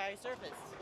dry surface.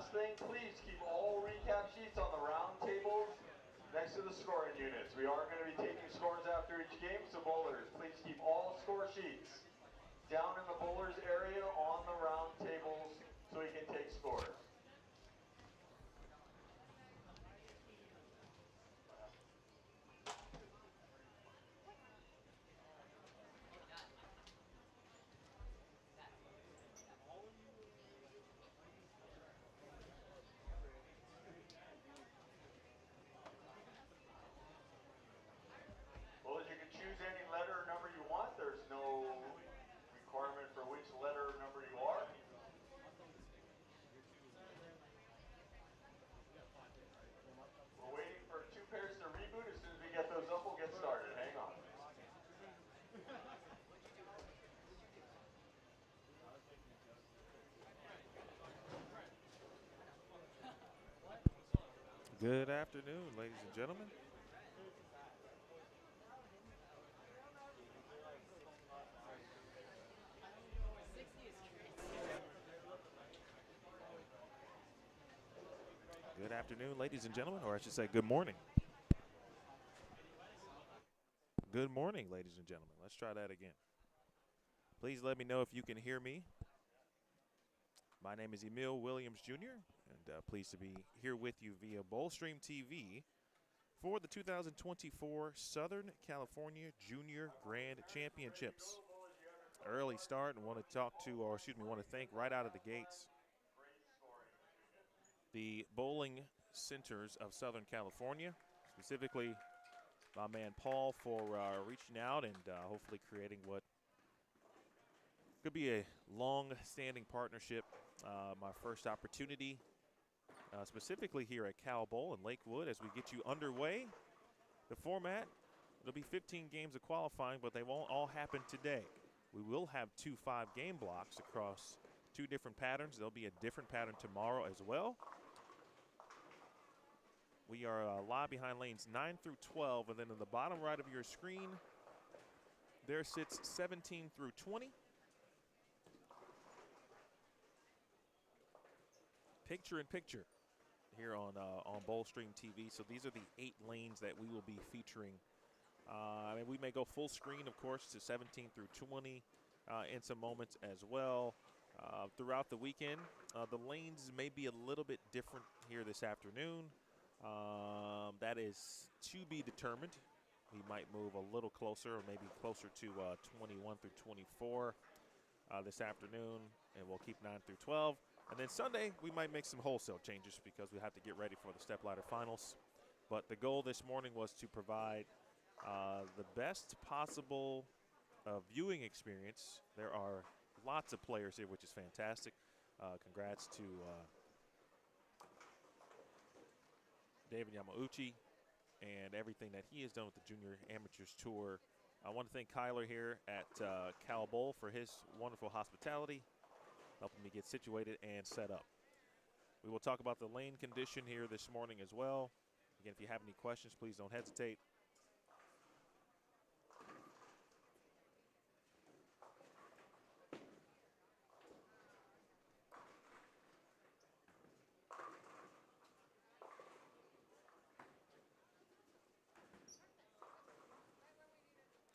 last thing, please keep all recap sheets on the round tables next to the scoring units. We are going to be taking scores after each game, so bowlers, please keep all score sheets down in the bowlers area on the round tables so we can take scores. Bowlers, you can choose any letter or number you want. There's no requirement for which letter or number you are. We're waiting for 2 pairs to reboot. As soon as we get those up, we'll get started. Hang on. Good afternoon, ladies and gentlemen. Good afternoon, ladies and gentlemen, or I should say good morning. Good morning, ladies and gentlemen. Let's try that again. Please let me know if you can hear me. My name is Emil Williams Jr., and pleased to be here with you via Bowlstream TV for the 2024 Southern California Junior Grand Championships. Early start, and want to thank right out of the gates the bowling centers of Southern California, specifically my man Paul for reaching out and hopefully creating what could be a long-standing partnership. My first opportunity specifically here at Cal Bowl in Lakewood as we get you underway. The format, it'll be 15 games of qualifying, but they won't all happen today. We will have 2 5-game blocks across 2 different patterns. There'll be a different pattern tomorrow as well. We are live behind lanes 9 through 12, and then in the bottom right of your screen, there sits 17 through 20. Picture-in-picture here on Bowlstream TV. So these are the 8 lanes that we will be featuring. We may go full screen, of course, to 17 through 20 in some moments as well. Throughout the weekend, the lanes may be a little bit different here this afternoon. That is to be determined. We might move a little closer, or maybe closer to 21 through 24 this afternoon, and we'll keep 9 through 12. And then Sunday, we might make some wholesale changes because we have to get ready for the Stepladder finals. But the goal this morning was to provide the best possible viewing experience. There are lots of players here, which is fantastic. Congrats to David Yamauchi and everything that he has done with the Junior Amateurs Tour. I want to thank Kyler here at Cal Bowl for his wonderful hospitality, helping me get situated and set up. We will talk about the lane condition here this morning as well. Again, if you have any questions, please don't hesitate.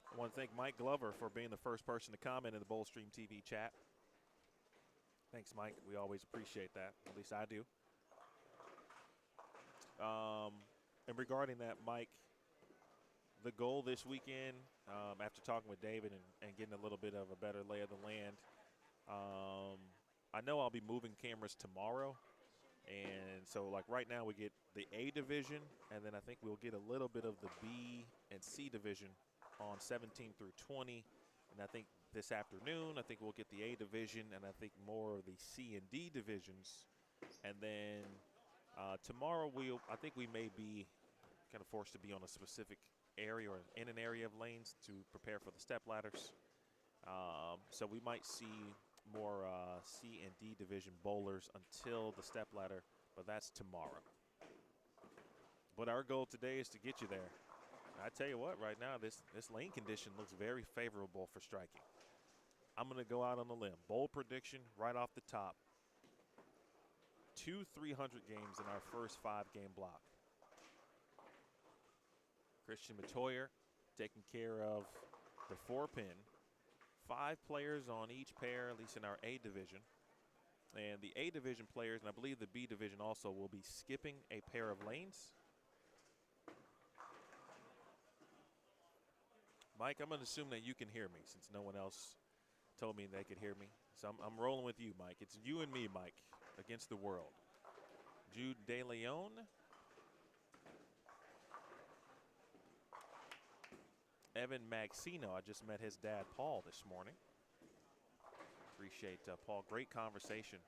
I want to thank Mike Glover for being the first person to comment in the Bowlstream TV chat. Thanks, Mike. We always appreciate that. At least I do. And regarding that, Mike, the goal this weekend, after talking with David and getting a little bit of a better lay of the land, I know I'll be moving cameras tomorrow. And so, like right now, we get the A division, and then I think we'll get a little bit of the B and C division on 17 through 20. And I think this afternoon, I think we'll get the A division, and I think more of the C and D divisions. And then tomorrow, I think we may be kind of forced to be on a specific area or in an area of lanes to prepare for the Stepladders. So we might see more C and D division bowlers until the Stepladder, but that's tomorrow. But our goal today is to get you there. I tell you what, right now, this lane condition looks very favorable for striking. I'm going to go out on a limb. Bold prediction right off the top. 2 300 games in our first 5-game block. Christian Matoyer taking care of the 4-pin. 5 players on each pair, at least in our A division. And the A division players, and I believe the B division also, will be skipping a pair of lanes. Mike, I'm going to assume that you can hear me since no one else told me they could hear me. So I'm rolling with you, Mike. It's you and me, Mike, against the world. Jude De Leon. Evan Maxino. I just met his dad, Paul, this morning. Appreciate Paul. Great conversation.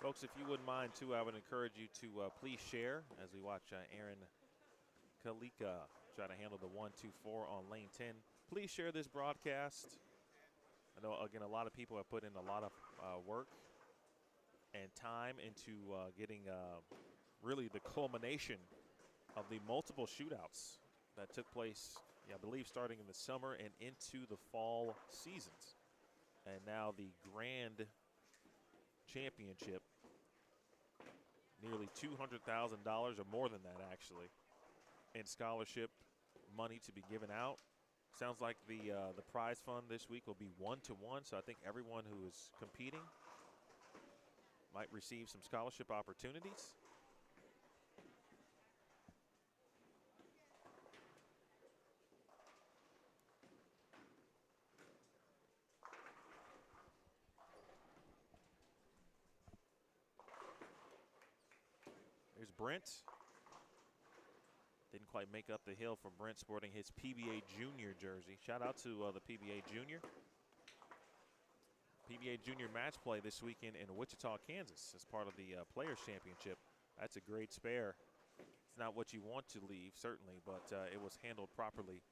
Folks, if you wouldn't mind, too, I would encourage you to please share as we watch Aaron Kalika try to handle the 1-2-4 on lane 10. Please share this broadcast. I know, again, a lot of people have put in a lot of work and time into getting really the culmination of the multiple shootouts that took place, I believe, starting in the summer and into the fall seasons. And now the grand championship, nearly $200,000 or more than that, actually, in scholarship money to be given out. Sounds like the prize fund this week will be 1-to-1, so I think everyone who is competing might receive some scholarship opportunities. There's Brent. Didn't quite make up the hill for Brent sporting his PBA Junior jersey. Shout out to the PBA Junior. PBA Junior match play this weekend in Wichita, Kansas as part of the Players Championship. That's a great spare. It's not what you want to leave, certainly, but it was handled properly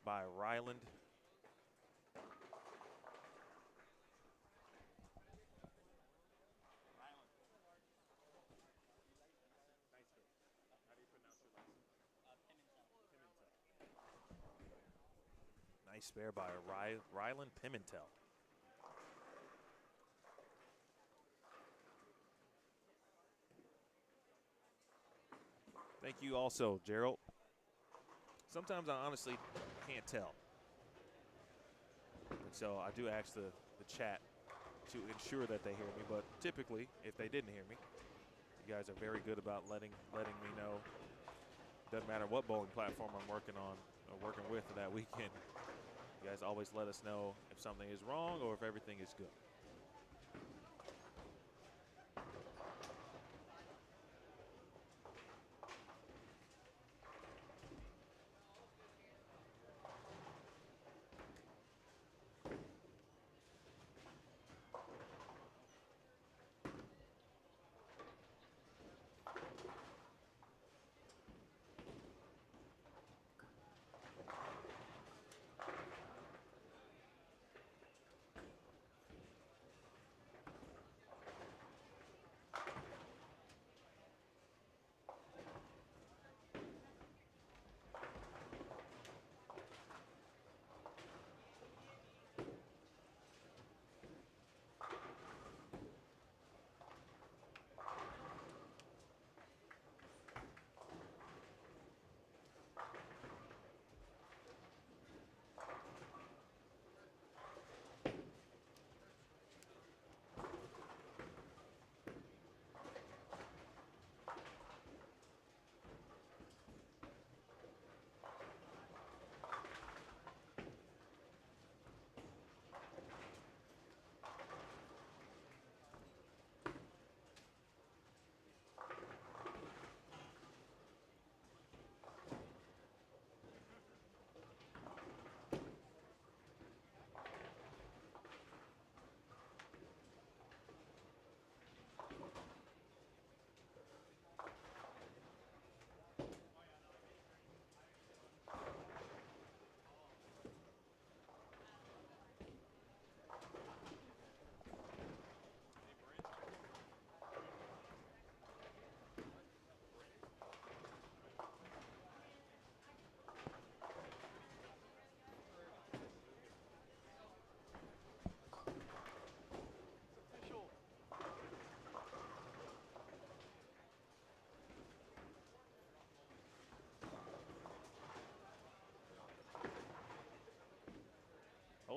by Ryland. Nice spare by Ryland Pimentel. Thank you also, Gerald. Sometimes I honestly can't tell. And so I do ask the chat to ensure that they hear me, but typically, if they didn't hear me, you guys are very good about letting me know. Doesn't matter what bowling platform I'm working on or working with that weekend. You guys always let us know if something is wrong or if everything is good.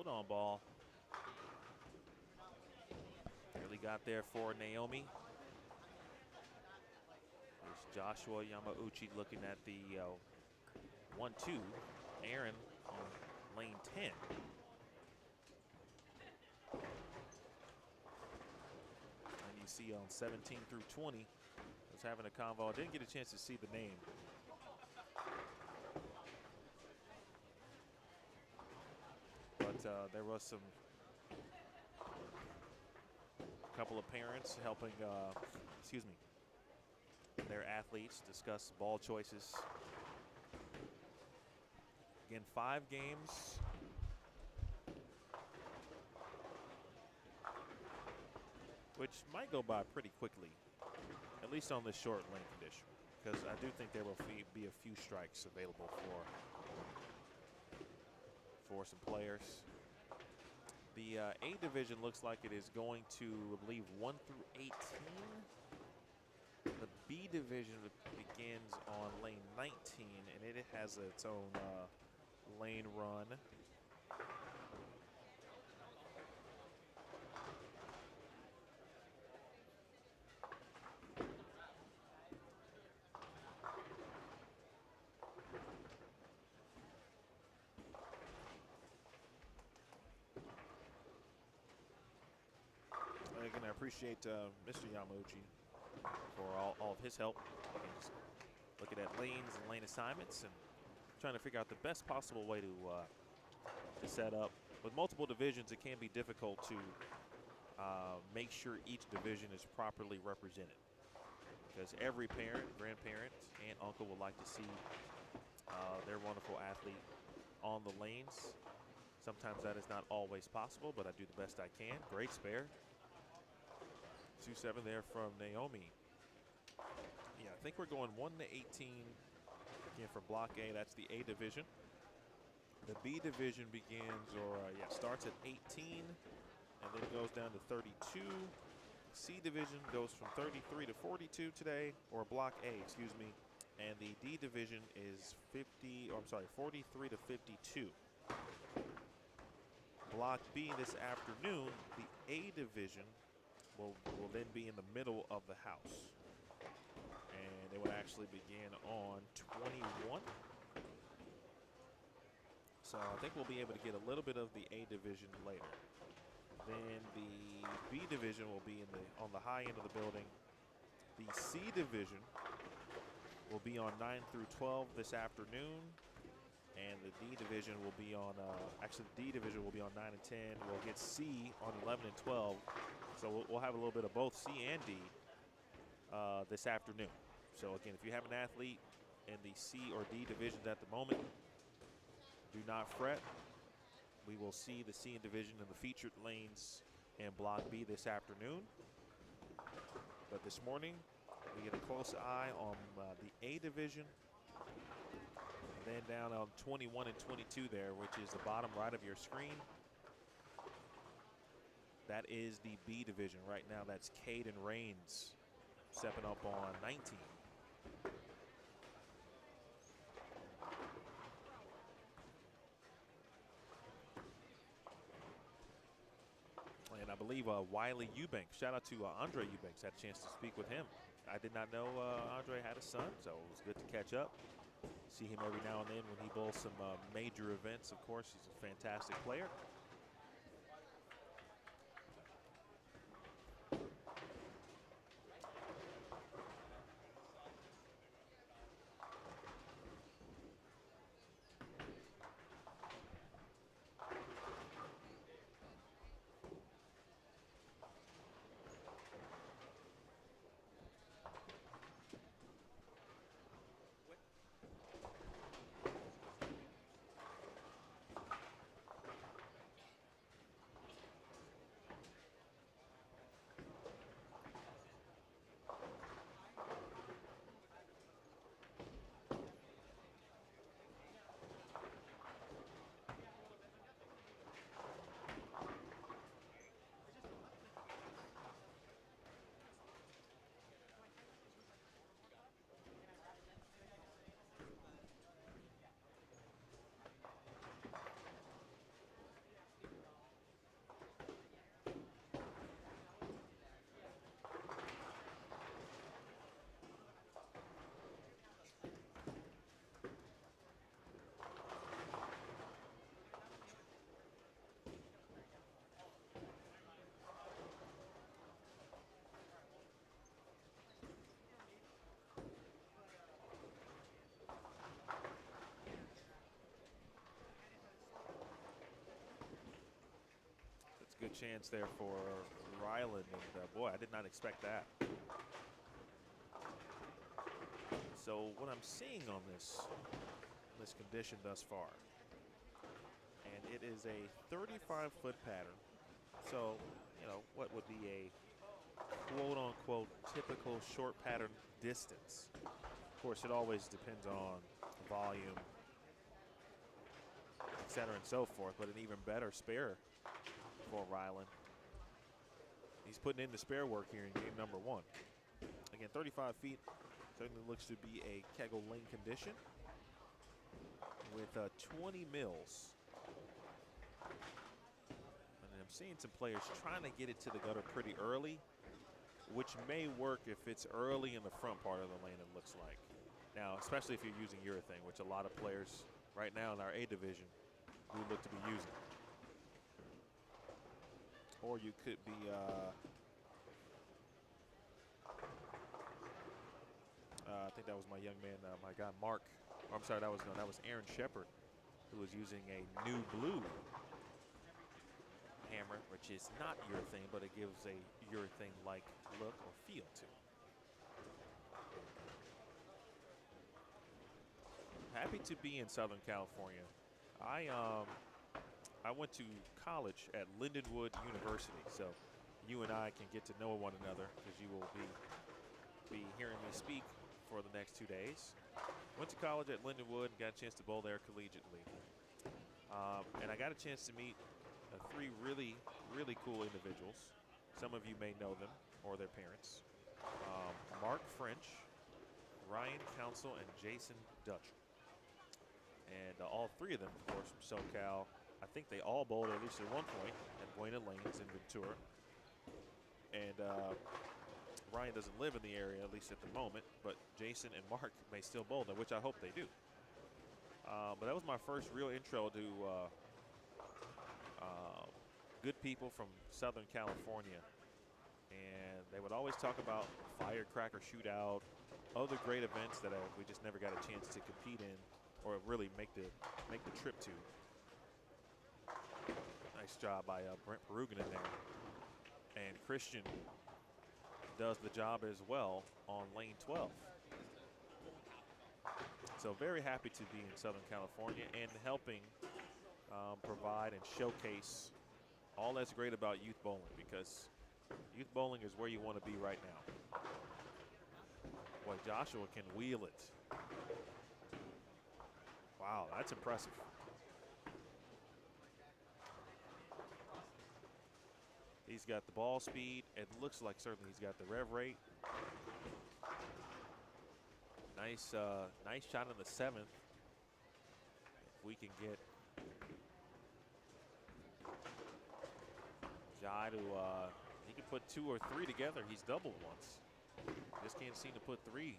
hold-on ball. Really got there for Naomi. There's Joshua Yamauchi looking at the 1-2. Aaron on lane 10. And you see on 17 through 20, was having a convo. I didn't get a chance to see the name. But there was some couple of parents helping, their athletes discuss ball choices. Again, 5 games. Which might go by pretty quickly, at least on this short lane condition, because I do think there will be a few strikes available for some players. The A division looks like it is going to, I believe, 1 through 18. The B division begins on lane 19, and it has its own lane run. Again, I appreciate Mr. Yamauchi for all of his help. Looking at lanes and lane assignments and trying to figure out the best possible way to set up. With multiple divisions, it can be difficult to make sure each division is properly represented, because every parent, grandparent, and uncle would like to see their wonderful athlete on the lanes. Sometimes that is not always possible, but I do the best I can. Great spare. 2-7 there from Naomi. Yeah, I think we're going 1 to 18 again for Block A. That's the A division. The B division begins, starts at 18 and then goes down to 32. C division goes from 33 to 42 today, or Block A, excuse me. And the D division is 43 to 52. Block B this afternoon, the A division will then be in the middle of the house. And they would actually begin on 21. So I think we'll be able to get a little bit of the A division later. Then the B division will be on the high end of the building. The C division will be on 9 through 12 this afternoon. And the D division will be on, the D division will be on 9 and 10. We'll get C on 11 and 12. So we'll have a little bit of both C and D this afternoon. So again, if you have an athlete in the C or D divisions at the moment, do not fret. We will see the C division in the featured lanes in Block B this afternoon. But this morning, we get a close eye on the A division. And then down on 21 and 22 there, which is the bottom right of your screen. That is the B division. Right now, that's Caden Rains stepping up on 19. And I believe Wiley Eubanks, shout out to Andre Eubanks, had a chance to speak with him. I did not know Andre had a son, so it was good to catch up. See him every now and then when he bowls some major events. Of course, he's a fantastic player. chance there for Ryland, and boy, I did not expect that. So what I'm seeing on this condition thus far, and it is a 35-foot pattern. So, you know, what would be a quote-unquote typical short pattern distance? Of course, it always depends on volume, et cetera, and so forth, but an even better spare for Ryland. He's putting in the spare work here in game number 1. Again, 35 feet certainly looks to be a Kegel Lane condition with 20 mils. And I'm seeing some players trying to get it to the gutter pretty early, which may work if it's early in the front part of the lane, it looks like. Now, especially if you're using urethane, which a lot of players right now in our A division do look to be using. Or you could be I think that was my young man, my guy Mark. Oh, I'm sorry, that was Aaron Shepard, who was using a new blue hammer, which is not urethane, but it gives a urethane-like look or feel to it. Happy to be in Southern California. I went to college at Lindenwood University, so you and I can get to know one another because you will be hearing me speak for the next 2 days. Went to college at Lindenwood and got a chance to bowl there collegiately. And I got a chance to meet 3 really, really cool individuals. Some of you may know them or their parents. Mark French, Ryan Council, and Jason Dutcher. And all 3 of them, of course, from SoCal. I think they all bowled at least at one point at Buena Lanes in Ventura. And Ryan doesn't live in the area, at least at the moment, but Jason and Mark may still bowl there, which I hope they do. But that was my first real intro to good people from Southern California. And they would always talk about Firecracker Shootout, other great events that we just never got a chance to compete in or really make the trip to. Nice job by Brent Perugan in there. And Christian does the job as well on lane 12. So very happy to be in Southern California and helping provide and showcase all that's great about youth bowling, because youth bowling is where you want to be right now. Boy, Joshua can wheel it. Wow, that's impressive. He's got the ball speed. It looks like certainly he's got the rev rate. Nice shot in the 7th. If we can get Jai to, he can put 2 or 3 together. He's doubled once. Just can't seem to put 3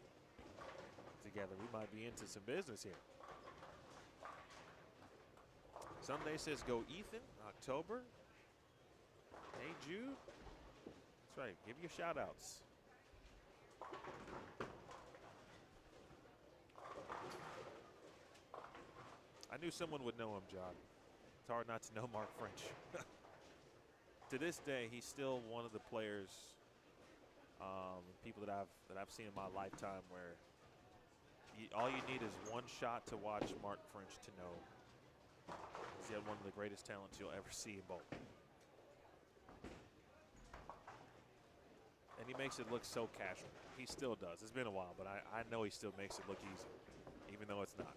together. We might be into some business here. Sunday says go Ethan, October. Hey Jude. That's right, give your shout outs. I knew someone would know him, John. It's hard not to know Mark French. To this day, he's still one of the players, people that I've seen in my lifetime where all you need is one shot to watch Mark French to know he's got one of the greatest talents you'll ever see in bowling. And he makes it look so casual. He still does. It's been a while, but I know he still makes it look easy, even though it's not.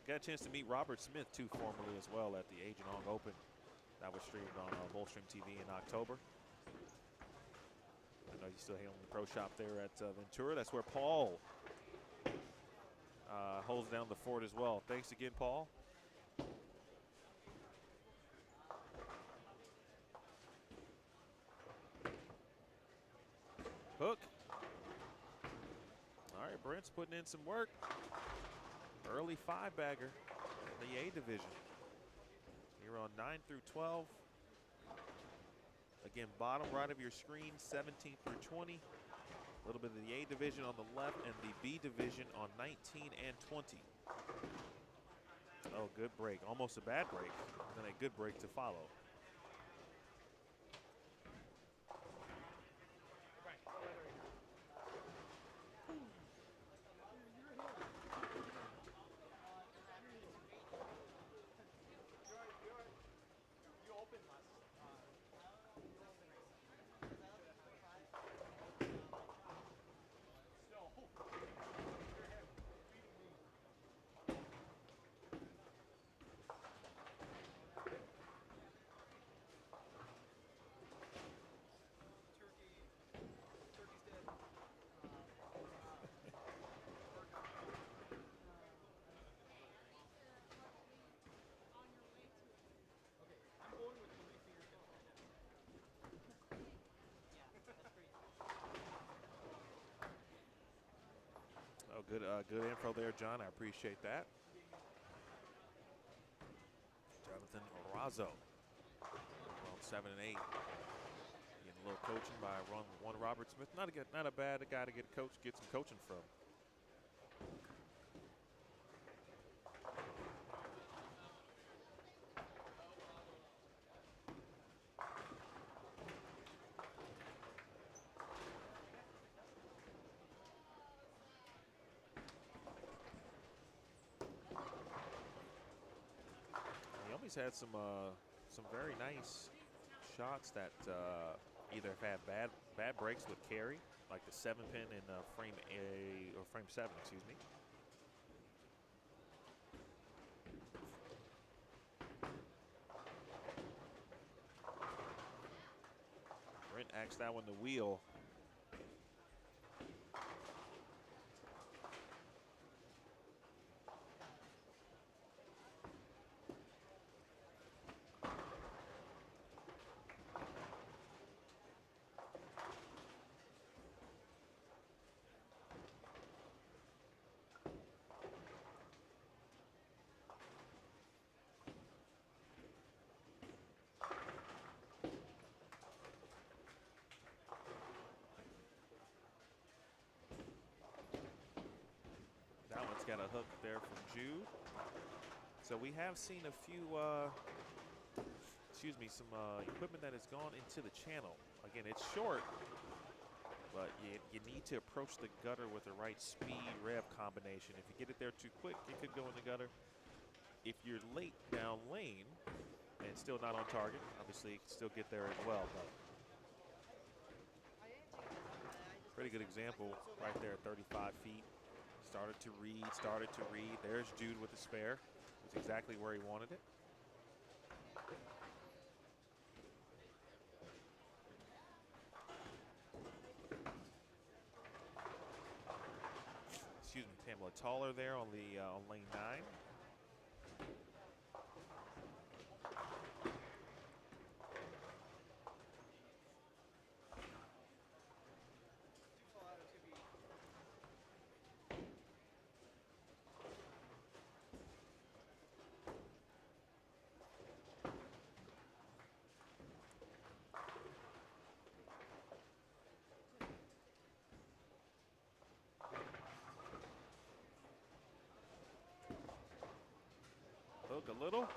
Got a chance to meet Robert Smith, too, formerly as well at the Agent Ong Open. That was streamed on Bullstream TV in October. I know he's still handling the pro shop there at Ventura. That's where Paul holds down the fort as well. Thanks again, Paul. Hook. All right, Brent's putting in some work. Early 5-bagger in the A division. Here on 9 through 12. Again, bottom right of your screen, 17 through 20. A little bit of the A division on the left and the B division on 19 and 20. Oh, good break. Almost a bad break, and then a good break to follow. No, good info there, John. I appreciate that. Jonathan Razzo, around 7 and 8. Getting a little coaching by one Robert Smith. Not a bad guy to get some coaching from. Naomi's had some very nice shots that either have had bad breaks with carry, like the 7-pin in frame 7, excuse me. Brent axed that one the wheel. Got a hook there from Jude. So we have seen a few, some equipment that has gone into the channel. Again, it's short, but you need to approach the gutter with the right speed rev combination. If you get it there too quick, it could go in the gutter. If you're late down lane and still not on target, obviously you can still get there as well. But pretty good example right there at 35 feet. Started to read. There's Jude with the spare. It's exactly where he wanted it. Excuse me, Pamela Taller there on the on lane 9. Hook a little.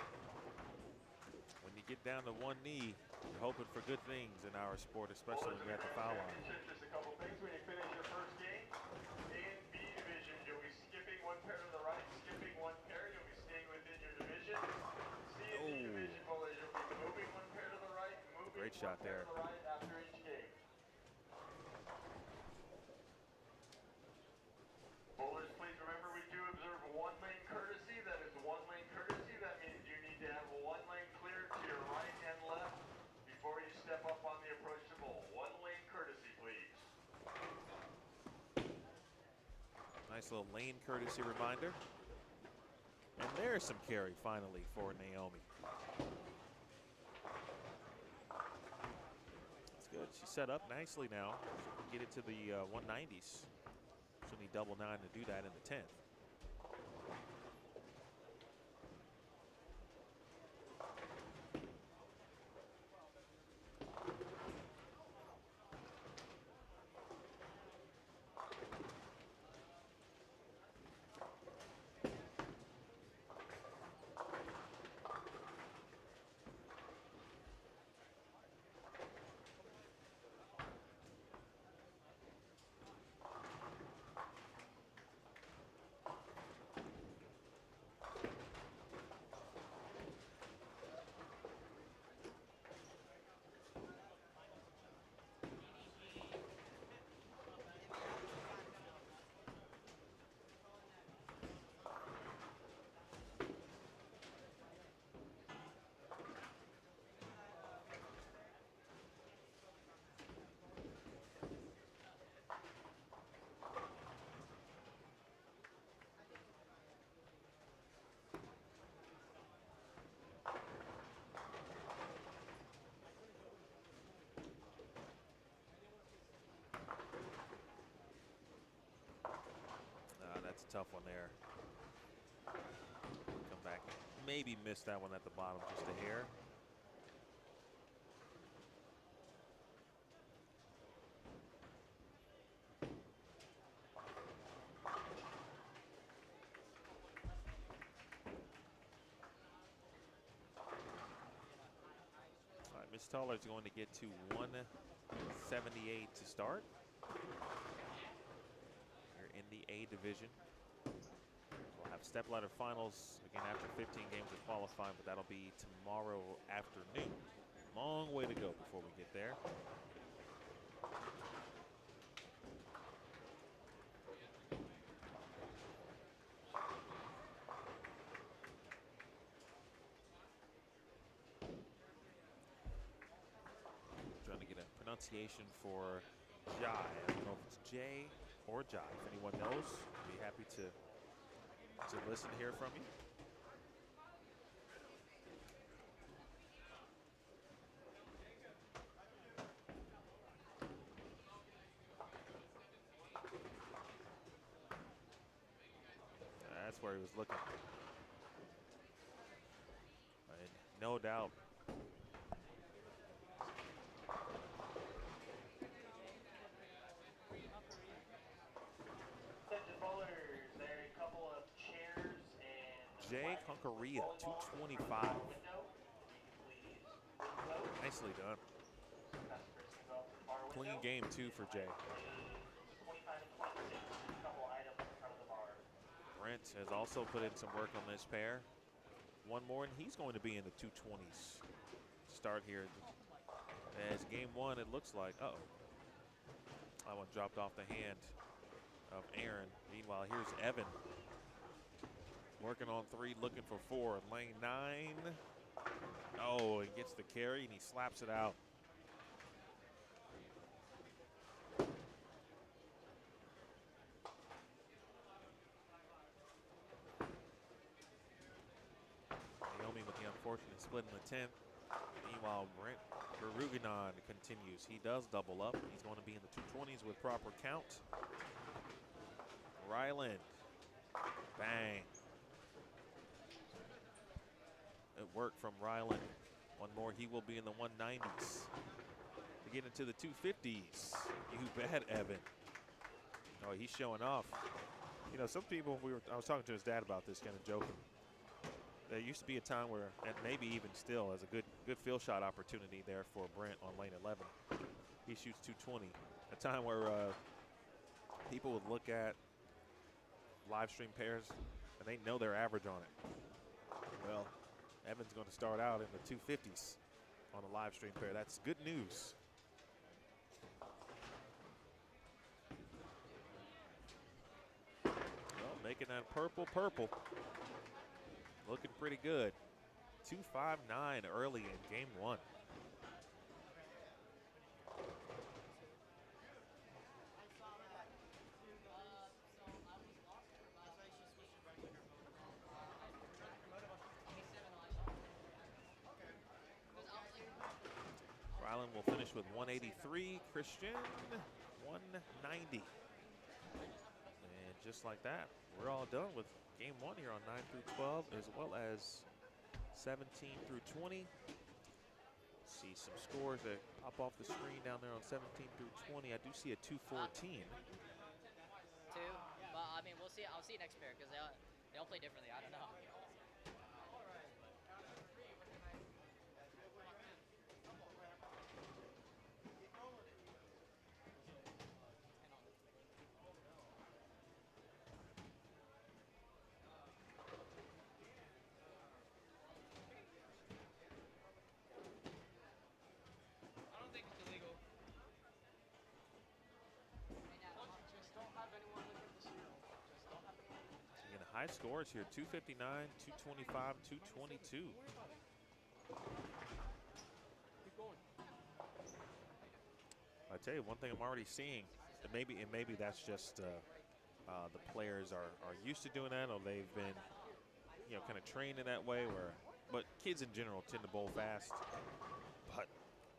When you get down to one knee, you're hoping for good things in our sport, especially when you're at the foul line. Just a couple things when you finish your first game. In B division, you'll be skipping one pair to the right, skipping one pair. You'll be staying within your division. C and D division bowlers, you'll be moving one pair to the right, moving Great shot one pair there. to the right after each game. Bowlers, please remember we do observe one lane courtesy. That is one lane courtesy. That means you need to have one lane clear to your right and left before you step up on the approach to bowl. One lane courtesy, please. Nice little lane courtesy reminder. And there's some carry finally for Naomi. That's good. She set up nicely now. Get it to the 190s. She'll need double 9 to do that in the 10th. tough one there. Come back, maybe missed that one at the bottom just a hair. All right, Miss Toller is going to get to 178 to start. Here in the A division. We'll have stepladder finals again after 15 games of qualifying, but that'll be tomorrow afternoon. Long way to go before we get there. Trying to get a pronunciation for Jai. I don't know if it's J or Jai. If anyone knows, I'd be happy to listen to hear from you. That's where he was looking. And no doubt. Jay Concaria, 225. Nicely done. Clean game, too, for Jay. Brent has also put in some work on this pair. One more, and he's going to be in the 220s. Start here. As game one, it looks like, uh-oh. That one dropped off the hand of Aaron. Meanwhile, here's Evan. Working on three, looking for four. Lane 9. Oh, he gets the carry, and he slaps it out. Naomi with the unfortunate split in the 10th. Meanwhile, Brent Garuganon continues. He does double up. He's going to be in the 220s with proper count. Ryland. Bang. It worked from Ryland. One more, he will be in the 190s. To get into the 250s. You bet, Evan. Oh, he's showing off. You know, some people, I was talking to his dad about this, kind of joking. There used to be a time where, and maybe even still, as a good field shot opportunity there for Brent on lane 11. He shoots 220. A time where people would look at live stream pairs and they know their average on it. Well, Evan's going to start out in the 250s on a live stream pair. That's good news. Well, making that purple. Looking pretty good. 259 early in game one. Ryland will finish with 183. Christian, 190. And just like that, we're all done with game one here on 9 through 12, as well as 17 through 20. See some scores that pop off the screen down there on 17 through 20. I do see a 214. But I mean, we'll see. I'll see next pair because they all play differently. I don't know. High scores here, 259, 225, 222. I tell you, one thing I'm already seeing, and maybe that's just the players are used to doing that, or they've been, kind of trained in that way. But kids in general tend to bowl fast. But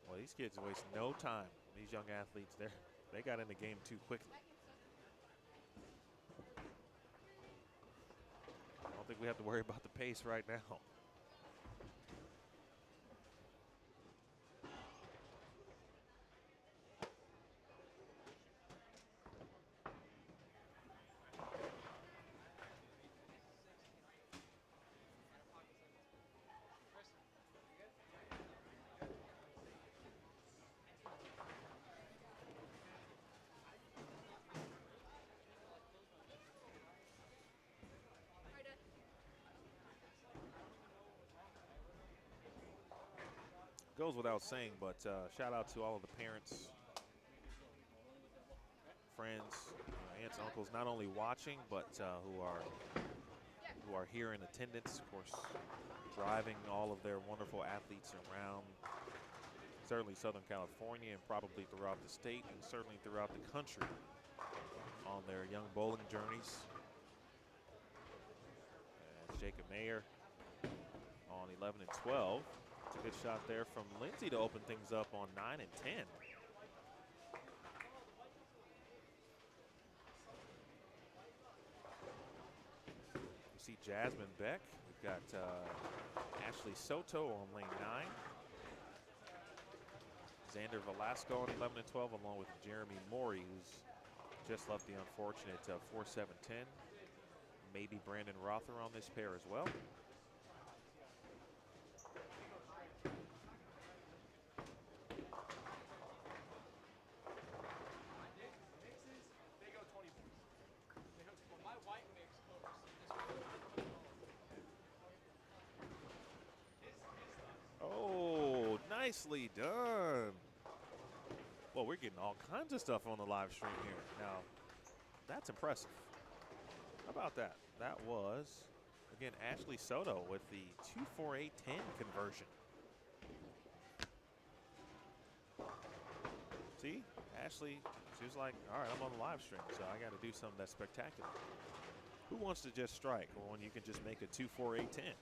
well, these kids waste no time. These young athletes, they got in the game too quickly. don't think we have to worry about the pace right now. Goes without saying, but shout out to all of the parents, friends, aunts, uncles, not only watching, but who are here in attendance, of course, driving all of their wonderful athletes around certainly Southern California and probably throughout the state and certainly throughout the country on their young bowling journeys. And Jacob Mayer on 11 and 12. It's a good shot there from Lindsay to open things up on 9 and 10. You see Jasmine Beck. We've got Ashley Soto on lane 9. Xander Velasco on 11 and 12, along with Jeremy Morey, who's just left the unfortunate 4-7-10. Maybe Brandon Rother on this pair as well. Oh, nicely done. Well, we're getting all kinds of stuff on the live stream here. Now, that's impressive. How about that? That was, again, Ashley Soto with the 2-4-8-10 conversion. See, Ashley, she was like, all right, I'm on the live stream, so I got to do something that's spectacular. Who wants to just strike when you can just make a 2-4-8-10?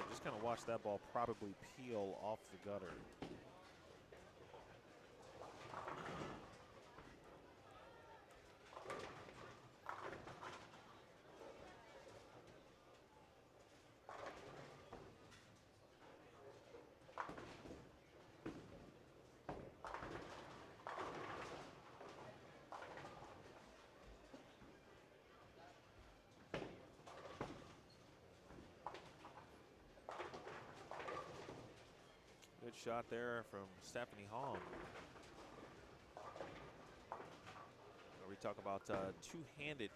Just kind of watch that ball probably peel off the gutter. Good shot there from Stephanie Hong. Where we talk about two-handed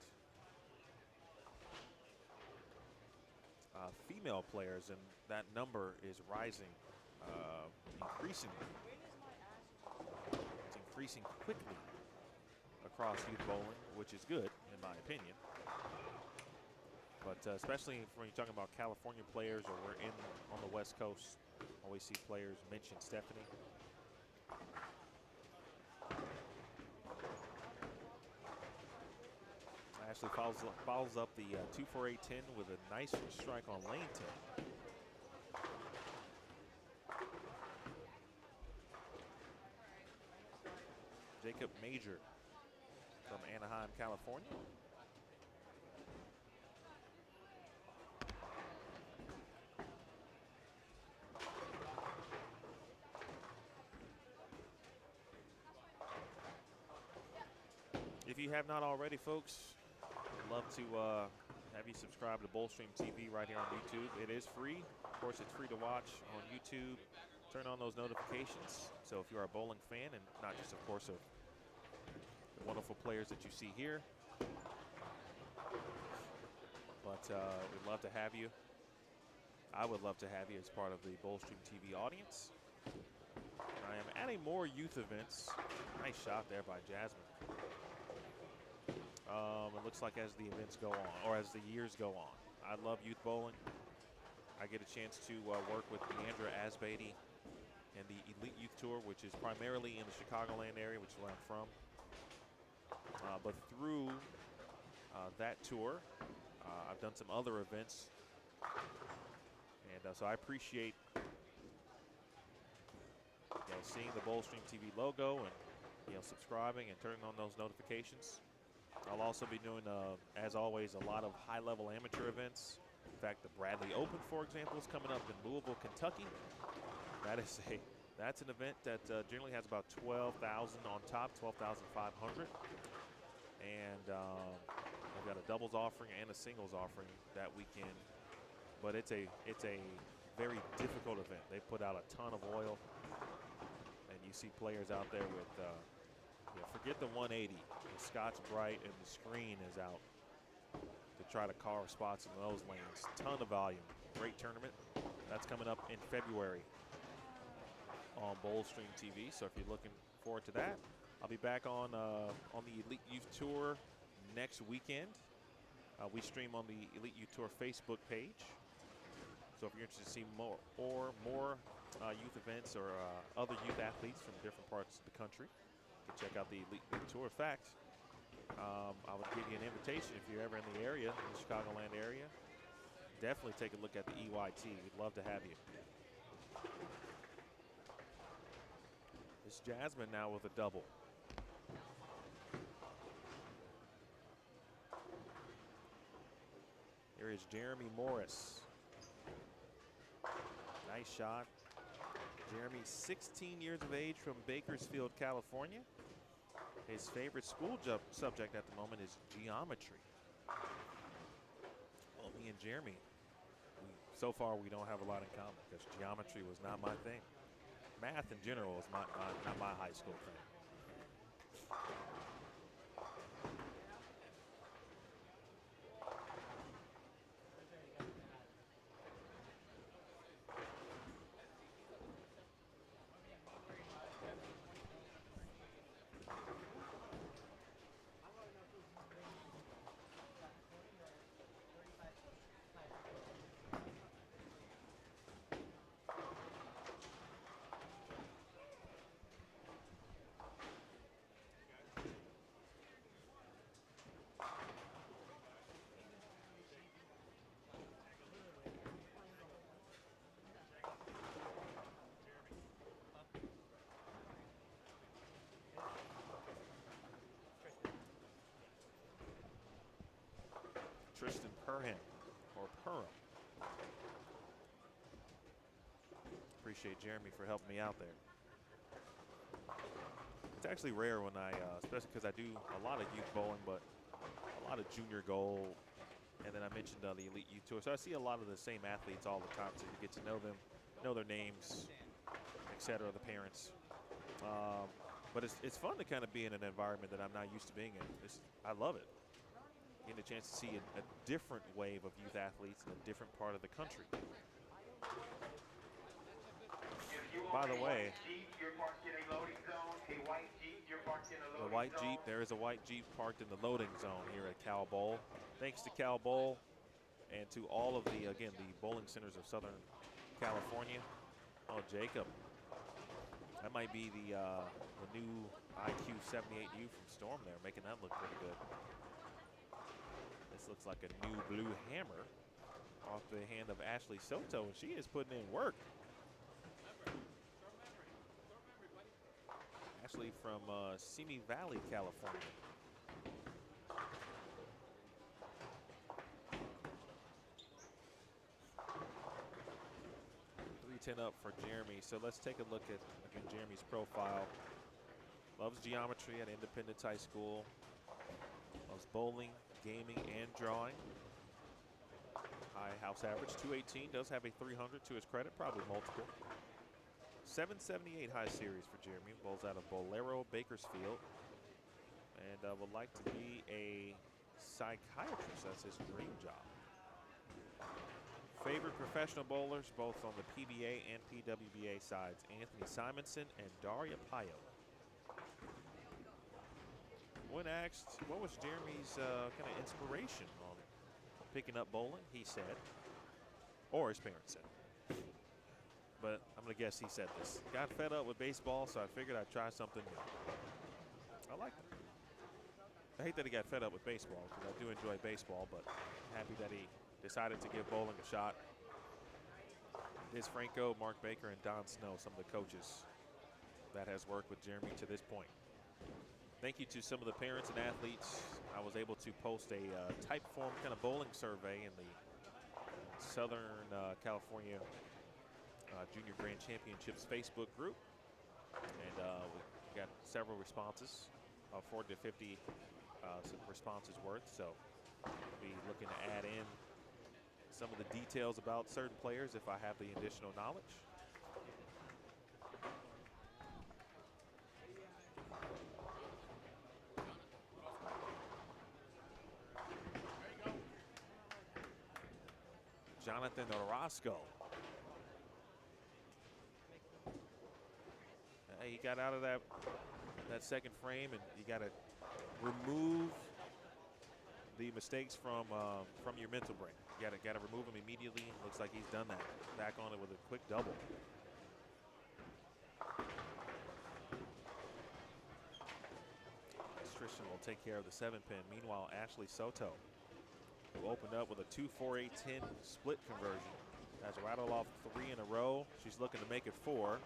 female players, and that number is rising, increasingly. It's increasing quickly across youth bowling, which is good, in my opinion. But especially when you're talking about California players, or we're on the West Coast, always see players mention Stephanie. Ashley follows up the 2-4-8-10 with a nice strike on lane 10. Jacob Major from Anaheim, California. If you have not already, folks, I'd love to have you subscribe to Bowlstream TV right here on YouTube. It is free. Of course, it's free to watch on YouTube. Turn on those notifications. So if you're a bowling fan, and not just, of course, of the wonderful players that you see here, but we'd love to have you. I would love to have you as part of the Bowlstream TV audience. I am adding more youth events. Nice shot there by Jasmine. It looks like as the events go on, or as the years go on. I love youth bowling. I get a chance to work with Deandra Asbeatty and the Elite Youth Tour, which is primarily in the Chicagoland area, which is where I'm from. But through that tour, I've done some other events. And so I appreciate So seeing the Bowlstream TV logo and subscribing and turning on those notifications. I'll also be doing, as always, a lot of high-level amateur events. In fact, the Bradley Open, for example, is coming up in Louisville, Kentucky. That's an event that generally has about 12,000 on top, 12,500. And I've got a doubles offering and a singles offering that weekend. But it's a very difficult event. They put out a ton of oil, and you see players out there with, forget the 180. The Scotch Brite and the screen is out to try to carve spots in those lanes. Ton of volume. Great tournament. That's coming up in February on Bowlstream TV. So if you're looking forward to that, I'll be back on the Elite Youth Tour next weekend. We stream on the Elite Youth Tour Facebook page. So if you're interested to see more youth events or other youth athletes from different parts of the country, you can check out the Elite Youth Tour. In fact, I would give you an invitation if you're ever in the area, in the Chicagoland area. Definitely take a look at the EYT. We'd love to have you. It's Jasmine now with a double. Here is Jeremy Morris. Nice shot. Jeremy, 16 years of age, from Bakersfield, California. His favorite school subject at the moment is geometry. Well, me and Jeremy, so far we don't have a lot in common because geometry was not my thing. Math in general is not my high school thing. Tristan Perham, or Perham. Appreciate Jeremy for helping me out there. It's actually rare when I, especially because I do a lot of youth bowling, but a lot of junior goal, and then I mentioned the Elite Youth Tour. So I see a lot of the same athletes all the time, so you get to know them, know their names, etc., the parents. But it's fun to kind of be in an environment that I'm not used to being in. I love it. Getting a chance to see a different wave of youth athletes in a different part of the country. By the way, the white Jeep, there is a white Jeep parked in the loading zone here at Cal Bowl. Thanks to Cal Bowl and to all of the bowling centers of Southern California. Oh, Jacob. That might be the new IQ 78U from Storm there, making that look pretty good. This looks like a new blue hammer off the hand of Ashley Soto, and she is putting in work. Ashley from Simi Valley, California. .310 up for Jeremy. So let's take a look at, again, Jeremy's profile. Loves geometry at Independence High School. Loves bowling, gaming, and drawing. High house average, 218. Does have a 300 to his credit, probably multiple. 778 high series for Jeremy. Bowls out of Bolero, Bakersfield. And would like to be a psychiatrist. That's his dream job. Favorite professional bowlers, both on the PBA and PWBA sides, Anthony Simonson and Daria Payo. When asked what was Jeremy's kind of inspiration on picking up bowling, he said, or his parents said, but I'm going to guess he said this. Got fed up with baseball, so I figured I'd try something new. I like it. I hate that he got fed up with baseball, because I do enjoy baseball, but I'm happy that he decided to give bowling a shot. Diz Franco, Mark Baker, and Don Snow, some of the coaches that has worked with Jeremy to this point. Thank you to some of the parents and athletes. I was able to post a type form kind of bowling survey in the Southern California Junior Grand Championships Facebook group. And we got several responses, 40 to 50 responses worth. So we'll be looking to add in some of the details about certain players if I have the additional knowledge. Jonathan Orozco. He got out of that second frame, and you got to remove the mistakes from your mental brain. You got to remove them immediately. Looks like he's done that. Back on it with a quick double. Tristan will take care of the 7-pin. Meanwhile, Ashley Soto, who opened up with a 2-4-8-10 split conversion, has rattled off 3 in a row. She's looking to make it 4.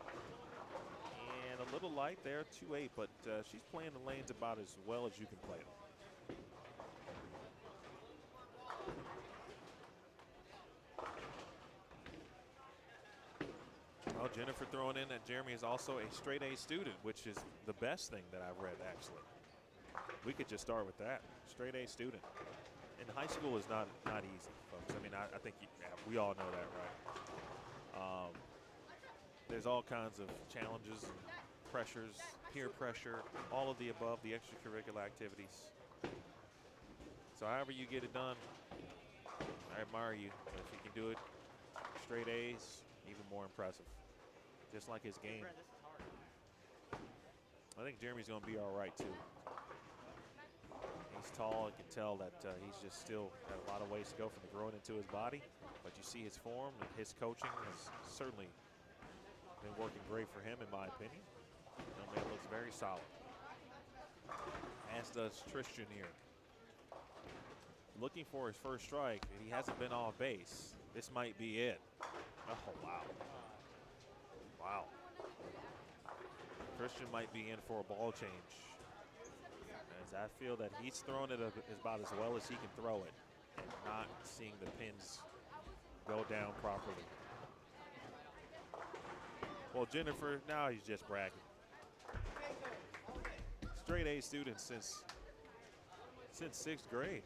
And a little light there, 2-8, but she's playing the lanes about as well as you can play them. Well, Jennifer throwing in that Jeremy is also a straight A student, which is the best thing that I've read, actually. We could just start with that. Straight A student. And high school is not easy, folks. I mean, I think we all know that, right? There's all kinds of challenges and pressures, peer pressure, all of the above, the extracurricular activities. So however you get it done, I admire you. But if you can do it, straight A's, even more impressive. Just like his game. I think Jeremy's going to be all right, too. He's tall. You can tell that he's just still got a lot of ways to go from the growing into his body. But you see his form and his coaching has certainly been working great for him, in my opinion. Young man looks very solid. As does Tristan here. Looking for his first strike. He hasn't been off base. This might be it. Oh, wow. Wow. Christian might be in for a ball change. As I feel that he's throwing it about as well as he can throw it and not seeing the pins go down properly. Well, Jennifer, now he's just bragging. Straight A student since 6th grade.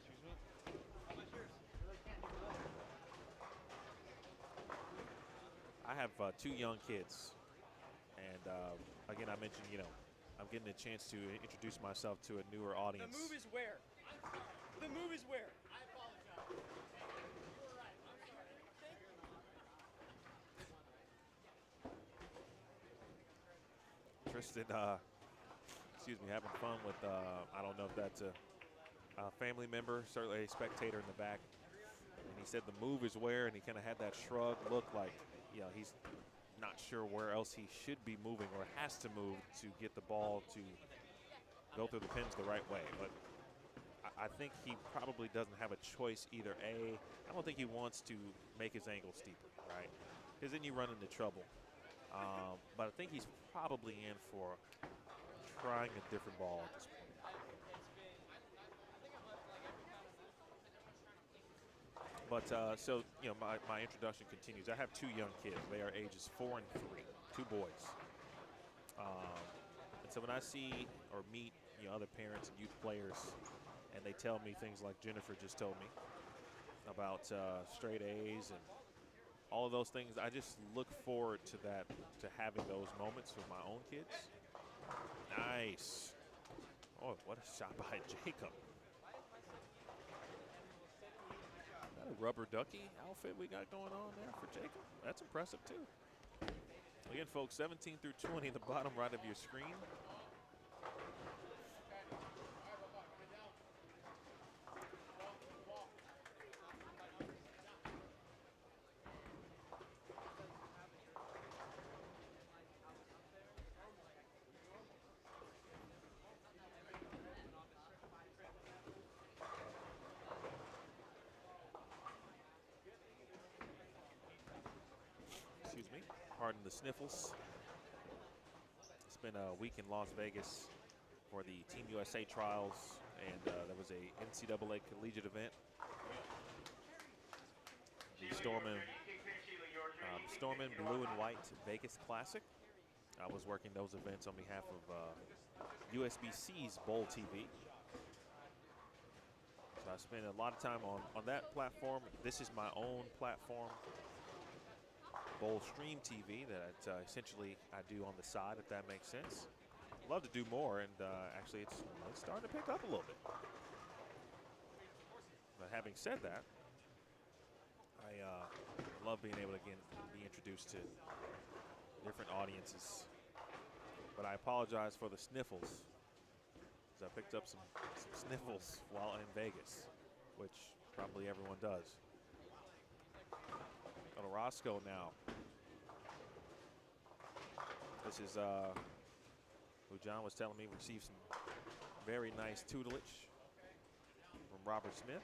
I have 2 young kids, and again, I mentioned, I'm getting a chance to introduce myself to a newer audience. The move is where? The move is where? I apologize. Tristan, having fun with, I don't know if that's a family member, certainly a spectator in the back. And he said the move is where, and he kind of had that shrug look like, he's not sure where else he should be moving or has to move to get the ball to go through the pins the right way. But I think he probably doesn't have a choice either. I don't think he wants to make his angle steeper, right? Because then you run into trouble. But I think he's probably in for trying a different ball at this point. But my introduction continues. I have 2 young kids. They are ages 4 and 3, 2 boys. And so when I see or meet other parents and youth players, and they tell me things like Jennifer just told me about straight A's and all of those things, I just look forward to that, to having those moments with my own kids. Nice. Oh, what a shot by Jacob. A rubber ducky outfit we got going on there for Jacob. That's impressive too. Again, folks, 17 through 20 in the bottom right of your screen. Pardon the sniffles. This spent a week in Las Vegas for the Team USA trials, and there was a NCAA collegiate event. The Stormin Blue and White Vegas Classic. I was working those events on behalf of USBC's Bowl TV. So I spent a lot of time on that platform. This is my own platform, Bowl Stream TV, that essentially I do on the side, if that makes sense. Love to do more, and actually it's starting to pick up a little bit. But having said that, I love being able to, again, be introduced to different audiences. But I apologize for the sniffles, because I picked up some sniffles while in Vegas, which probably everyone does. Go to Roscoe now. This is who John was telling me received some very nice tutelage from Robert Smith.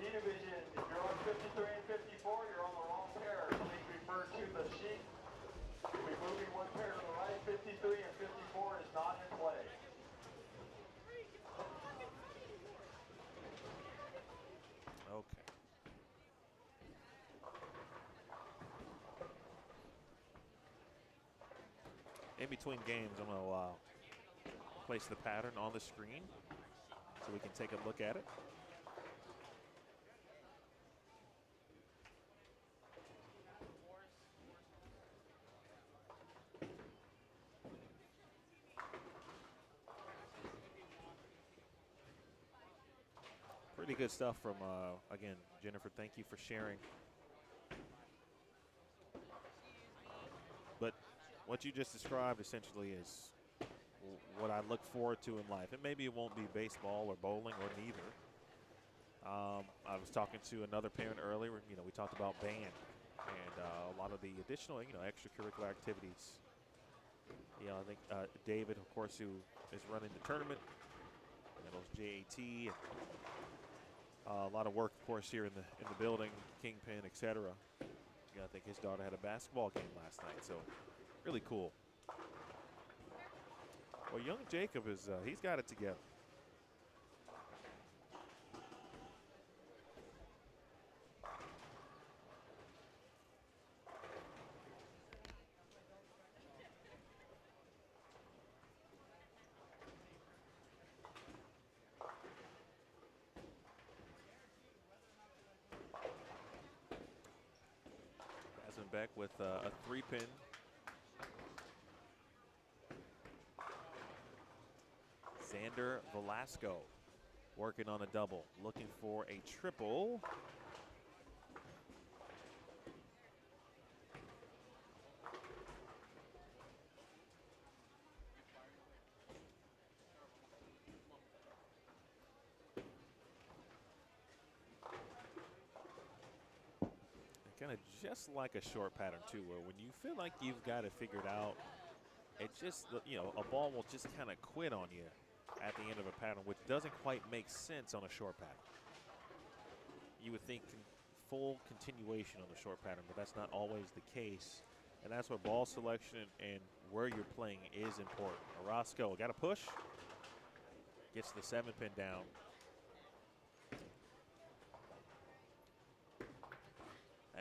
Division, if you're on 53 and 54, you're on the wrong pair. Please refer to the sheet. We'll be moving one pair to the right. 53 and 54 is not in play. Okay. In between games, I'm going to place the pattern on the screen so we can take a look at it. Pretty good stuff from, again, Jennifer, thank you for sharing. But what you just described essentially is what I look forward to in life. And maybe it won't be baseball or bowling or neither. I was talking to another parent earlier. You know, we talked about band and a lot of the additional, you know, extracurricular activities. You know, I think David, of course, who is running the tournament, you know, JAT, a lot of work, of course, here in the building, Kingpin, etc. Yeah, I think his daughter had a basketball game last night, so really cool. Well, young Jacob is he's got it together. Back with a 3-pin. Xander Velasco working on a double, looking for a triple. Kind of just like a short pattern too, where when you feel like you've got it figured out, it just, you know, a ball will just kind of quit on you at the end of a pattern, which doesn't quite make sense on a short pattern. You would think full continuation on the short pattern, but that's not always the case. And that's where ball selection and where you're playing is important. Orozco got a push, gets the 7-pin down.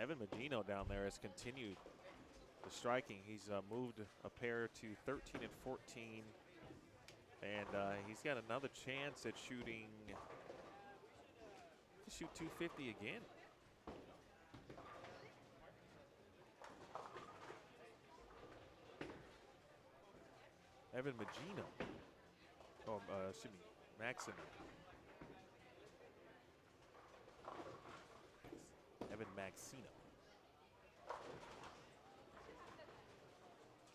Evan Magino down there has continued the striking. He's moved a pair to 13 and 14, and he's got another chance at shooting. To shoot 250 again. Evan Magino. Oh, excuse me, Maximo. Evan Maxino.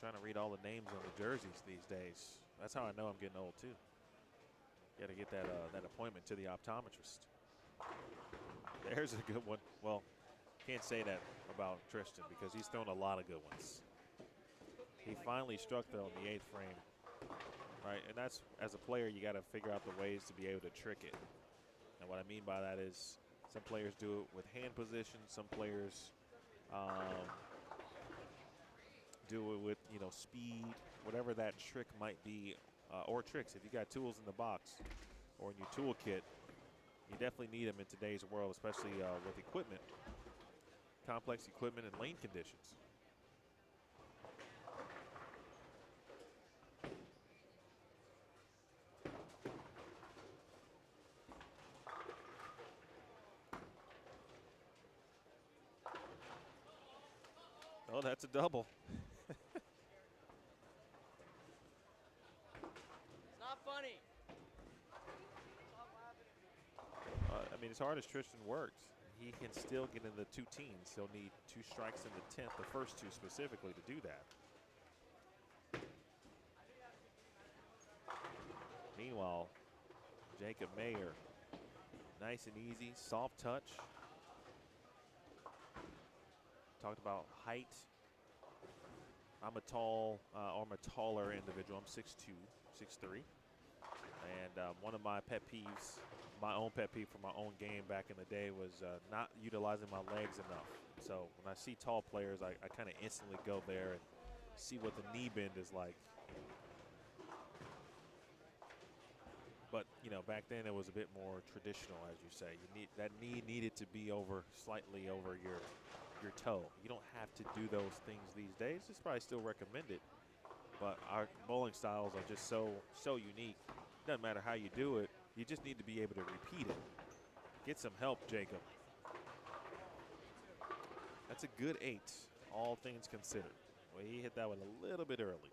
Trying to read all the names on the jerseys these days. That's how I know I'm getting old too. Got to get that that appointment to the optometrist. There's a good one. Well, can't say that about Tristan because he's thrown a lot of good ones. He finally struck though in the 8th frame. Right, and that's, as a player, you got to figure out the ways to be able to trick it. And what I mean by that is some players do it with hand position, some players do it with, you know, speed, whatever that trick might be, or tricks. If you got tools in the box or in your toolkit, you definitely need them in today's world, especially with equipment, complex equipment and lane conditions. Oh, that's a double. It's not funny. I mean, as hard as Tristan works, he can still get in the 2 teens. He'll need 2 strikes in the 10th, the first 2 specifically, to do that. Meanwhile, Jacob Mayer, nice and easy, soft touch. Talked about height. I'm a tall, or I'm a taller individual. I'm 6'2", 6'3". And one of my pet peeves, my own pet peeve for my own game back in the day was not utilizing my legs enough. So when I see tall players, I kind of instantly go there and see what the knee bend is like. But, you know, back then it was a bit more traditional, as you say. That knee needed to be slightly over your toe. You don't have to do those things these days. It's probably still recommended, but our bowling styles are just so unique. Doesn't matter how you do it. You just need to be able to repeat it. Get some help, Jacob. That's a good 8, all things considered. Well, he hit that one a little bit early.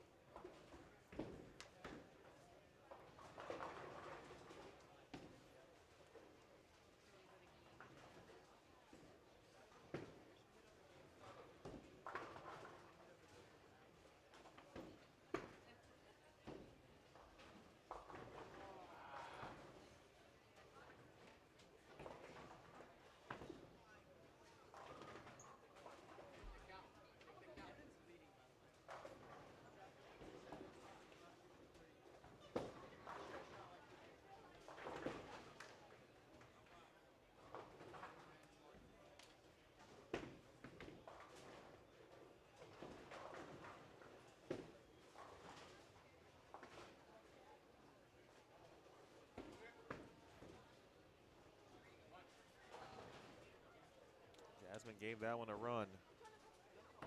Jasmine gave that one a run.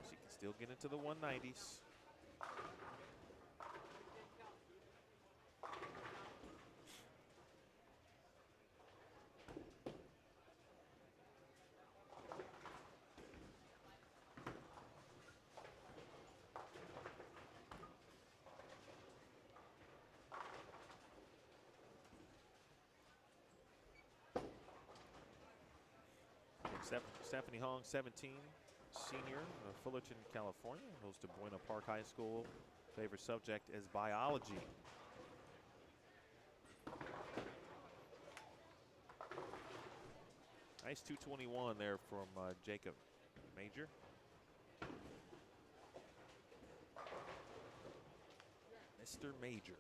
She can still get into the 190s. Stephanie Hong, 17, senior of Fullerton, California, goes to Buena Park High School. Favorite subject is biology. Nice 221 there from Jacob Major. Mr. Major.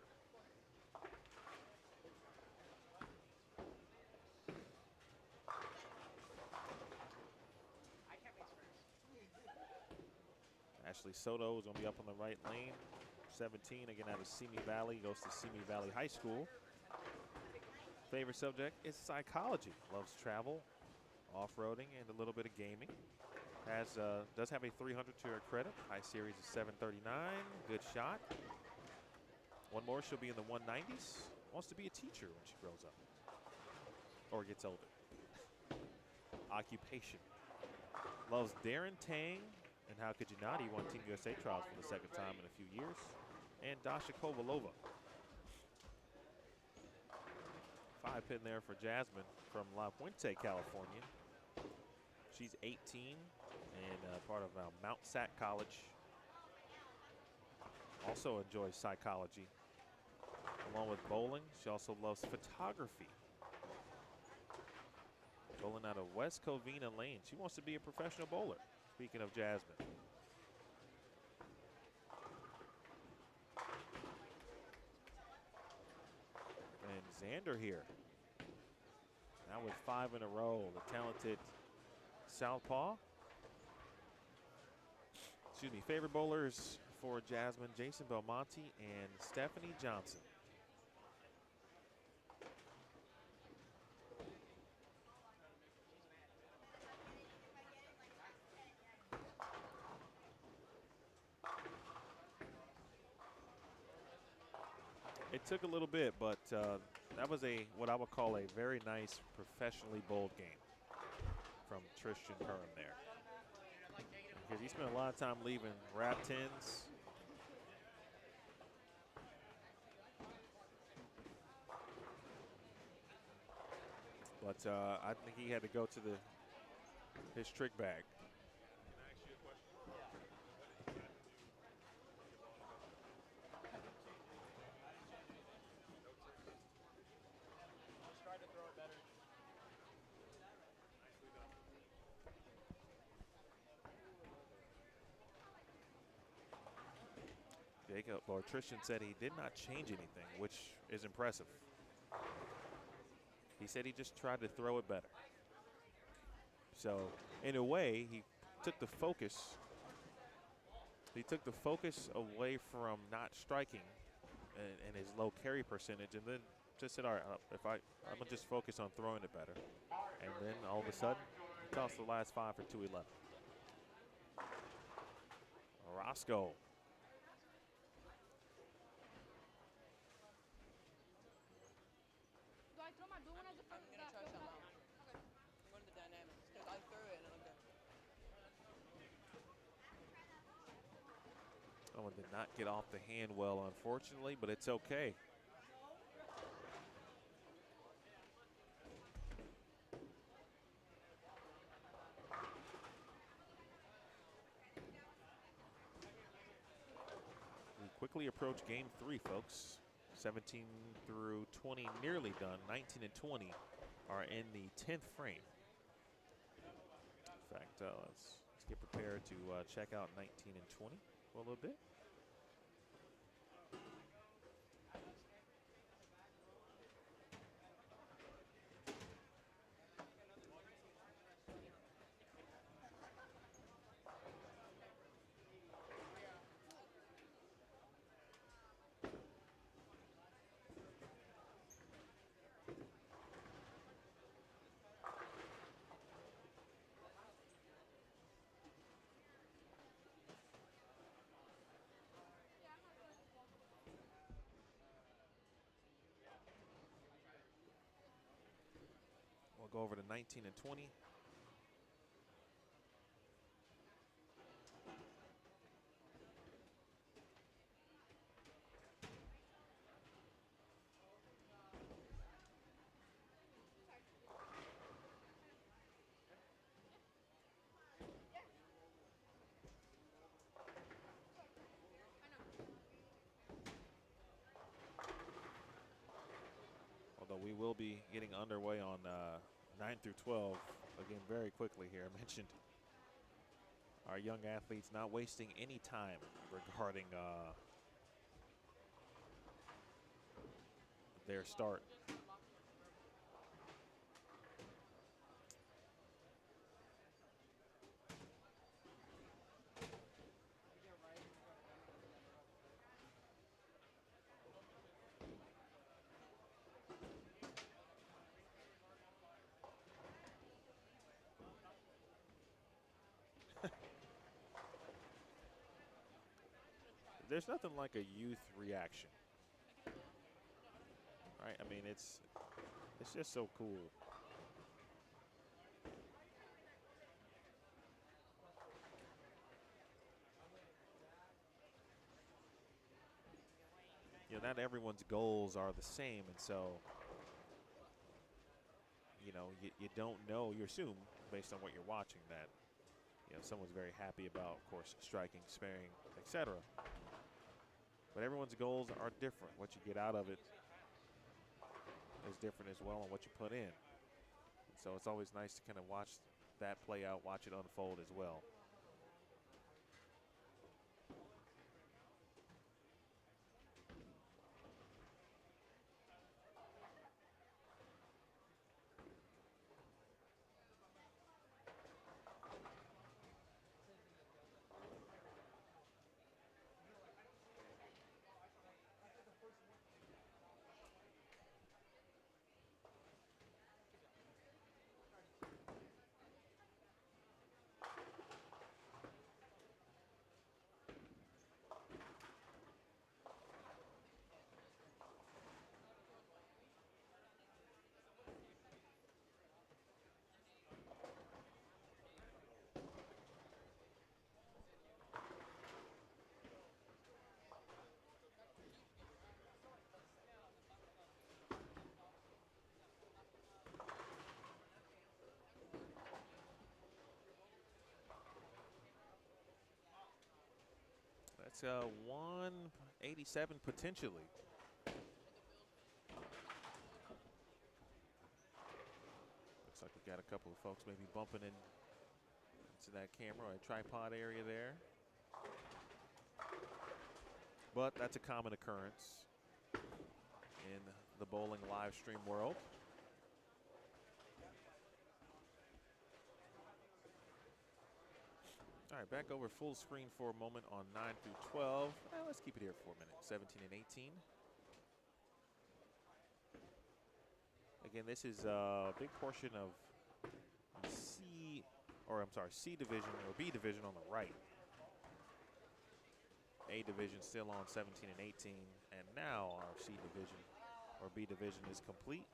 Ashley Soto is going to be up on the right lane. 17, again out of Simi Valley, goes to Simi Valley High School. Favorite subject is psychology. Loves travel, off-roading, and a little bit of gaming. Does have a 300 to her credit. High series is 739. Good shot. One more, she'll be in the 190s. Wants to be a teacher when she grows up or gets older. Occupation. Loves Darren Tang. And how could you not? He won Team USA trials for the second time in a few years. And Dasha Kovalova. 5 pin there for Jasmine from La Puente, California. She's 18 and part of Mount Sac College. Also enjoys psychology. Along with bowling, she also loves photography. Bowling out of West Covina Lane. She wants to be a professional bowler. Speaking of Jasmine. And Xander here. Now with 5 in a row, the talented southpaw. Excuse me, favorite bowlers for Jasmine, Jason Belmonte and Stephanie Johnson. It took a little bit, but that was what I would call a very nice, professionally bowled game from Tristan Perham there. Because he spent a lot of time leaving wrap tins. But I think he had to go to his trick bag. Tristan said he did not change anything, which is impressive. He said he just tried to throw it better. So, in a way, he took the focus away from not striking and his low carry percentage, and then just said, all right, I'm gonna just focus on throwing it better. And then all of a sudden, he tossed the last 5 for 211. Orozco. That one did not get off the hand well, unfortunately, but it's okay. We quickly approach game 3, folks. 17 through 20 nearly done. 19 and 20 are in the 10th frame. In fact, let's get prepared to check out 19 and 20 for a little bit. go over to 19 and 20. Although we will be getting underway on 9 through 12 again very quickly here. I mentioned our young athletes not wasting any time regarding their start. There's nothing like a youth reaction, right? I mean, it's just so cool. You know, not everyone's goals are the same, and so, you know, you don't know. You assume based on what you're watching that, you know, someone's very happy about, of course, striking, sparing, etc. But everyone's goals are different. What you get out of it is different as well, and what you put in. And so it's always nice to kind of watch that play out, watch it unfold as well. That's 187 potentially. Looks like we've got a couple of folks maybe bumping into that camera or a tripod area there. But that's a common occurrence in the bowling live stream world. All right, back over full screen for a moment on 9 through 12. Let's keep it here for a minute. 17 and 18. Again, this is a big portion of C division or B division on the right. A division still on 17 and 18, and now our C division or B division is complete.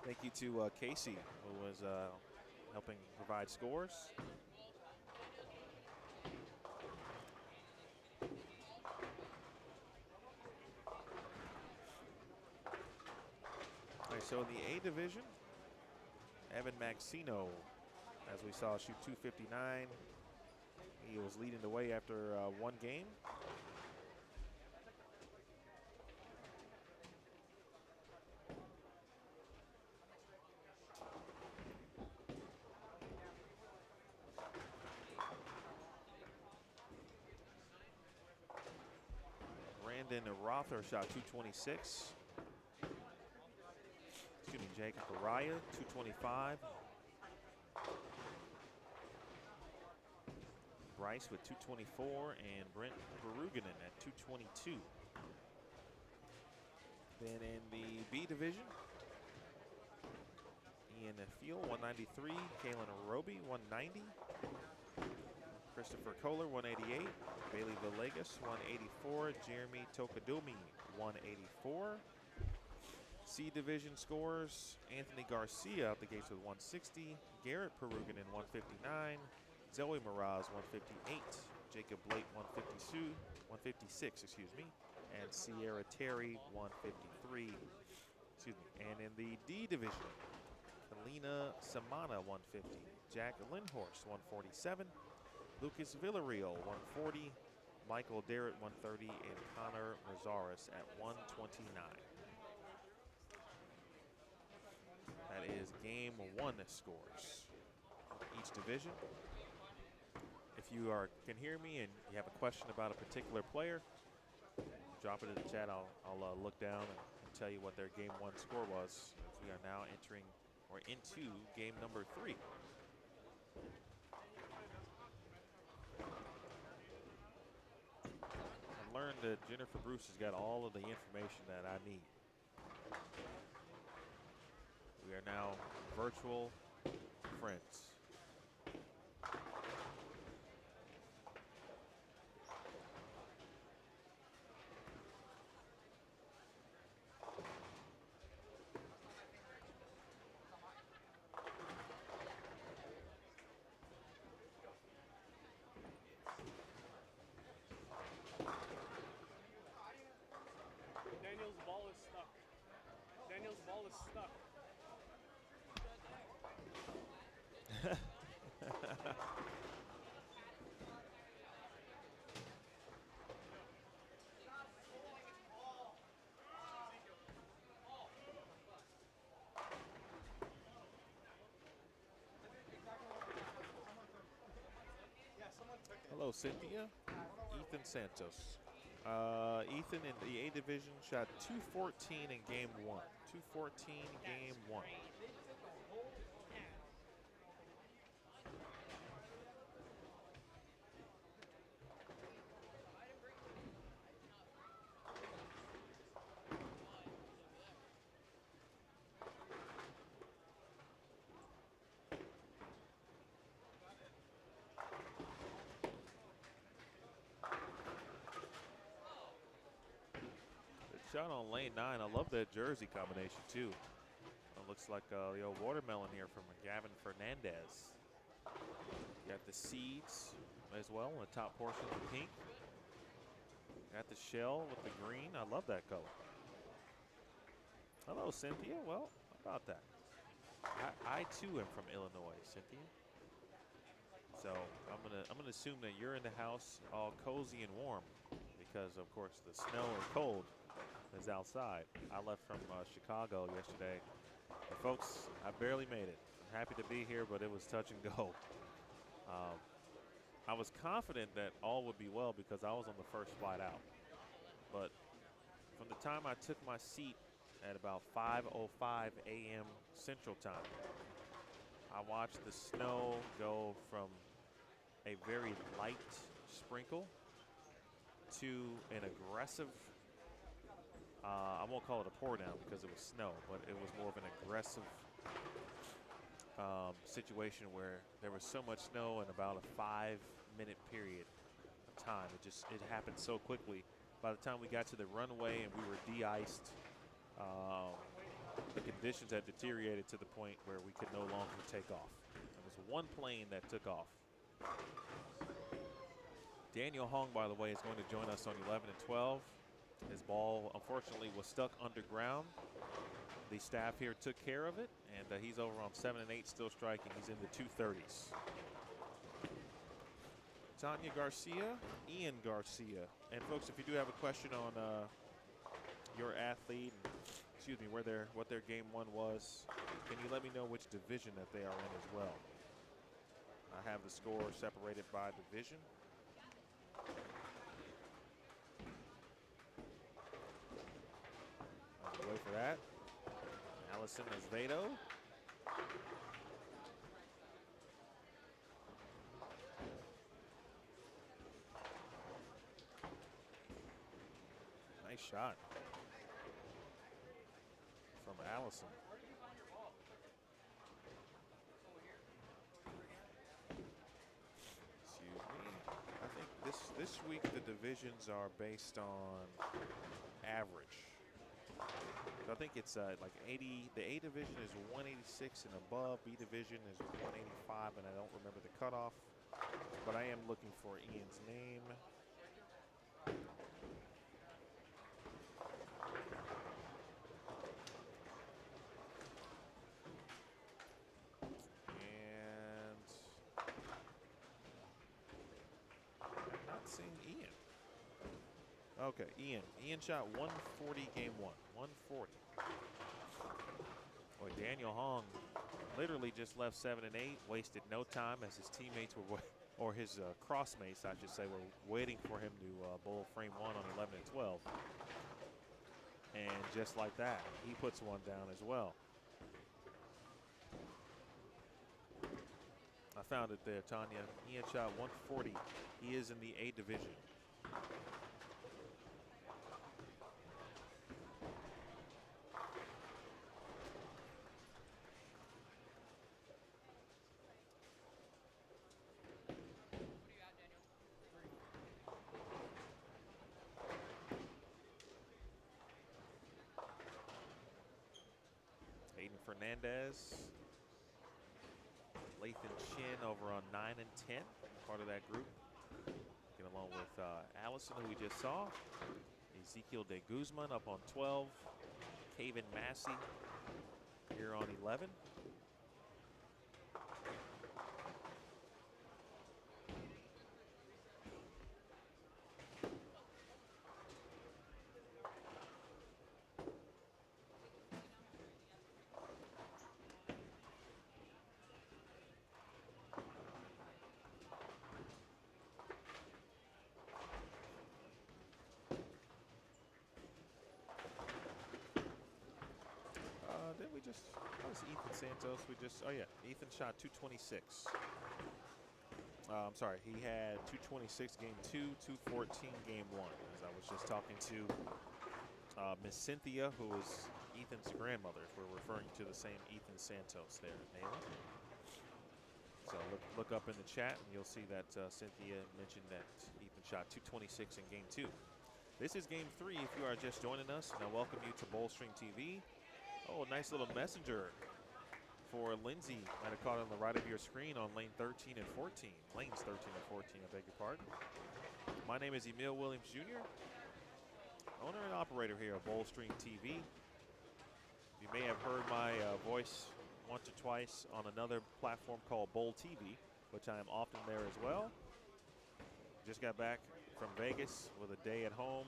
Thank you to Casey, who was helping provide scores. All right, so in the A division, Evan Maxino, as we saw, shoot 259. He was leading the way after one game. Brandon Rother shot 226. Excuse me, Jacob Araya, 225. Bryce with 224, and Brent Peruganen at 222. Then in the B division, Ian Field, 193. Kalen Arobi, 190. Christopher Kohler, 188. Bailey Villegas, 184. Jeremy Tokadomi, 184. C division scores, Anthony Garcia out the gates with 160. Garrett Peruganen, 159. Zoe Miraz, 158. Jacob Blake, 156, excuse me. And Sierra Terry, 153. Excuse me. And in the D division, Kalina Samana, 150. Jack Lindhorst, 147. Lucas Villarreal, 140. Michael Derritt, 130. And Connor Mazaris at 129. That is game one scores. Each division. If you can hear me and you have a question about a particular player, drop it in the chat. I'll look down and tell you what their game one score was. We are now entering or into game number 3. I learned that Jennifer Bruce has got all of the information that I need. We are now virtual friends. Daniel's ball is stuck. Daniel's ball is stuck. Hello, Cynthia. Ethan Santos. Ethan in the A division shot 214 in game 1. 214 game 1. Shot on lane 9. I love that jersey combination too. It looks like the old watermelon here from Gavin Fernandez. Got the seeds as well on the top portion of the pink. Got the shell with the green. I love that color. Hello, Cynthia. Well, how about that? I too am from Illinois, Cynthia. So I'm gonna assume that you're in the house all cozy and warm because of course the snow or cold is outside. I left from Chicago yesterday. And folks, I barely made it. I'm happy to be here, but it was touch and go. I was confident that all would be well because I was on the first flight out. But from the time I took my seat at about 5:05 a.m. Central Time, I watched the snow go from a very light sprinkle to an aggressive I won't call it a pour down because it was snow, but it was more of an aggressive situation where there was so much snow in about a 5-minute period of time. It happened so quickly. By the time we got to the runway and we were de-iced, the conditions had deteriorated to the point where we could no longer take off. There was one plane that took off. Daniel Hong, by the way, is going to join us on 11 and 12. His ball, unfortunately, was stuck underground. The staff here took care of it, and he's over on 7 and 8, still striking. He's in the 230s. Tanya Garcia, Ian Garcia. And, folks, if you do have a question on your athlete, and, excuse me, what their game one was, can you let me know which division that they are in as well? I have the score separated by division. that. Allison Esvedo. Nice shot from Allison. Excuse me. I think this week the divisions are based on average. So I think it's like 80. The A division is 186 and above. B division is 185, and I don't remember the cutoff. But I am looking for Ian's name. And I'm not seeing Ian. Okay, Ian. Ian shot 140 game one. 140. Boy, Daniel Hong literally just left 7 and 8, wasted no time as his teammates were, or his crossmates, I should say, were waiting for him to bowl frame one on 11 and 12. And just like that, he puts one down as well. I found it there, Tanya. Ian shot 140. He is in the A division. Fernandez, Lathan Chin over on 9 and 10, part of that group. Get along with Allison, who we just saw. Ezekiel De Guzman up on 12. Caven Massey here on 11. That was Ethan Santos. Oh yeah, Ethan shot 226. I'm sorry, he had 226 game 2, 214 game 1. As I was just talking to Miss Cynthia, who is Ethan's grandmother. If we're referring to the same Ethan Santos there, Nayla. So look up in the chat and you'll see that Cynthia mentioned that Ethan shot 226 in game 2. This is game 3 if you are just joining us, and I welcome you to Bowlstream TV. Oh, a nice little messenger for Lindsay. Might have caught it on the right of your screen on lane 13 and 14. Lanes 13 and 14, I beg your pardon. My name is Emil Williams Jr., owner and operator here of Bowlstream TV. You may have heard my voice once or twice on another platform called Bowl TV, which I am often there as well. Just got back from Vegas with a day at home.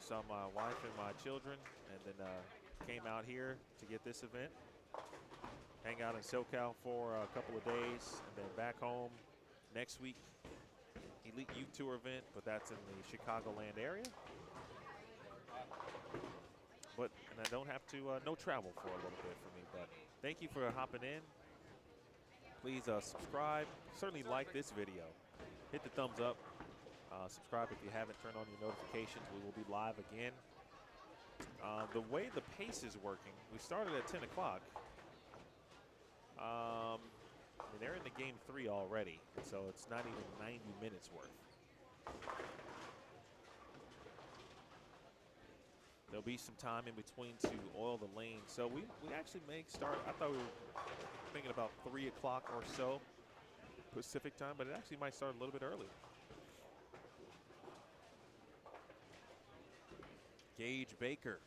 Saw my wife and my children, and then came out here to get this event. Hang out in SoCal for a couple of days, and then back home next week. Elite Youth Tour event, but that's in the Chicagoland area. And I don't have to, no travel for a little bit for me, but thank you for hopping in. Please subscribe, certainly like this video. Hit the thumbs up. Subscribe if you haven't. Turn on your notifications. We will be live again. The way the pace is working, we started at 10 o'clock. I mean, they're in the game 3 already, so it's not even 90 minutes worth. There'll be some time in between to oil the lane. So we actually may start, I thought we were thinking about 3 o'clock or so Pacific time, but it actually might start a little bit earlier. Gage Baker,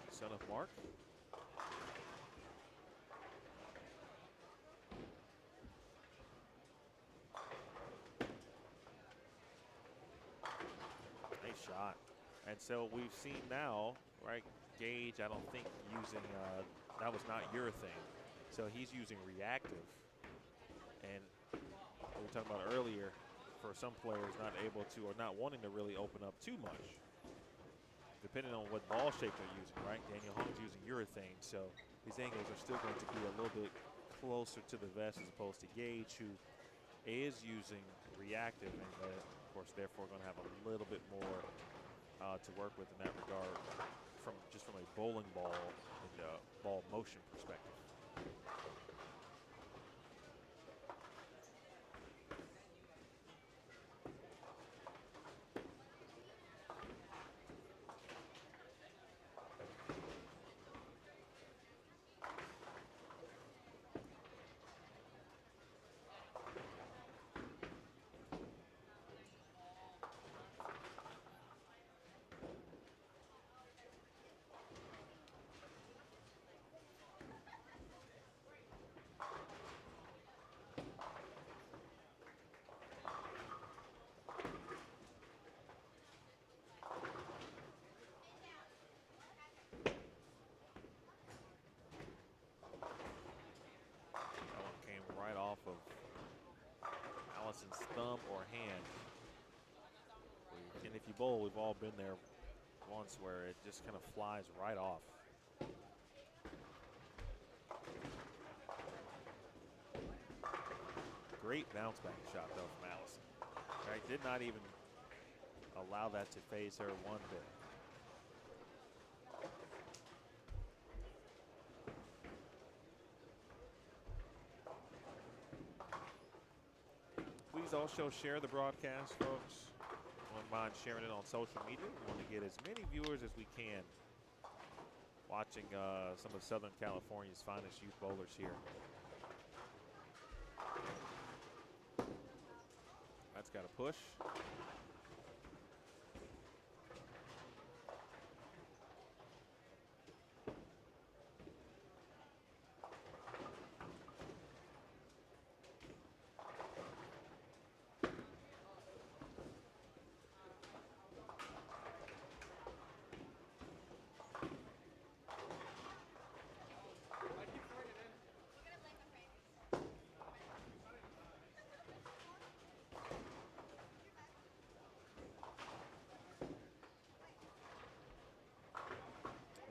son of Mark. Nice shot. And so we've seen now, right, Gage, I don't think using, that was not your thing. So he's using reactive. And we were talking about earlier, for some players not able to or not wanting to really open up too much. depending on what ball shape they're using, right? Daniel Hong's using urethane, so these angles are still going to be a little bit closer to the vest as opposed to Gage, who is using reactive, and of course, therefore, going to have a little bit more to work with in that regard from a bowling ball and ball motion perspective. Thumb or hand. And if you bowl, we've all been there once where it just kind of flies right off. Great bounce back shot though from Allison. Right, did not even allow that to phase her one bit. Please also share the broadcast, folks. Don't mind sharing it on social media. We want to get as many viewers as we can watching some of Southern California's finest youth bowlers here. That's got a push.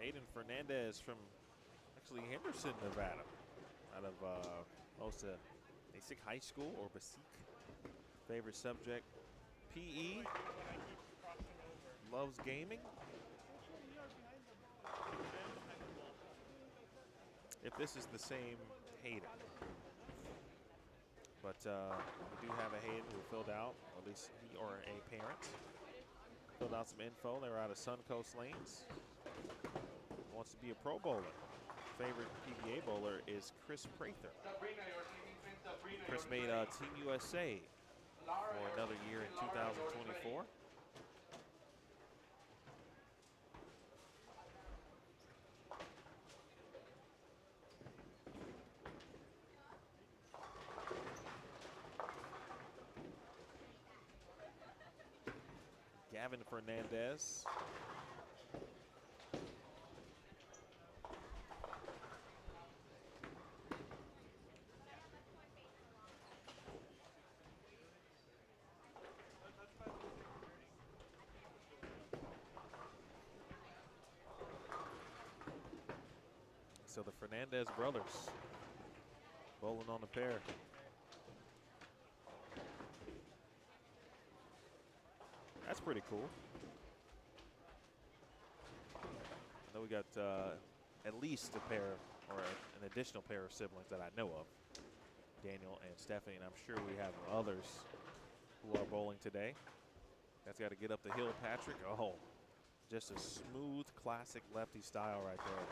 Hayden Fernandez from actually Henderson, Nevada, out of Basic High School or Basic. Favorite subject, PE. Loves gaming. If this is the same Hayden. But we do have a Hayden who filled out, or at least he or a parent, filled out some info. They're out of Suncoast Lanes. Wants to be a pro bowler. Favorite PBA bowler is Chris Prather. Chris made Team USA for another year in 2024. Gavin Fernandez. So the Fernandez brothers bowling on the pair. That's pretty cool. I know we got at least a pair or an additional pair of siblings that I know of, Daniel and Stephanie, and I'm sure we have others who are bowling today. That's got to get up the hill, Patrick. Oh, just a smooth, classic lefty style right there.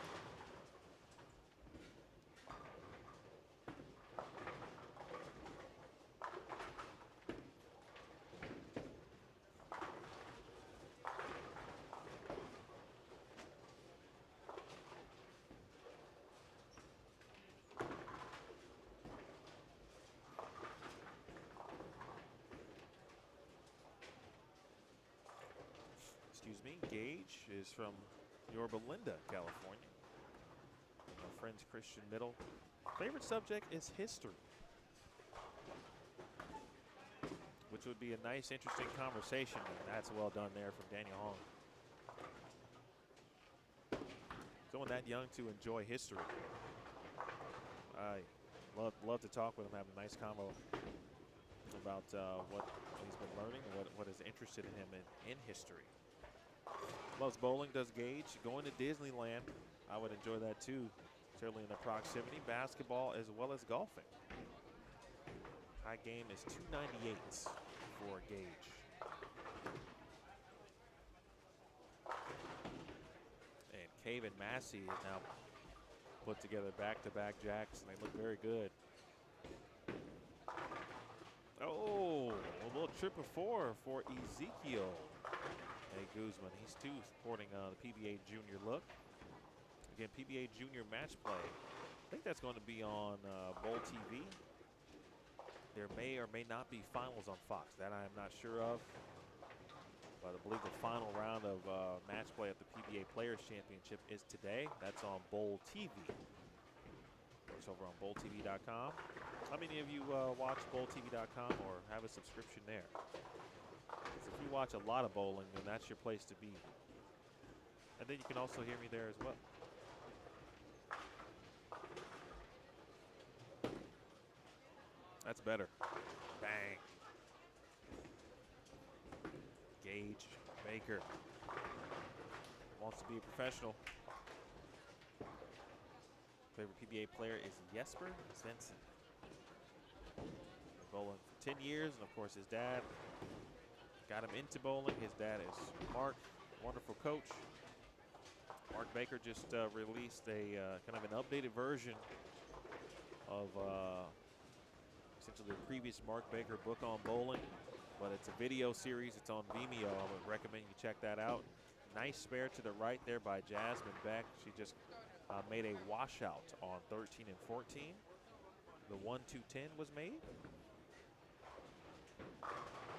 Excuse me, Gage is from Yorba Linda, California. Our friends Christian Middle. Favorite subject is history, which would be a nice, interesting conversation. And that's well done there from Daniel Hong. someone that young to enjoy history. I love to talk with him, have a nice convo about what he's been learning, what is interested in him in history. Loves bowling, does gauge, going to Disneyland. I would enjoy that too, certainly in the proximity. Basketball as well as golfing. High game is 298 for Gage. And Cave and Massey is now put together back-to-back jacks, and they look very good. Oh, a little trip of 4 for Ezekiel Guzman. He's too sporting the PBA Junior look. Again, PBA Junior match play. I think that's going to be on Bowl TV. There may or may not be finals on Fox. That I am not sure of. But I believe the final round of match play at the PBA Players Championship is today. That's on Bowl TV. It's over on BowlTV.com. How many of you watch BowlTV.com or have a subscription there? If you watch a lot of bowling, then that's your place to be. And then you can also hear me there as well. That's better. Bang. Gage Baker wants to be a professional. Favorite PBA player is Jesper Svensson. Bowling for 10 years, and of course his dad got him into bowling. His dad is Mark, wonderful coach. Mark Baker just released a kind of an updated version of essentially the previous Mark Baker book on bowling, but it's a video series. It's on Vimeo. I would recommend you check that out. Nice spare to the right there by Jasmine Beck. She just made a washout on 13 and 14. The 1-2-10 was made.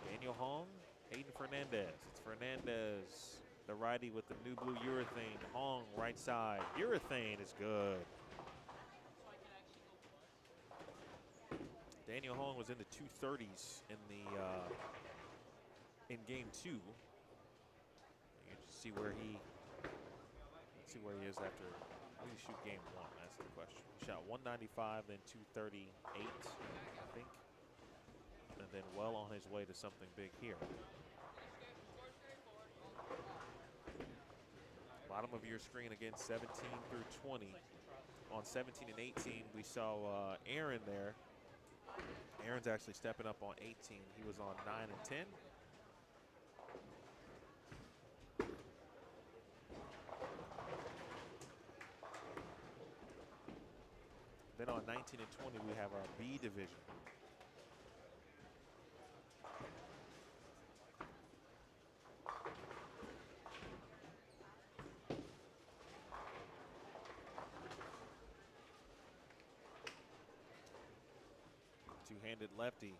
Daniel Hong, Hayden Fernandez. It's Fernandez, the righty with the new blue urethane. Hong, right side. Urethane is good. Daniel Hong was in the 230s in the in game 2. You just see where he is after we shoot game 1. That's the question. He shot 195, then 238, I think, and then well on his way to something big here. Bottom of your screen again, 17 through 20. On 17 and 18, we saw Aaron there. Aaron's actually stepping up on 18. He was on 9 and 10. Then on 19 and 20, we have our B division. Two-handed lefty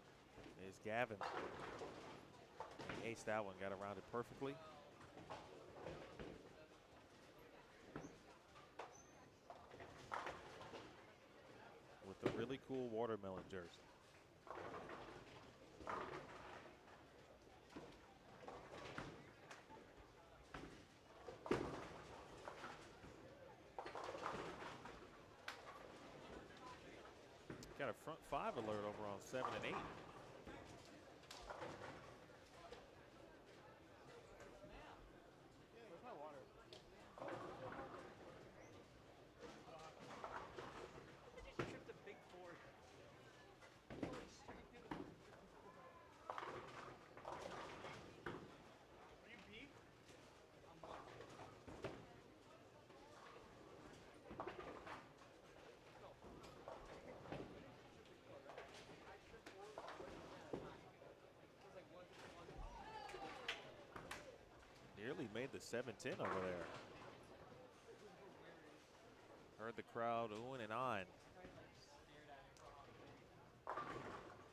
is Gavin. He aced that one, got around it perfectly. With the really cool watermelon jersey. Got a front 5 alert over on 7 and 8. Where's my water? Trip the big 4. Are you B? Nearly made the 7-10 over there. Heard the crowd oohing and ahhing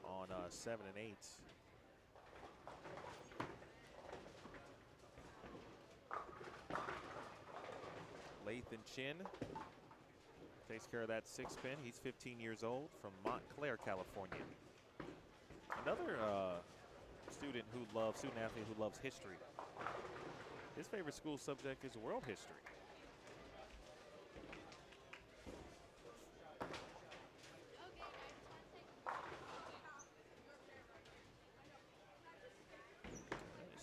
on 7 and 8. Lathan Chin takes care of that 6-pin. He's 15 years old from Montclair, California. Another student athlete who loves history. His favorite school subject is world history.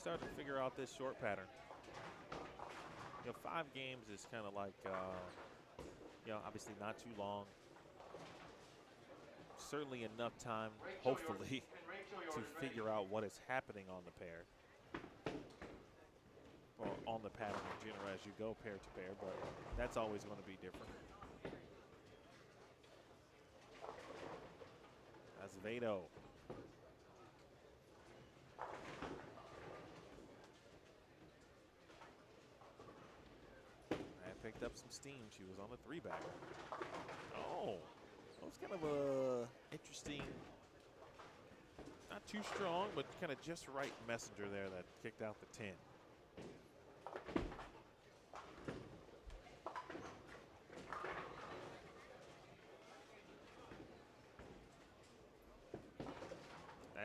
starting to figure out this short pattern. You know, 5 games is kind of like, you know, obviously not too long. Certainly enough time, hopefully, to figure out what is happening on the pair. Or on the pattern in general as you go pair to pair, but that's always going to be different. That's Vado. And picked up some steam. She was on the 3-bagger. Oh, that was kind of a interesting, not too strong, but kind of just right messenger there that kicked out the 10.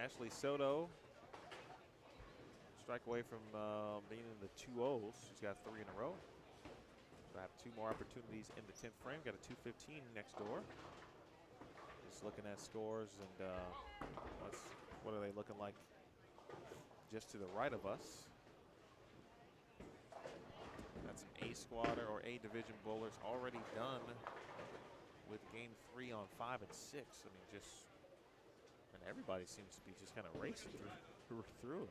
Ashley Soto, strike away from being in the 2-0s. She's got 3 in a row. She'll have 2 more opportunities in the 10th frame. Got a 215 next door. Just looking at scores and what are they looking like just to the right of us. That's an A squatter or A division bowlers already done with game 3 on 5 and 6. I mean, just. And everybody seems to be just kind of racing through it.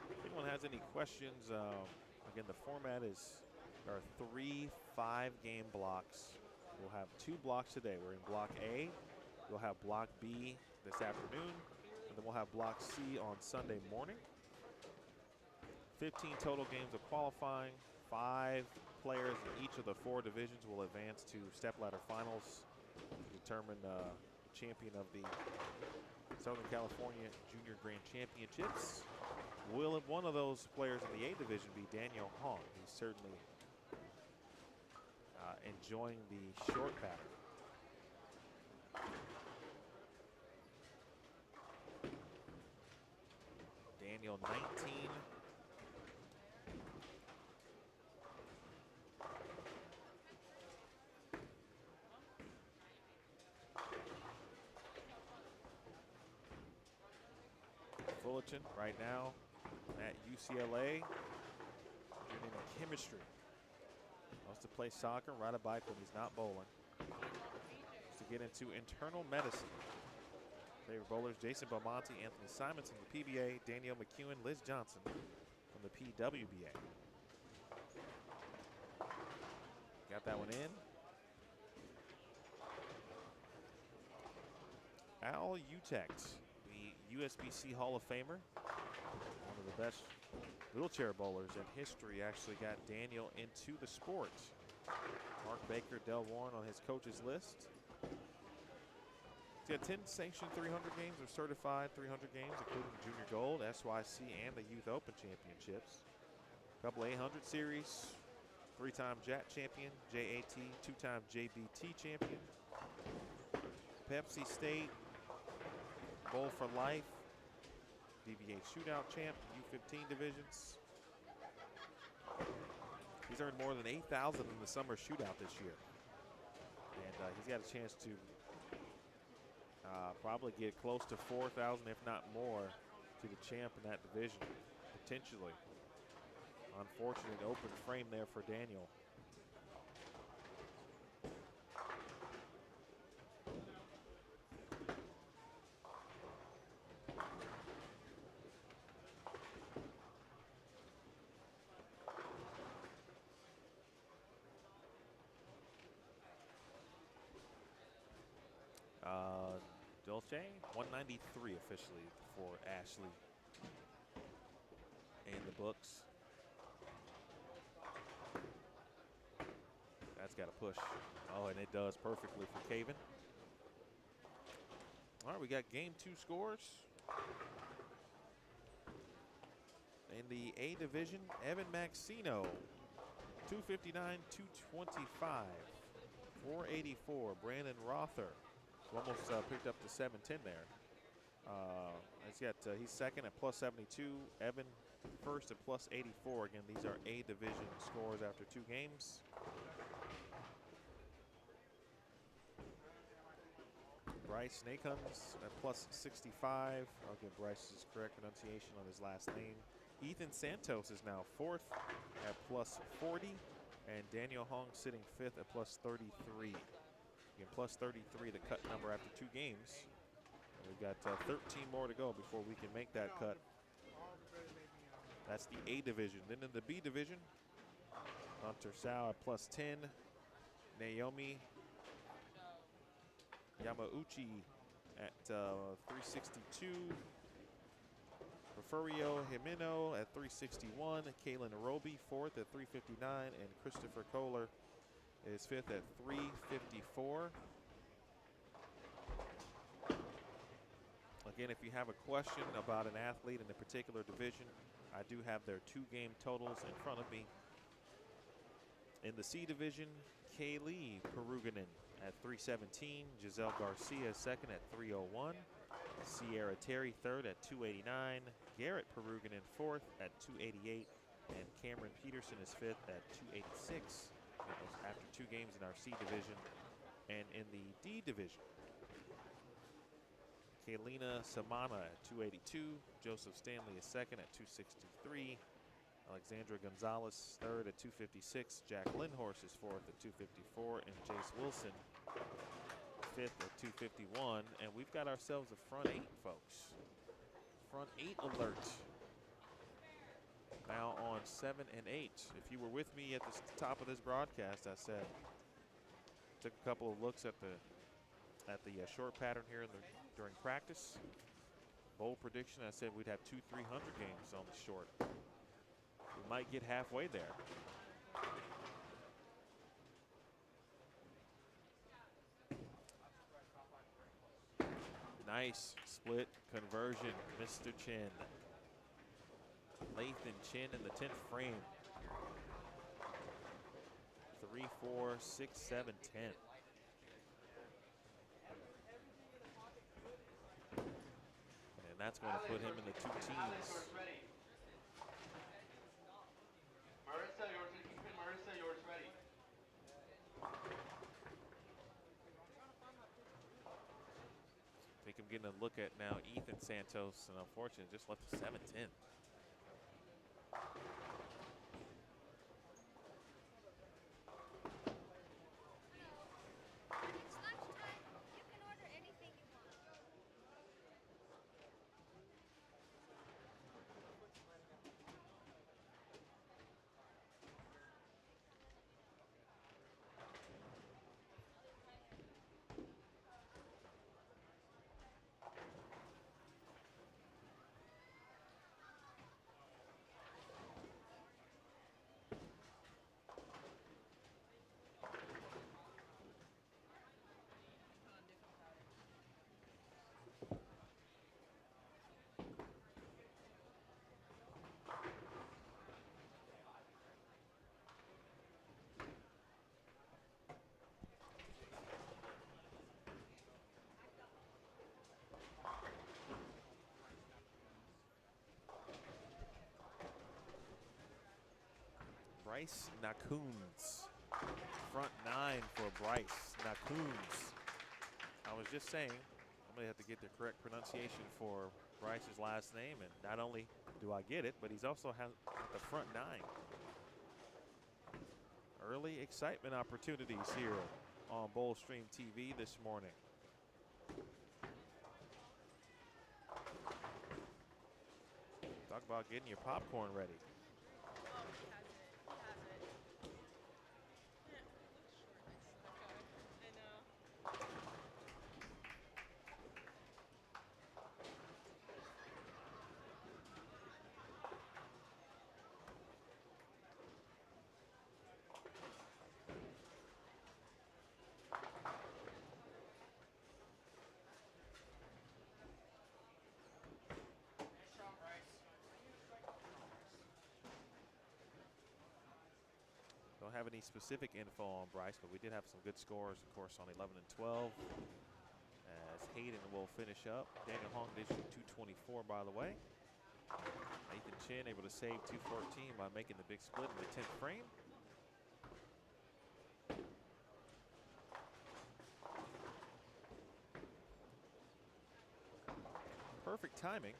If anyone has any questions, again, the format is there are 3 5-game blocks. We'll have 2 blocks today. We're in block A. We'll have block B this afternoon, and then we'll have block C on Sunday morning. 15 total games of qualifying. 5 players in each of the 4 divisions will advance to Stepladder finals to determine the champion of the Southern California Junior Grand Championships. Will one of those players in the A division be Daniel Hong? He's certainly enjoying the short pattern. Daniel 19. Fullerton right now at UCLA, in chemistry. Wants to play soccer, ride a bike when he's not bowling. Wants to get into internal medicine. Favorite bowlers: Jason Belmonte, Anthony Simonson, the PBA, Danielle McEwen, Liz Johnson from the PWBA. Got that one in. Al Utex, USBC Hall of Famer, one of the best wheelchair bowlers in history, actually got Daniel into the sport. Mark Baker, Del Warren on his coach's list. He's got 10 sanctioned 300 games or certified 300 games, including Junior Gold, SYC, and the Youth Open Championships. A couple 800 series, 3-time JAT champion, JAT, 2-time JBT champion. Pepsi State, Bowl for Life, DBA Shootout champ, U15 divisions. He's earned more than 8,000 in the summer shootout this year. And he's got a chance to probably get close to 4,000, if not more, to the champ in that division, potentially. Unfortunate open frame there for Daniel. Dolce, 193 officially for Ashley in the books. That's got to push. Oh, and it does perfectly for Caven. All right, we got game 2 scores. In the A division, Evan Maxino, 259, 225, 484. Brandon Rother, almost picked up to 710 there. He's second at plus 72. Evan first at plus 84. Again, these are A division scores after 2 games. Bryce Nakuns at plus 65. I'll give Bryce's correct pronunciation on his last name. Ethan Santos is now 4th at plus 40. And Daniel Hong sitting 5th at plus 33. Again, plus 33, the cut number after 2 games. And we've got 13 more to go before we can make that cut. That's the A division. Then in the B division, Hunter Sao at plus 10. Naomi Yamauchi at 362. Refurio Jimeno at 361. Kaylin Arobi 4th at 359. And Christopher Kohler is 5th at 354. Again, if you have a question about an athlete in a particular division, I do have their 2-game totals in front of me. In the C division, Kaylee Peruganen at 317. Giselle Garcia 2nd at 301. Sierra Terry 3rd at 289. Garrett Peruganen 4th at 288. And Cameron Peterson is 5th at 286. That was after 2 games in our C division. And in the D division, Kaylina Samana at 282. Joseph Stanley is 2nd at 263. Alexandra Gonzalez 3rd at 256. Jack Lindhorst is 4th at 254. And Jace Wilson 5th at 251. And we've got ourselves a front 8, folks. Front 8 alert. Now on 7 and 8. If you were with me at the top of this broadcast, I said, took a couple of looks at the short pattern here during practice. Bold prediction, I said we'd have 2 300 games on the short. We might get halfway there. Nice split conversion, Mr. Chin. Lathan Chin in the 10th frame. 3, 4, 6, 7, 10. And that's going to put him in the 2 teams. Marissa, yours ready. I think I'm getting a look at now Ethan Santos, and unfortunately just left the 7-10. Bryce Nakuns. Front 9 for Bryce Nakuns. I was just saying, I'm going to have to get the correct pronunciation for Bryce's last name, and not only do I get it, but he's also has the front 9. Early excitement opportunities here on Bullstream TV this morning. Talk about getting your popcorn ready. Don't have any specific info on Bryce, but we did have some good scores, of course, on 11 and 12. As Hayden will finish up. Daniel Hong did shoot 224, by the way. Nathan Chin able to save 214 by making the big split in the 10th frame. Perfect timing.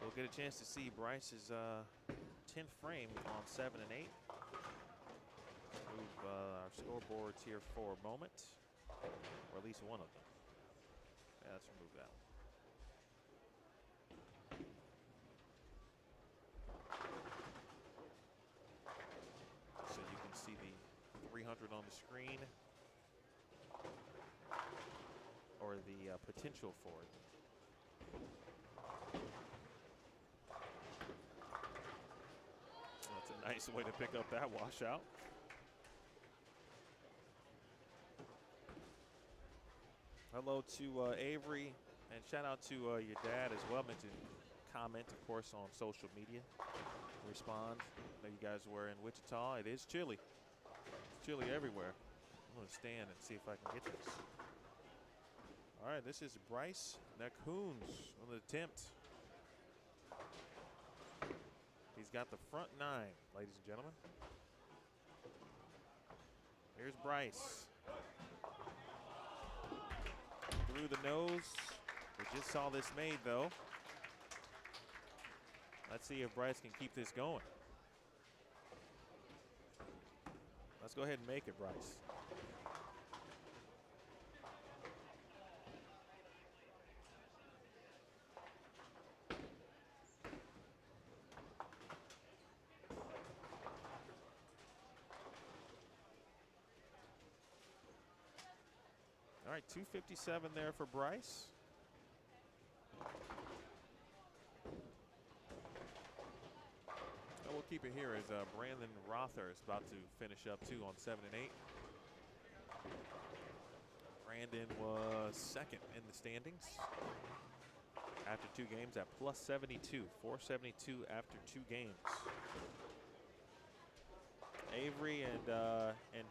We'll get a chance to see Bryce's 10th frame on 7 and 8. Move our scoreboards here for a moment, or at least one of them. Yeah, let's remove that one. So you can see the 300 on the screen, or the potential for it. That's a nice way to pick up that washout. Hello to Avery, and shout out to your dad as well. Meant to comment, of course, on social media. Respond. I know you guys were in Wichita. It is chilly. It's chilly everywhere. I'm going to stand and see if I can get this. All right, this is Bryce Nakoons on the attempt. He's got the front 9, ladies and gentlemen. Here's Bryce. Through the nose. We just saw this made, though. Let's see if Bryce can keep this going. Let's go ahead and make it, Bryce. All right, 257 there for Bryce. And we'll keep it here as Brandon Rother is about to finish up too on 7 and 8. Brandon was second in the standings after 2 games at plus 72, 472 after 2 games. Avery and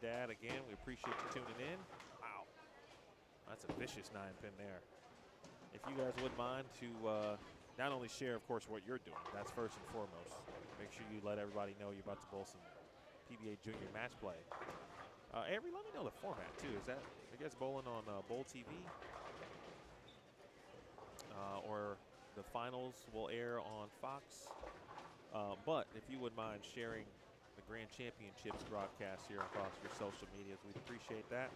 Dad, again, we appreciate you tuning in. Wow, that's a vicious 9-pin there. If you guys wouldn't mind to not only share, of course, what you're doing, that's first and foremost. Make sure you let everybody know you're about to bowl some PBA Junior match play. Avery, let me know the format too. Is that, I guess, bowling on Bowl TV? Or the finals will air on Fox. But if you wouldn't mind sharing the Grand Championships broadcast here across your social medias, we'd appreciate that.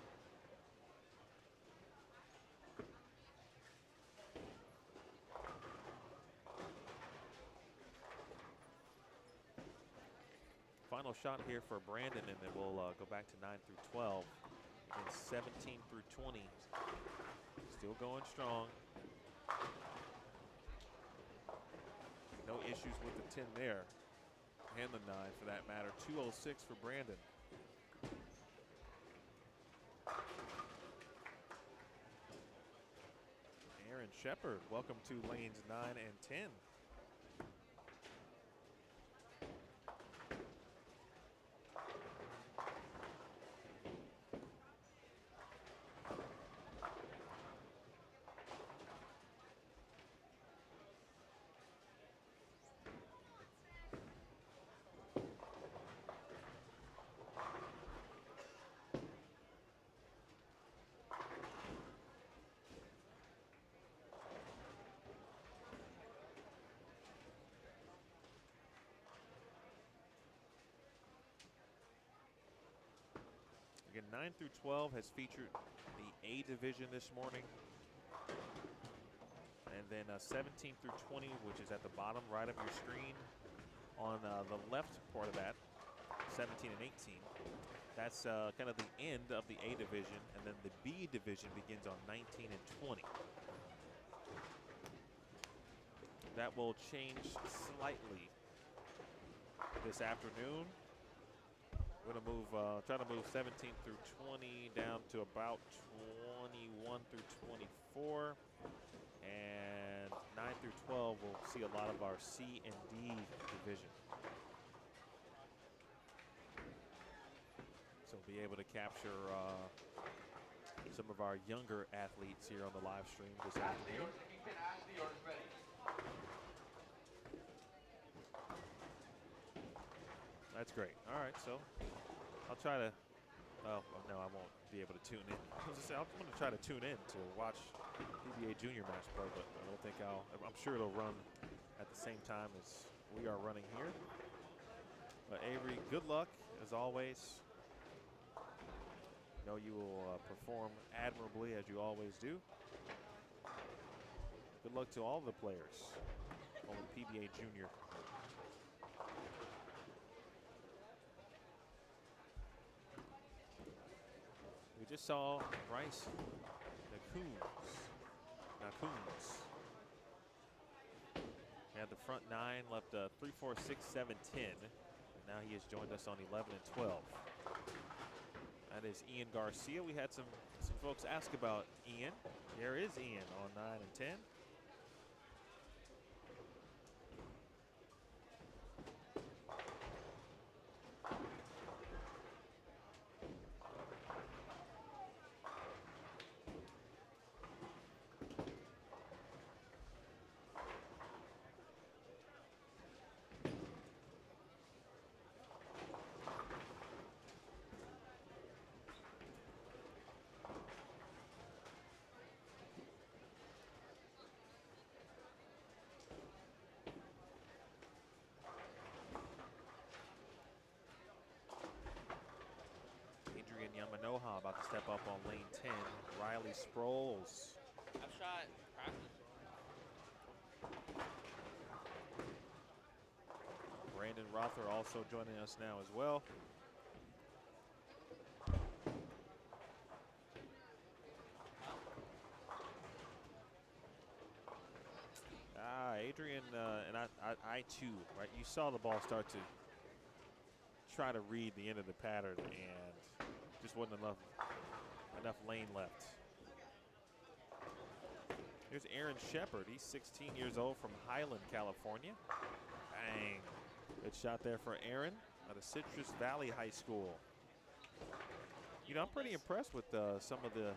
Final shot here for Brandon, and then we'll go back to 9 through 12. And 17 through 20. Still going strong. No issues with the 10 there. And the 9 for that matter. 206 for Brandon. Aaron Shepard, welcome to lanes 9 and 10. Again, 9 through 12 has featured the A division this morning. And then 17 through 20, which is at the bottom right of your screen. On the left part of that, 17 and 18. That's kind of the end of the A division. And then the B division begins on 19 and 20. That will change slightly this afternoon. We're going to move, try to move 17 through 20 down to about 21 through 24. And 9 through 12, we'll see a lot of our C and D division. So we'll be able to capture some of our younger athletes here on the live stream this afternoon. That's great. All right, so I'll try to, well, no, I won't be able to tune in. I was I'm going to try to tune in to watch PBA Junior match play, but I don't think I'm sure it'll run at the same time as we are running here. But Avery, good luck as always. I know you will perform admirably as you always do. Good luck to all the players on the PBA Junior. We just saw Bryce Nakuns. He had the front 9, left 3, 4, 6, 7, 10. And now he has joined us on 11 and 12. That is Ian Garcia. We had some folks ask about Ian. There is Ian on 9 and 10. Yamanoha about to step up on lane 10. Riley Sproles. I've shot practice. Brandon Rother also joining us now as well. Adrian and I too, right? You saw the ball start to try to read the end of the pattern and just wasn't enough lane left. Here's Aaron Shepard. He's 16 years old from Highland, California. Bang. Good shot there for Aaron out of Citrus Valley High School. You know, I'm pretty impressed with some of the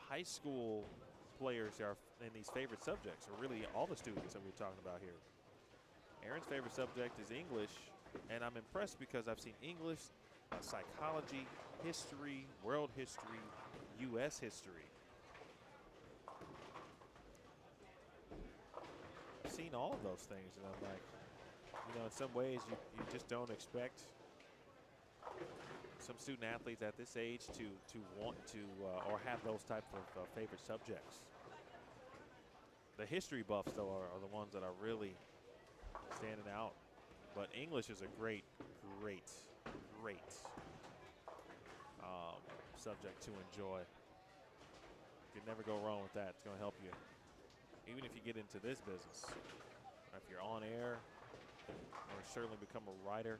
high school players are in these favorite subjects, or really all the students that we're talking about here. Aaron's favorite subject is English, and I'm impressed because I've seen English, psychology, history, world history, U.S. history. I've seen all of those things, and I'm like, you know, in some ways you just don't expect some student athletes at this age to want to or have those type of favorite subjects. The history buffs, though, are the ones that are really standing out. But English is a great subject to enjoy. You can never go wrong with that. It's going to help you, even if you get into this business. If you're on air, or certainly become a writer.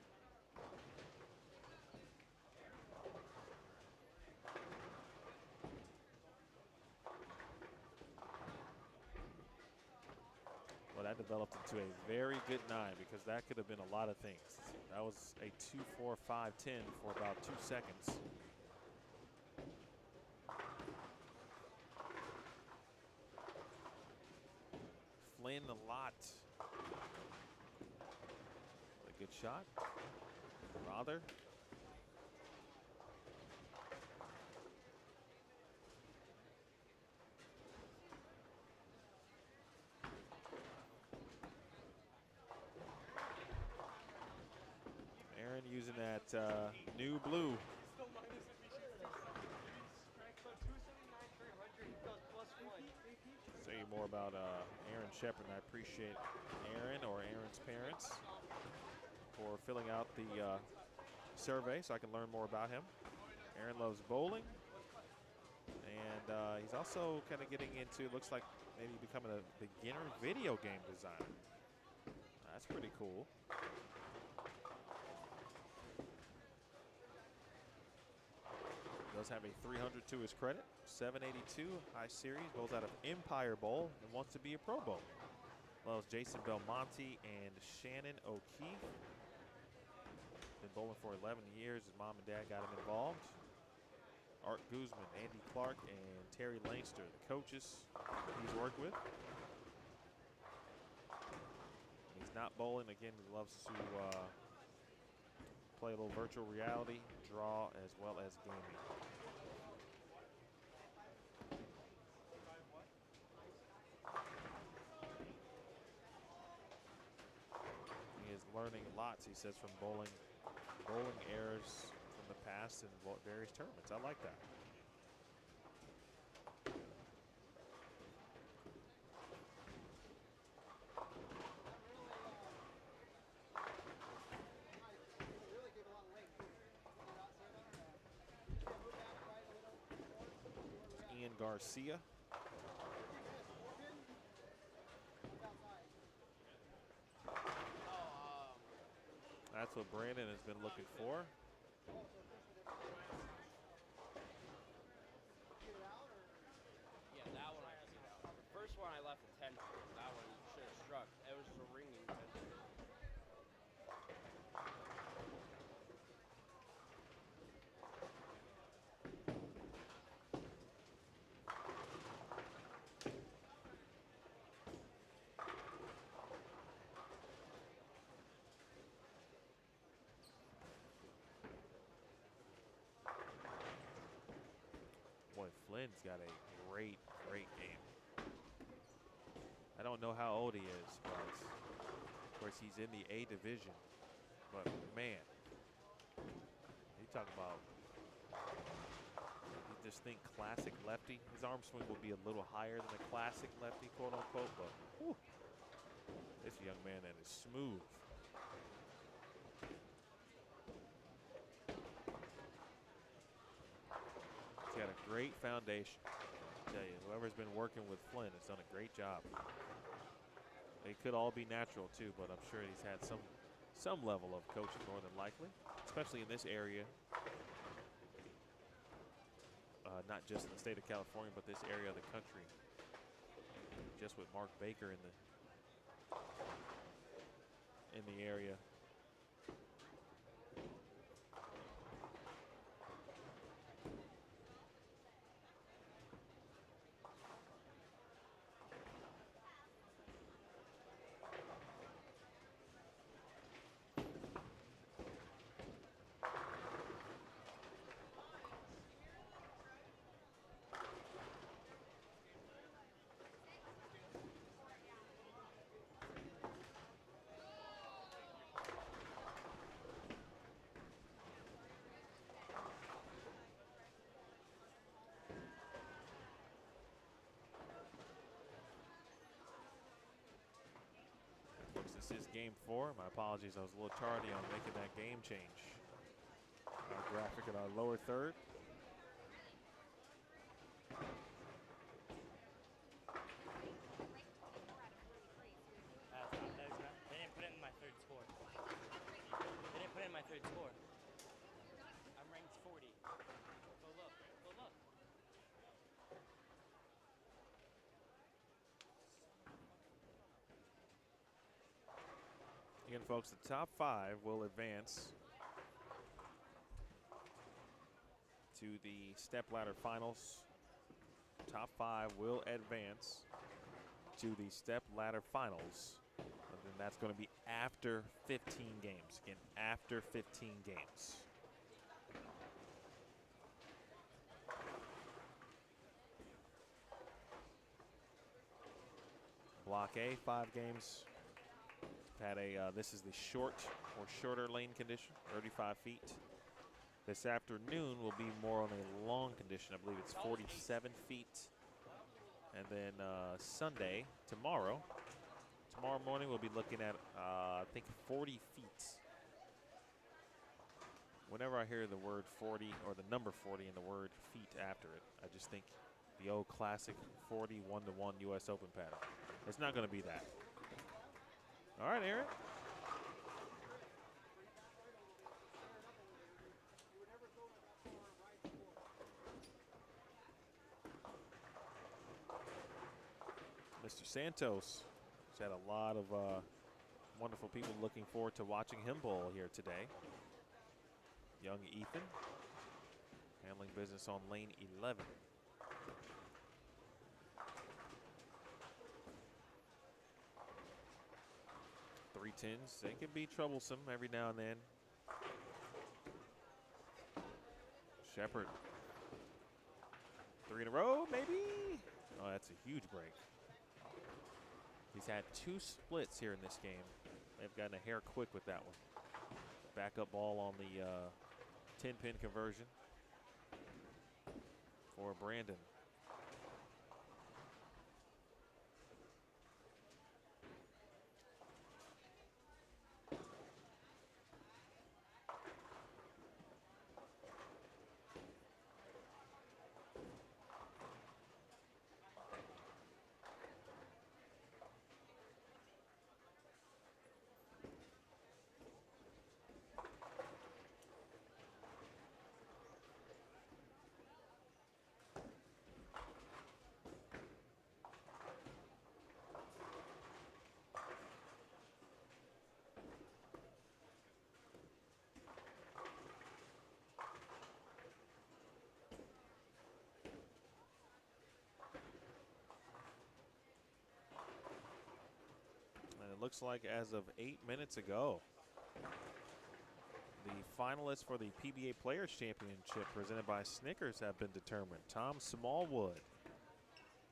Well, that developed into a very good 9 because that could have been a lot of things. That was a 2-4-5-10 for about 2 seconds. Flynn a lot. A good shot. Rother. Aaron using that new blue. Say more about Aaron Shepard, and I appreciate Aaron or Aaron's parents for filling out the survey so I can learn more about him. Aaron loves bowling, And he's also kind of getting into, looks like maybe becoming a beginner video game designer. That's pretty cool. Does have a 300 to his credit, 782 high series, bowls out of Empire Bowl and wants to be a Pro Bowl. Well, as Jason Belmonte and Shannon O'Keefe. Been bowling for 11 years. His mom and dad got him involved. Art Guzman, Andy Clark, and Terry Langster, the coaches he's worked with. He's not bowling. Again, he loves to play a little virtual reality, draw, as well as gaming. He is learning lots, he says, from bowling errors from the past and various tournaments. I like that. Ian Garcia. That's what Brandon has been looking for. Yeah, that one. The first one I left at 10. That one should have struck. It was just a ringing 10. Boy, Flynn's got a great game. I don't know how old he is, but of course he's in the A division. But man, you talk about, you just think classic lefty. His arm swing will be a little higher than a classic lefty, quote unquote, but whew, this young man that is smooth. He's got a great foundation. I tell you, whoever's been working with Flynn has done a great job. They could all be natural too, but I'm sure he's had some level of coaching more than likely, especially in this area. Not just in the state of California, but this area of the country. Just with Mark Baker in the area. This is game 4. My apologies, I was a little tardy on making that game change. Our graphic at our lower third. They didn't put it in my third score. They didn't put it in my third score. I'm ranked 40. Go look. Go look. Again, folks, the top 5 will advance to the Stepladder finals. Top 5 will advance to the Stepladder finals. And then that's going to be after 15 games. Again, after 15 games. Block A, 5 games. Had a this is the short or shorter lane condition, 35 feet. This afternoon will be more on a long condition. I believe it's 47 feet. And then Sunday, tomorrow morning we'll be looking at I think 40 feet. Whenever I hear the word 40 or the number 40 and the word feet after it, I just think the old classic 40 1-to-1 U.S. Open pattern. It's not going to be that. All right, Aaron. Mr. Santos has had a lot of wonderful people looking forward to watching him bowl here today. Young Ethan handling business on lane 11. Three tens, they can be troublesome every now and then. Shepard. 3 in a row, maybe? Oh, that's a huge break. He's had 2 splits here in this game. They've gotten a hair quick with that one. Backup ball on the 10-pin conversion for Brandon. It looks like as of 8 minutes ago, the finalists for the PBA Players Championship presented by Snickers have been determined. Tom Smallwood,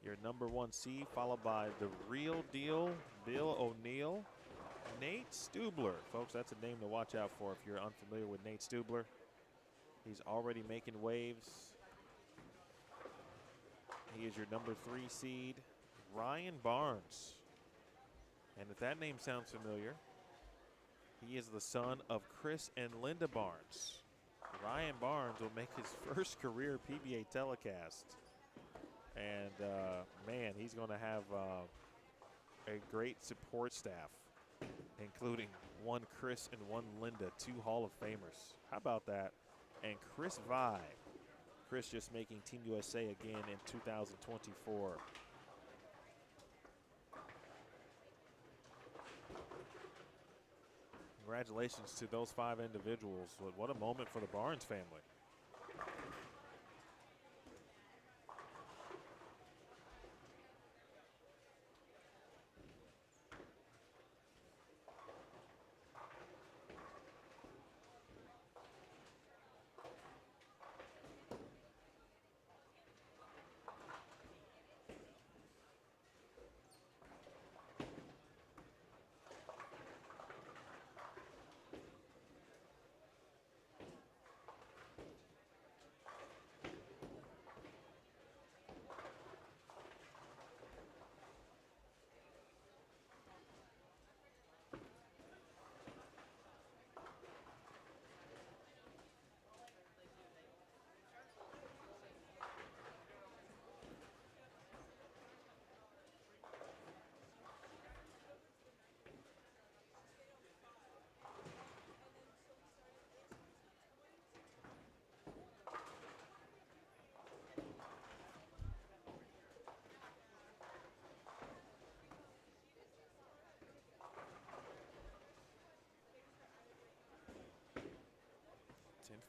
your #1 seed, followed by the real deal, Bill O'Neill. Nate Stubler, folks, that's a name to watch out for if you're unfamiliar with Nate Stubler. He's already making waves. He is your #3 seed, Ryan Barnes. And if that name sounds familiar, he is the son of Chris and Linda Barnes. Ryan Barnes will make his first career PBA telecast. And, man, he's going to have a great support staff, including one Chris and one Linda, 2 Hall of Famers. How about that? And Chris Vibe. Chris just making Team USA again in 2024. Congratulations to those 5 individuals. What a moment for the Barnes family.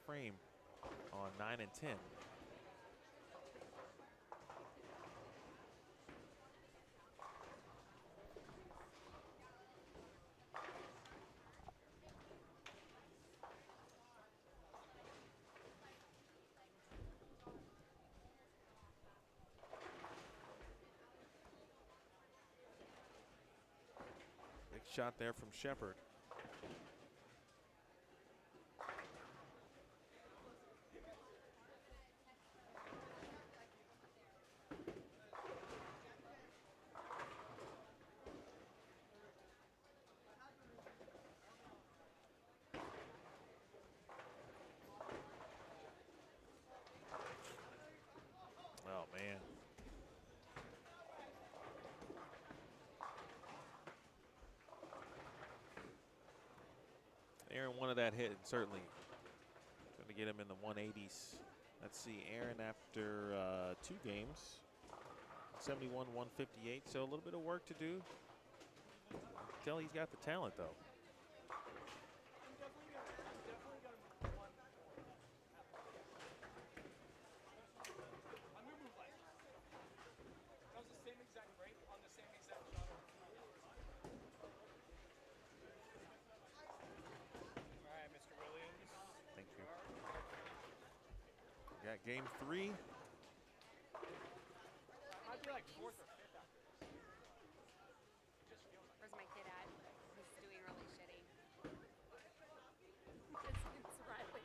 Frame on 9 and 10. Big shot there from Shepard. wanted that hit, and certainly going to get him in the 180s. Let's see, Aaron after 2 games, 71, 158. So a little bit of work to do. Tell he's got the talent, though. Got game 3. I'd be like 4th or 5th after this. Where's my kid at? He's doing really shitty. It's Riley.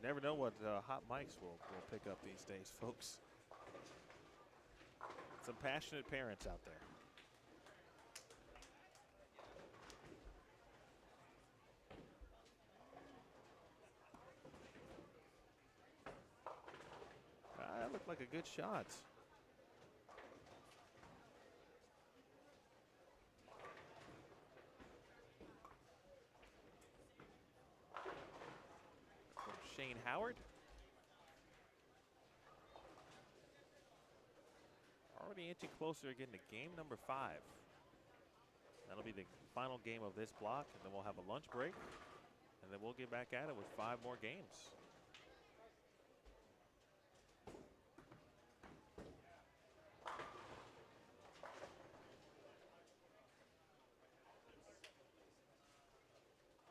Never know what hot mics will pick up these days, folks. Some passionate parents out there. That looked like a good shot. Shane Howard. Already inching closer again to game number 5. That'll be the final game of this block, and then we'll have a lunch break, and then we'll get back at it with 5 more games.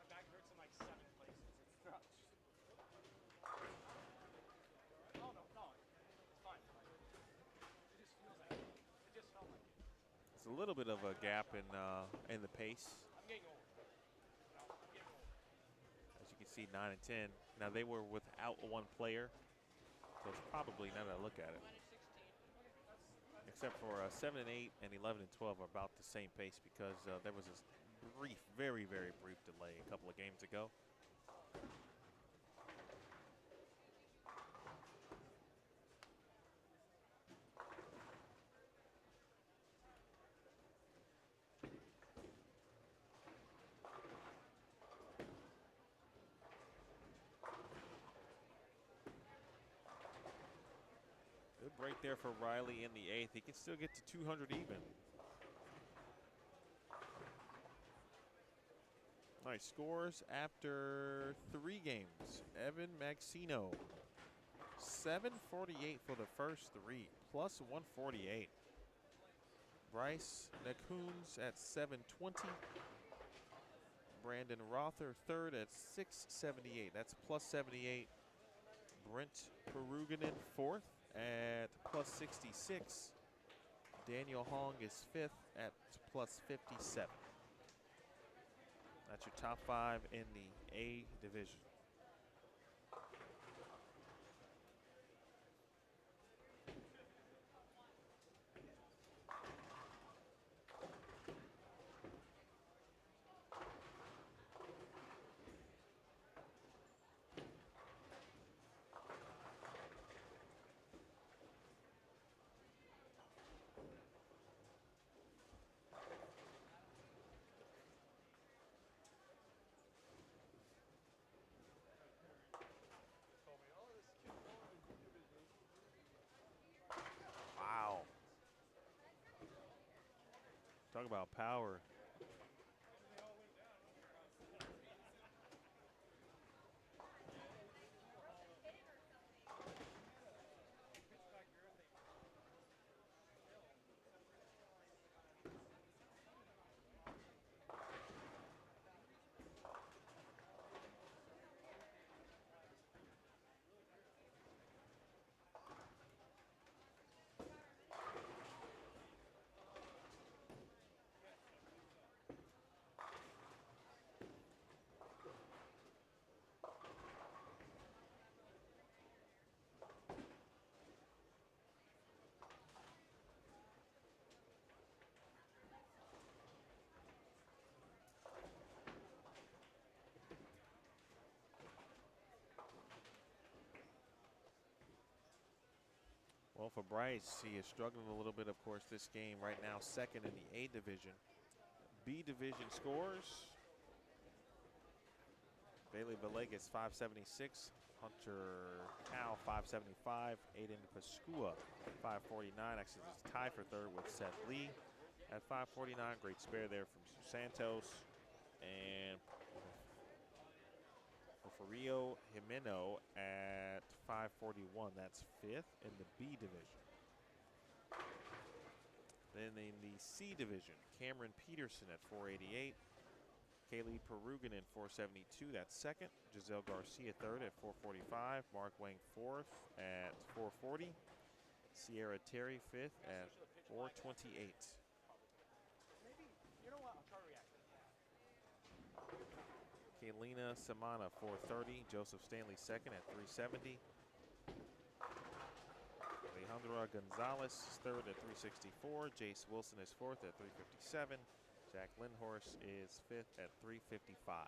My back hurts in like 7 places. It's not. Oh no, it's fine. It just feels like it. It just felt like it. It's a little bit of a gap in the pace. I'm getting old. No, I'm getting old. As you can see, 9 and 10. Now they were without 1 player, so it's probably now that I look at it. Except for 7 and 8 and 11 and 12 are about the same pace because there was this brief, very, very brief delay a couple of games ago. Good break there for Riley in the 8th. He can still get to 200 even. All right, scores after 3 games. Evan Maxino, 748 for the first 3, plus 148. Bryce Nacoons at 720. Brandon Rother third at 678. That's plus 78. Brent Peruganen fourth at plus 66. Daniel Hong is 5th at plus 57. That's your top 5 in the A division. Wow. Talk about power. Well, for Bryce, he is struggling a little bit, of course, this game right now, second in the A division. B division scores. Bailey Villegas, 576. Hunter Cow, 575. Aiden Pascua, 549. Actually, it's tied for third with Seth Lee at 549. Great spare there from Santos. And Porfirio Jimeno at 541. That's fifth in the B division. Then in the C division, Cameron Peterson at 488. Kaylee Perugan in 472. That's second. Giselle Garcia third at 445. Mark Wang fourth at 440. Sierra Terry fifth at 428. Maybe, you know what? I'll try to react. Kaylina Samana 430. Joseph Stanley second at 370. Alejandra Gonzalez third at 364. Jace Wilson is fourth at 357. Jack Lindhorst is fifth at 355.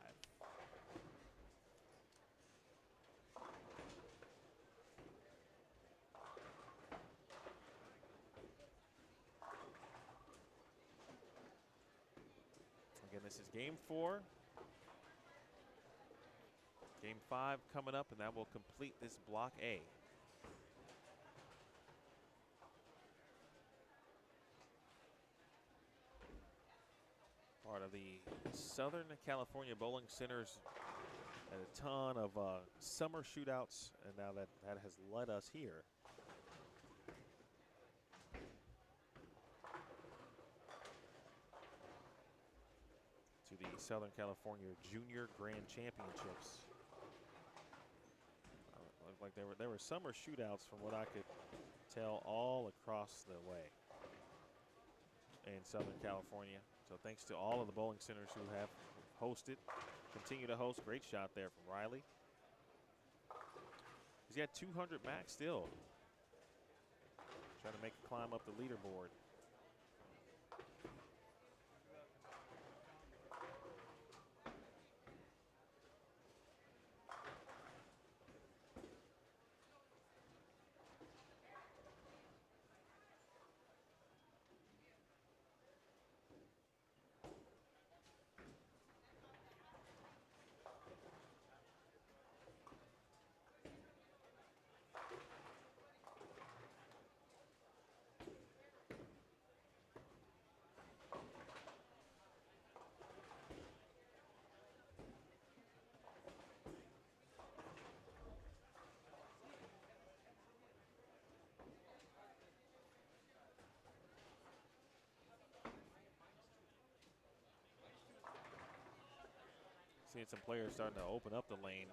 Again, this is game 4. Game 5 coming up, and that will complete this block A. Part of the Southern California Bowling Center's and a ton of summer shootouts, and now that has led us here. To the Southern California Junior Grand Championships. Looked like there were summer shootouts from what I could tell all across the way in Southern California. So thanks to all of the bowling centers who have hosted, continue to host. Great shot there from Riley. He's got 200 max still. Trying to make a climb up the leaderboard. Seeing some players starting to open up the lane.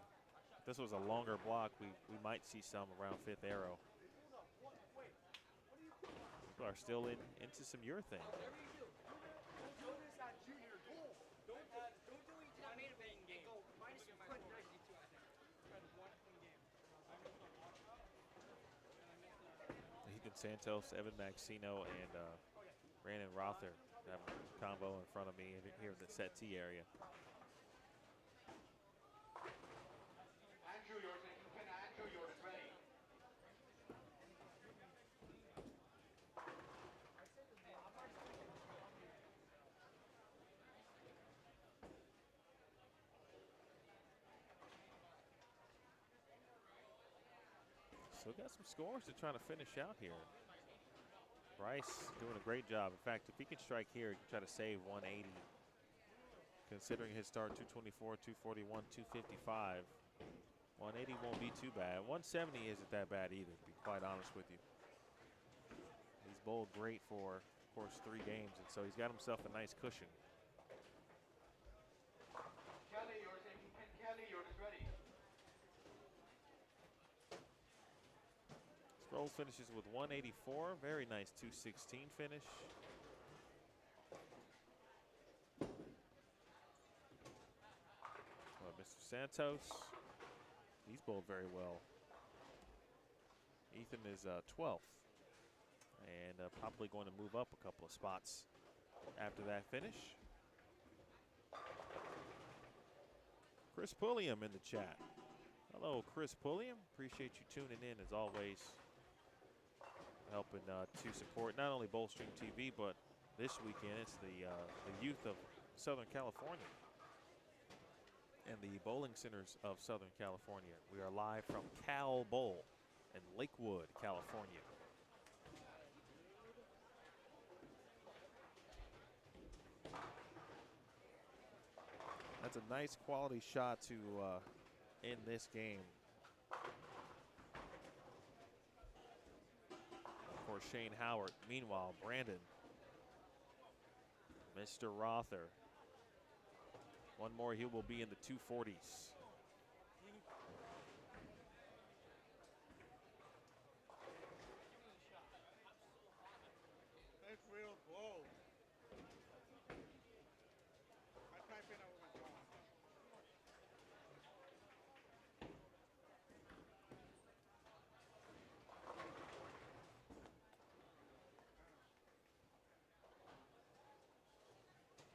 If this was a longer block, we might see some around fifth arrow. People are still into some urethane. Ethan Santos, Evan Maxino, and Brandon Rother have a combo in front of me here in the set T area. Still got some scores to try to finish out here. Bryce doing a great job. In fact, if he can strike here, he can try to save 180. Considering his start 224, 241, 255. 180 won't be too bad. 170 isn't that bad either, to be quite honest with you. He's bowled great for, of course, 3 games, and so he's got himself a nice cushion. Kelly, yours is ready. Scrolls finishes with 184. Very nice 216 finish. Mr. Santos, he's bowled very well. Ethan is 12th and probably going to move up a couple of spots after that finish. Chris Pulliam in the chat. Hello, Chris Pulliam. Appreciate you tuning in as always. helping to support not only Bowlstream TV, but this weekend it's the youth of Southern California and the bowling centers of Southern California. We are live from Cal Bowl in Lakewood, California. That's a nice quality shot to end this game for Shane Howard. Meanwhile, Brandon, Mr. Rother. One more, he will be in the 240s. That's real close. I type in over my phone.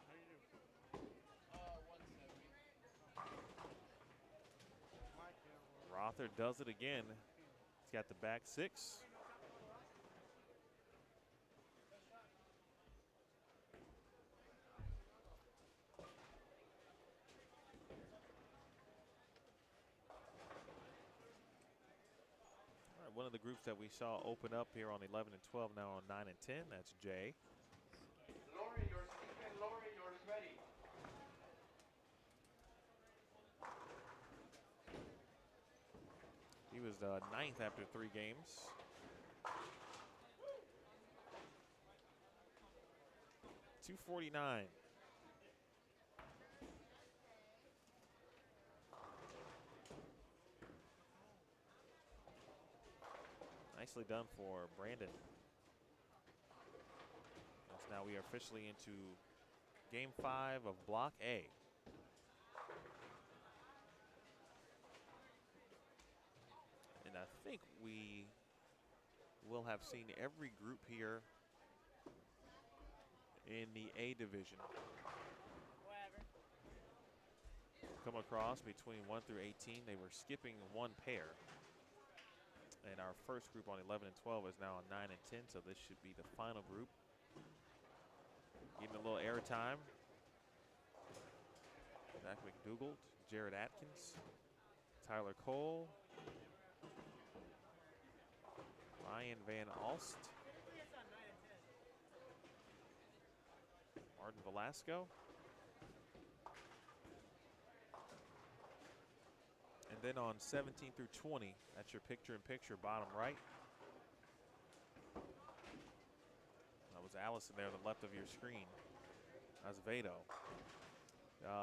How you do? 170. Rother does it again. He's got the back six. All right, one of the groups that we saw open up here on 11 and 12, now on 9 and 10, that's Jay. Lori, yours, Ethan, Lori, yours ready. He was ninth after 3 games. .249. Nicely done for Brandon. As now we are officially into Game 5 of Block A. And I think we will have seen every group here in the A division come across between 1 through 18. They were skipping one pair. And our first group on 11 and 12 is now on 9 and 10, so this should be the final group. Getting a little air time. Zach McDougald, Jared Atkins, Tyler Cole, Ryan Van Alst, Martin Velasco, and then on 17 through 20, that's your picture-in-picture bottom right. That was Allison there on the left of your screen. Azevedo.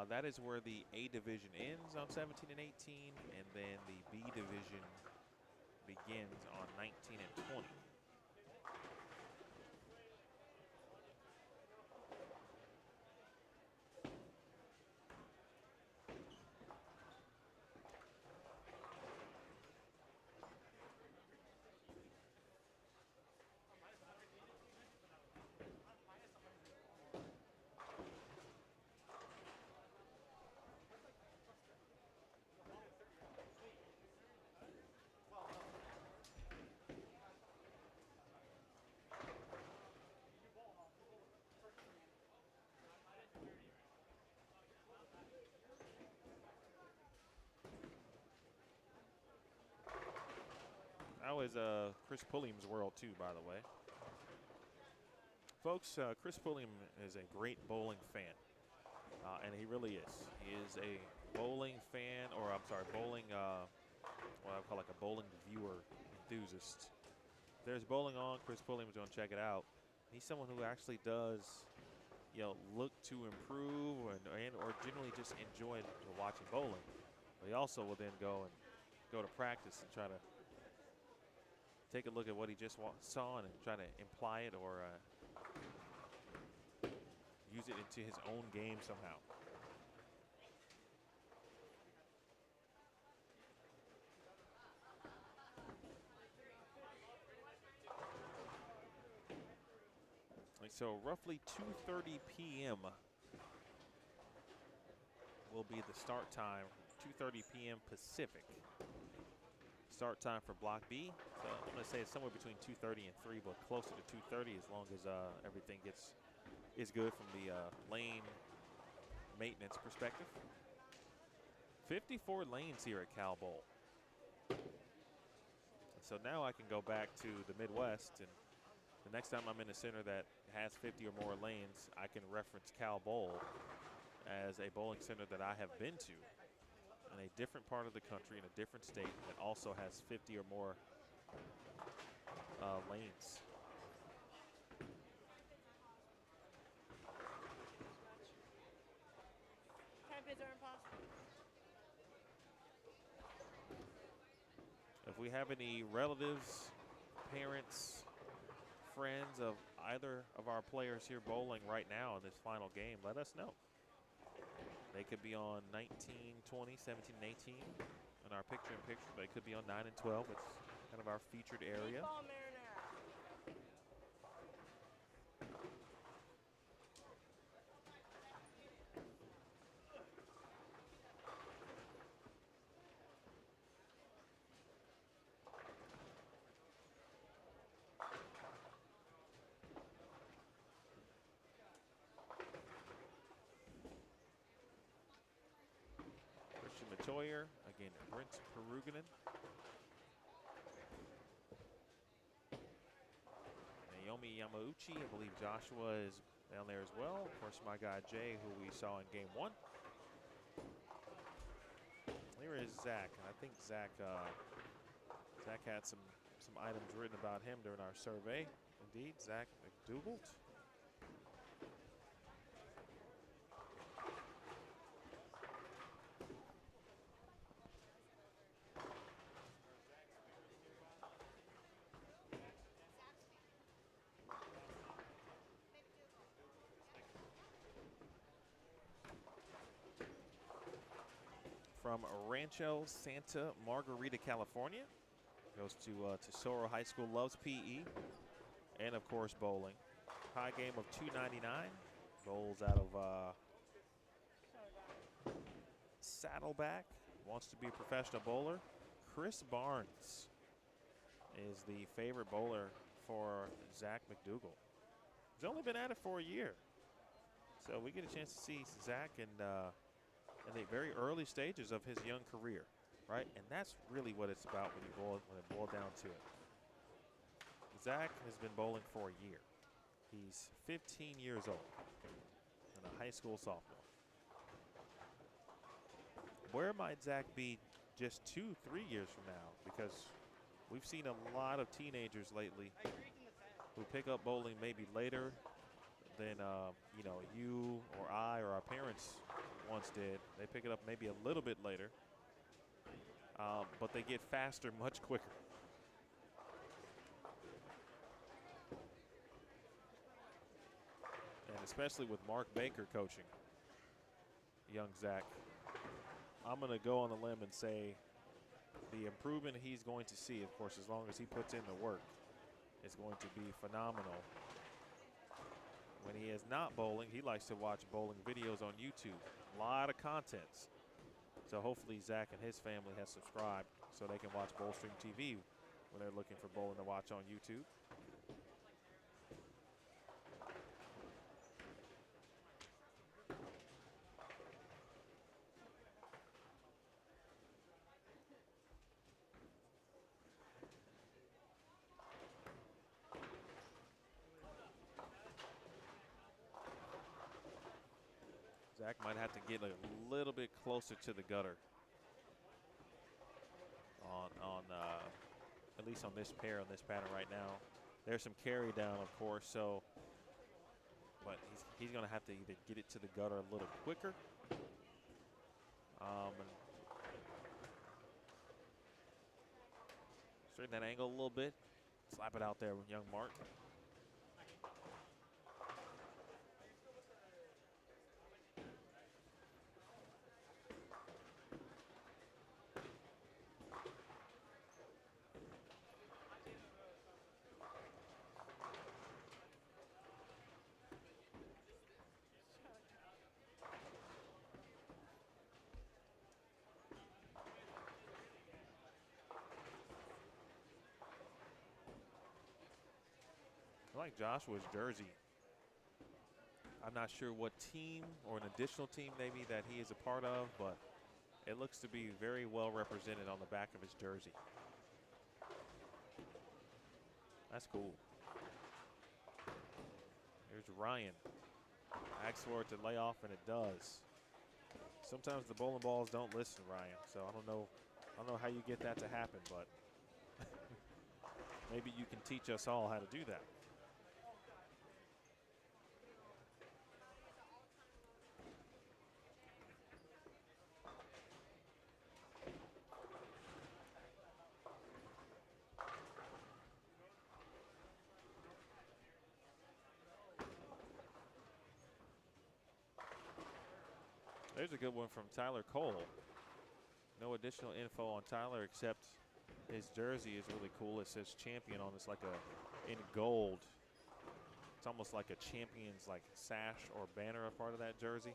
That is where the A division ends on 17 and 18, and then the B division begins on 19 and 20. That was Chris Pulliam's world too, by the way. Folks, Chris Pulliam is a great bowling fan, and he really is. He is a bowling fan, or I'm sorry, bowling, what I call like a bowling viewer enthusiast. If there's bowling on, Chris Pulliam's going to check it out. He's someone who actually does, you know, look to improve or generally just enjoy watching bowling. But he also will then go to practice and try to take a look at what he just saw and try to imply it or use it into his own game somehow. And so roughly 2:30 p.m. will be the start time, 2:30 p.m. Pacific. Start time for Block B. So I'm going to say it's somewhere between 2:30 and 3, but closer to 2:30 as long as everything is good from the lane maintenance perspective. 54 lanes here at Cal Bowl. So now I can go back to the Midwest, and the next time I'm in a center that has 50 or more lanes, I can reference Cal Bowl as a bowling center that I have been to in a different part of the country, in a different state, that also has 50 or more lanes. Bids are impossible. If we have any relatives, parents, friends of either of our players here bowling right now in this final game, let us know. They could be on 19, 20, 17, 18 in our picture-in-picture. They could be on 9 and 12. It's kind of our featured area. Meatball marinara. Christian Matoyer, again, Brent Peruganen. Naomi Yamauchi, I believe Joshua is down there as well. Of course, my guy Jay, who we saw in game 1. Here is Zach, and I think Zach had some items written about him during our survey. Indeed, Zach McDougald. From Rancho Santa Margarita, California. Goes to Tesoro High School, loves PE, and of course bowling. High game of $2.99. Bowls out of Saddleback. Wants to be a professional bowler. Chris Barnes is the favorite bowler for Zach McDougald. He's only been at it for a year. So we get a chance to see Zach in the very early stages of his young career, right? And that's really what it's about when it boils down to it. Zach has been bowling for a year. He's 15 years old and a high school sophomore. Where might Zach be just 2-3 years from now? Because we've seen a lot of teenagers lately who pick up bowling maybe later than you or I or our parents once did. They pick it up maybe a little bit later, but they get faster much quicker. And especially with Mark Baker coaching young Zach, I'm going to go on the limb and say the improvement he's going to see, of course, as long as he puts in the work, is going to be phenomenal. When he is not bowling, he likes to watch bowling videos on YouTube. A lot of contents. So hopefully Zach and his family have subscribed so they can watch Bowlstream TV when they're looking for bowling to watch on YouTube. Zach might have to get a little bit closer to the gutter on at least on this pair, on this pattern right now. There's some carry down, of course, so but he's going to have to either get it to the gutter a little quicker and straighten that angle a little bit. Slap it out there with young Mark. I like Joshua's jersey. I'm not sure what team or an additional team maybe that he is a part of, but it looks to be very well represented on the back of his jersey. That's cool. Here's Ryan. Asks for it to lay off, and it does. Sometimes the bowling balls don't listen, Ryan. So I don't know how you get that to happen, but maybe you can teach us all how to do that. There's a good one from Tyler Cole. No additional info on Tyler except his jersey is really cool. It says champion on this, like in gold. It's almost like a champion's like sash or banner, a part of that jersey.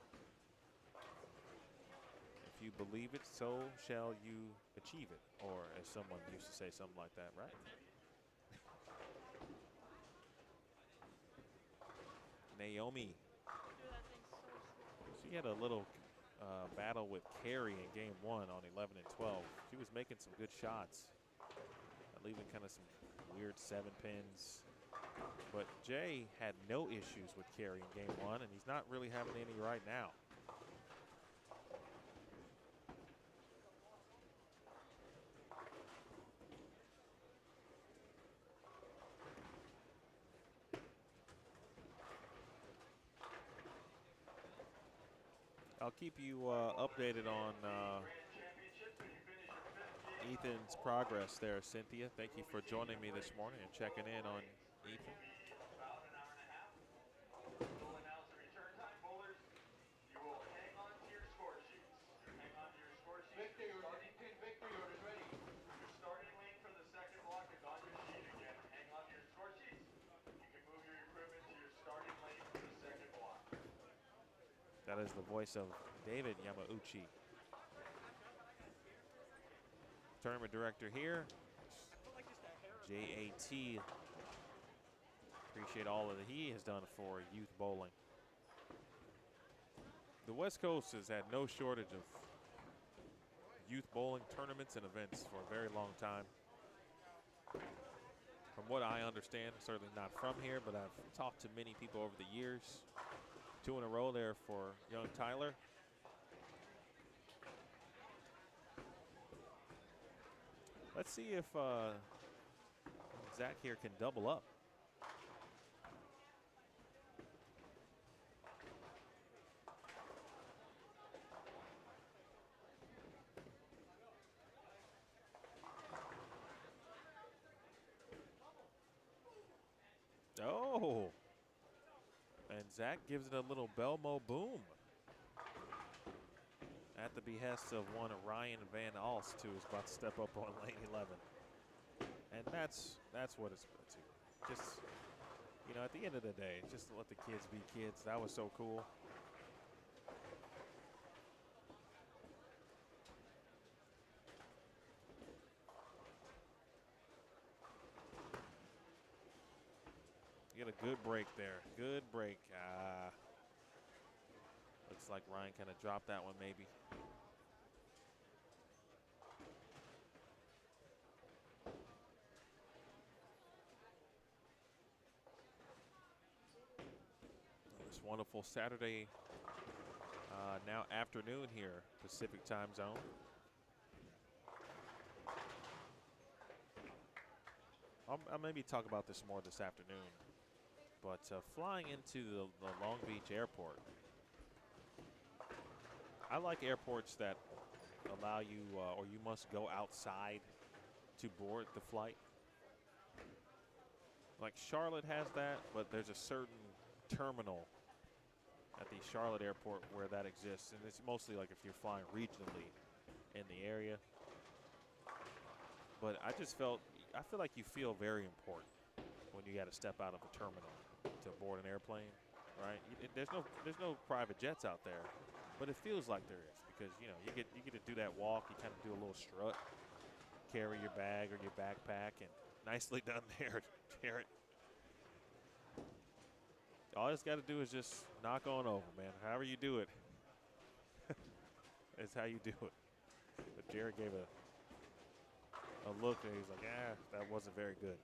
If you believe it, so shall you achieve it. Or as someone used to say, something like that, right? Naomi. She had a little battle with Carey in game 1 on 11 and 12. She was making some good shots, leaving kind of some weird 7-pins. But Jay had no issues with Carey in game 1, and he's not really having any right now. I'll keep you updated on Ethan's progress there, Cynthia. Thank you for joining me this morning and checking in on Ethan. About an hour and a half. We'll announce the return time, bowlers. You will hang on to your score sheets. Hang on to your score sheets. Victory order is ready. Your starting lane for the second block is on your sheet again. Hang on to your score sheets. You can move your equipment to your starting lane for the second block. That is the voice of David Yamauchi. Tournament director here, JAT. Appreciate all that he has done for youth bowling. The West Coast has had no shortage of youth bowling tournaments and events for a very long time. From what I understand, certainly not from here, but I've talked to many people over the years. 2 in a row there for young Tyler. Let's see if Zach here can double up. Oh, and Zach gives it a little Belmo boom at the behest of one Ryan Van Alst, who is about to step up on lane 11. And that's what it's about to. Just, you know, at the end of the day, just to let the kids be kids. That was so cool. Get a good break there. Good break. Looks like Ryan kind of dropped that one maybe. This wonderful Saturday, now afternoon here, Pacific time zone. I'll maybe talk about this more this afternoon. But flying into the Long Beach airport, I like airports that allow you, or you must go outside to board the flight. Like Charlotte has that, but there's a certain terminal at the Charlotte airport where that exists. And it's mostly like if you're flying regionally in the area. But I feel like you feel very important when you got to step out of a terminal to board an airplane, right? There's no private jets out there, but it feels like there is because you know you get to do that walk. You kind of do a little strut, carry your bag or your backpack, and nicely done there, Jarrett. All it's got to do is just knock on over, man. However you do it, it's how you do it. But Jared gave a look, and he's like, that wasn't very good.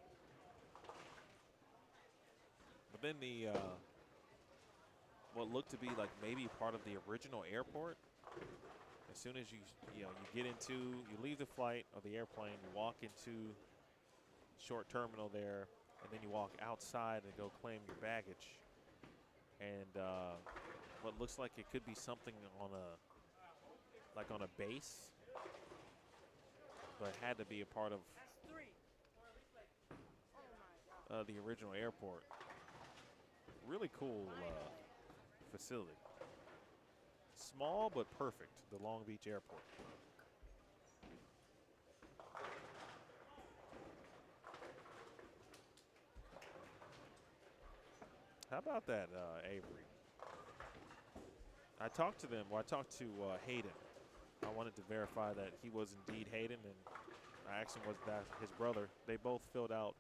But then the what looked to be like maybe part of the original airport. As soon as you leave the flight or the airplane, you walk into short terminal there, and then you walk outside and go claim your baggage. And what looks like it could be something on a base, but had to be a part of the original airport. Really cool facility. Small but perfect, the Long Beach Airport. How about that, Avery? I talked to them. Well, I talked to Hayden. I wanted to verify that he was indeed Hayden, and I asked him was that his brother. They both filled out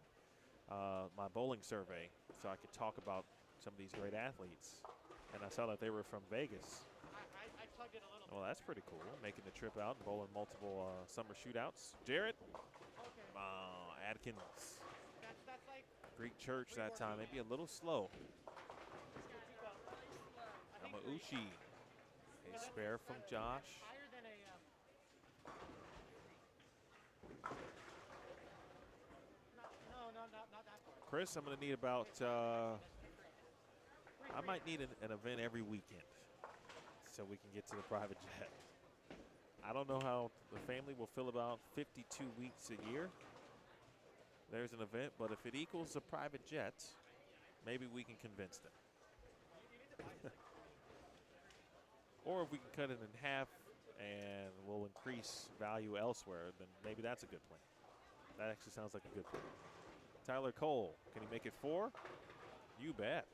my bowling survey so I could talk about some of these great athletes. And I saw that they were from Vegas. I plugged it a little. Well, that's pretty cool. Making the trip out and bowling multiple summer shootouts. Jarrett. Okay. Adkins. That's like Greek Church that time. Maybe a little slow. Amauchi. A spare from Josh. higher than a. No, not that far. Chris, I'm going to need about, I might need an event every weekend so we can get to the private jet. I don't know how the family will feel about 52 weeks a year. There's an event, but if it equals a private jet, maybe we can convince them. Or if we can cut it in half and we'll increase value elsewhere, then maybe that's a good plan. That actually sounds like a good plan. Tyler Cole, can he make it 4? You bet.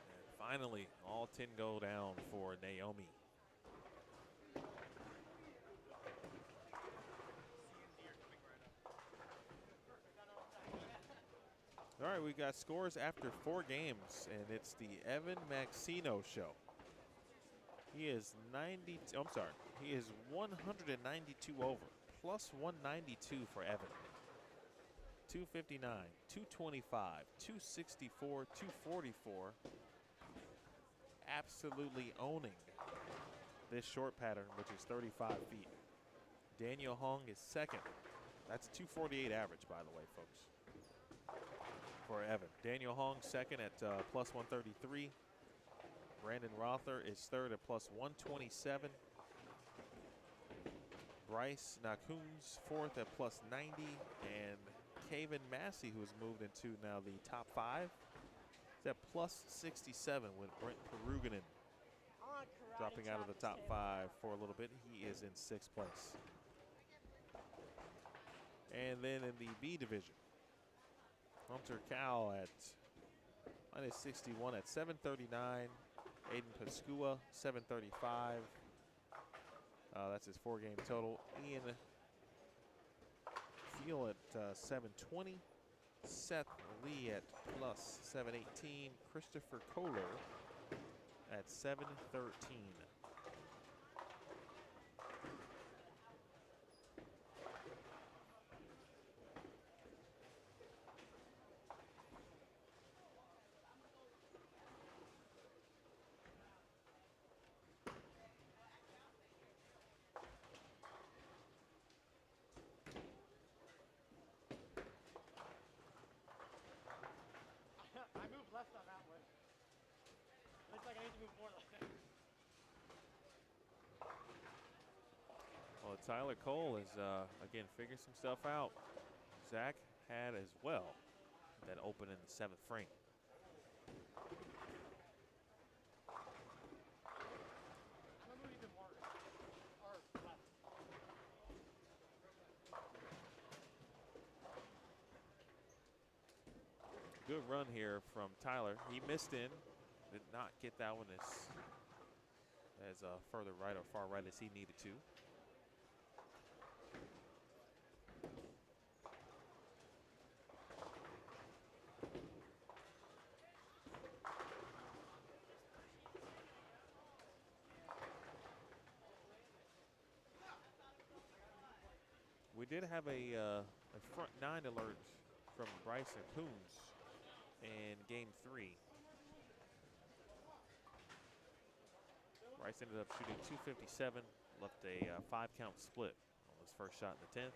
And finally, all 10 go down for Naomi. All right, we got scores after 4 games, and it's the Evan Maxino show. He is 192 over, plus 192 for Evan. 259, 225, 264, 244. Absolutely owning this short pattern, which is 35 feet. Daniel Hong is second. That's a 248 average, by the way, folks, for Evan. Daniel Hong second at plus 133. Brandon Rother is third at plus 127. Bryce Nakuns fourth at plus 90. And Kaven Massey, who has moved into now the top 5, is at plus 67 with Brent Peruginen dropping out of the top 5 for a little bit. He is in 6th place. And then in the B division, Hunter Cow at minus 61 at 739. Aiden Pascua, 735. That's his 4-game total. Ian Feel at 720. Seth Lee at plus 718. Christopher Kohler at 713. I moved left on that one. Looks like I need to move more left. Well, Tyler Cole is, again, figuring some stuff out. Zach had as well that open in the 7th frame. I'm gonna move even more. Or left. Good run here from Tyler. He missed in, did not get that one as further right or far right as he needed to. We did have a front nine alert from Bryson Coons in game 3. Bryce ended up shooting 257, left a 5-count split on his first shot in the 10th.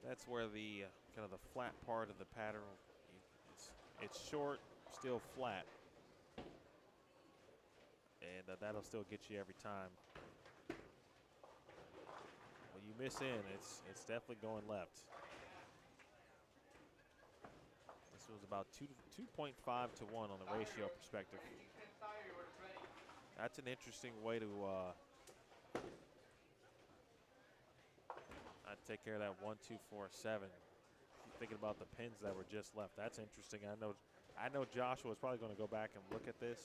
That's where the kind of the flat part of the pattern, it's short, still flat. And that'll still get you every time. When you miss in, it's definitely going left. This was about 2.5 to 1 on the ratio perspective. That's an interesting way to take care of that 1, 2, 4, 7. Thinking about the pins that were just left. That's interesting. I know Joshua is probably going to go back and look at this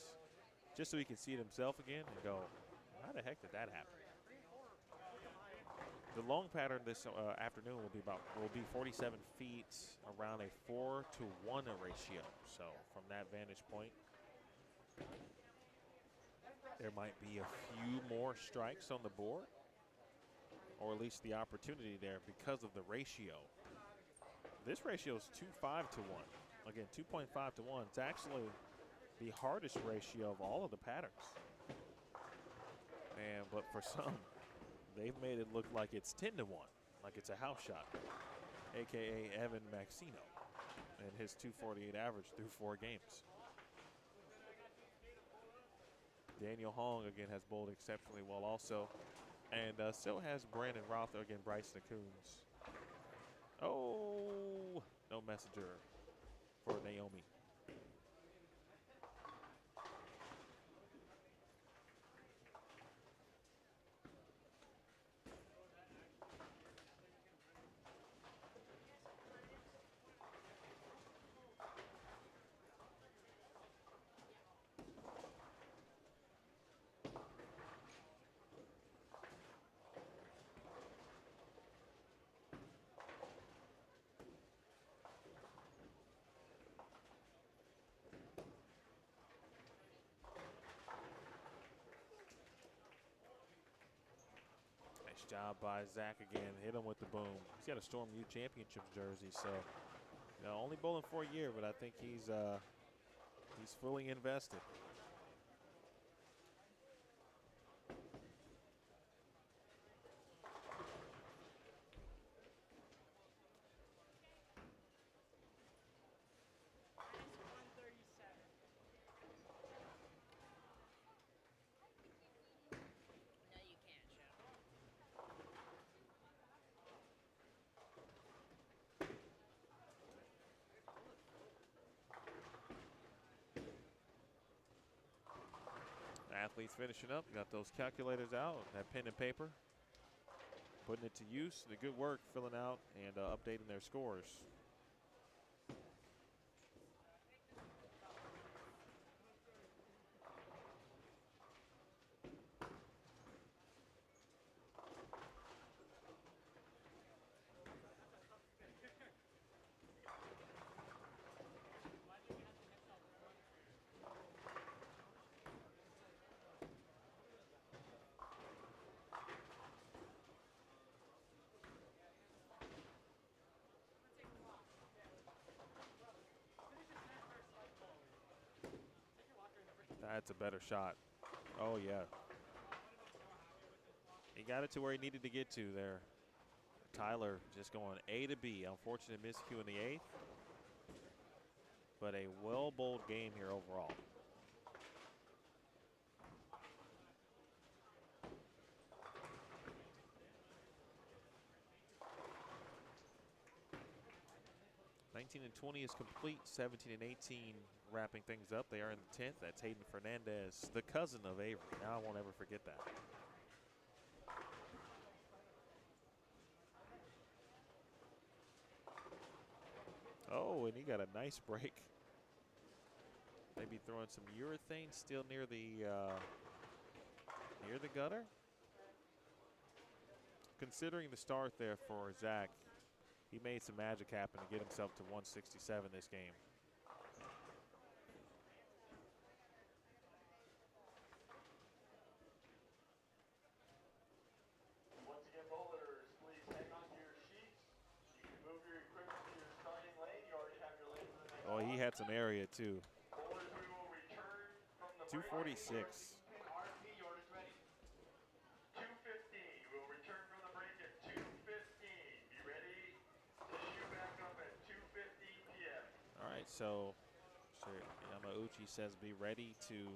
just so he can see it himself again and go, how the heck did that happen? The long pattern this afternoon will be 47 feet around a 4 to 1 ratio. So from that vantage point, there might be a few more strikes on the board, or at least the opportunity there because of the ratio. This ratio is 2.5 to 1. Again, 2.5 to 1. It's actually the hardest ratio of all of the patterns. But for some, they've made it look like it's 10 to 1, like it's a house shot, AKA Evan Maxino and his 248 average through 4 games. Daniel Hong, again, has bowled exceptionally well also. And so has Brandon Rother, again, Bryson Coons. Oh, no messenger for Naomi. Job by Zach again. Hit him with the boom. He's got a Storm U championship jersey, so only bowling for a year, but I think he's fully invested. Athletes finishing up. Got those calculators out, that pen and paper, putting it to use. The good work filling out and updating their scores. That's a better shot. Oh, yeah. He got it to where he needed to get to there. Tyler just going A to B. Unfortunate miscue in the 8th. But a well-bowled game here overall. '19 and 20 is complete. 17 and 18 wrapping things up. They are in the 10th. That's Hayden Fernandez, the cousin of Avery. Now I won't ever forget that. Oh, and he got a nice break. Maybe throwing some urethane still near the gutter. Considering the start there for Zach, he made some magic happen to get himself to 167 this game. Once again, bowlers, please hang on to your sheets. You can move your equipment to your starting lane. You already have your lane for the next Oh, he had some area too. bowlers, we will return from the 246. RP, yours is ready. 2:15. We'll return from the break at 2:15. Be ready to shoot back up at 2:15 p.m. All right, so Yamauchi says be ready to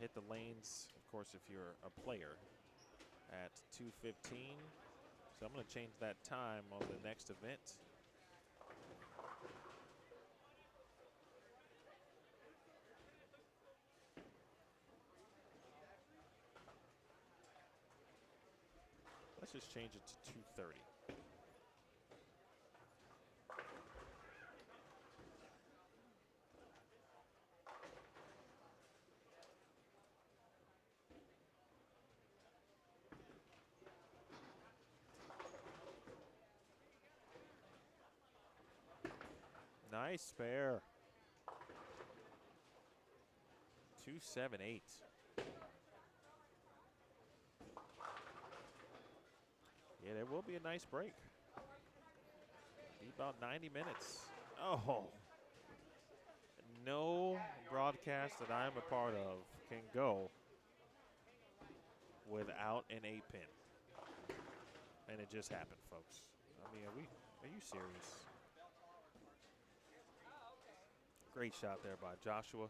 hit the lanes, of course, if you're a player, at 2:15. So I'm going to change that time on the next event. Let's just change it to 2:30. Nice spare. 278. Yeah, there will be a nice break. Be about 90 minutes. Oh. No broadcast that I'm a part of can go without an 8-pin. And it just happened, folks. I mean, are you serious? Great shot there by Joshua.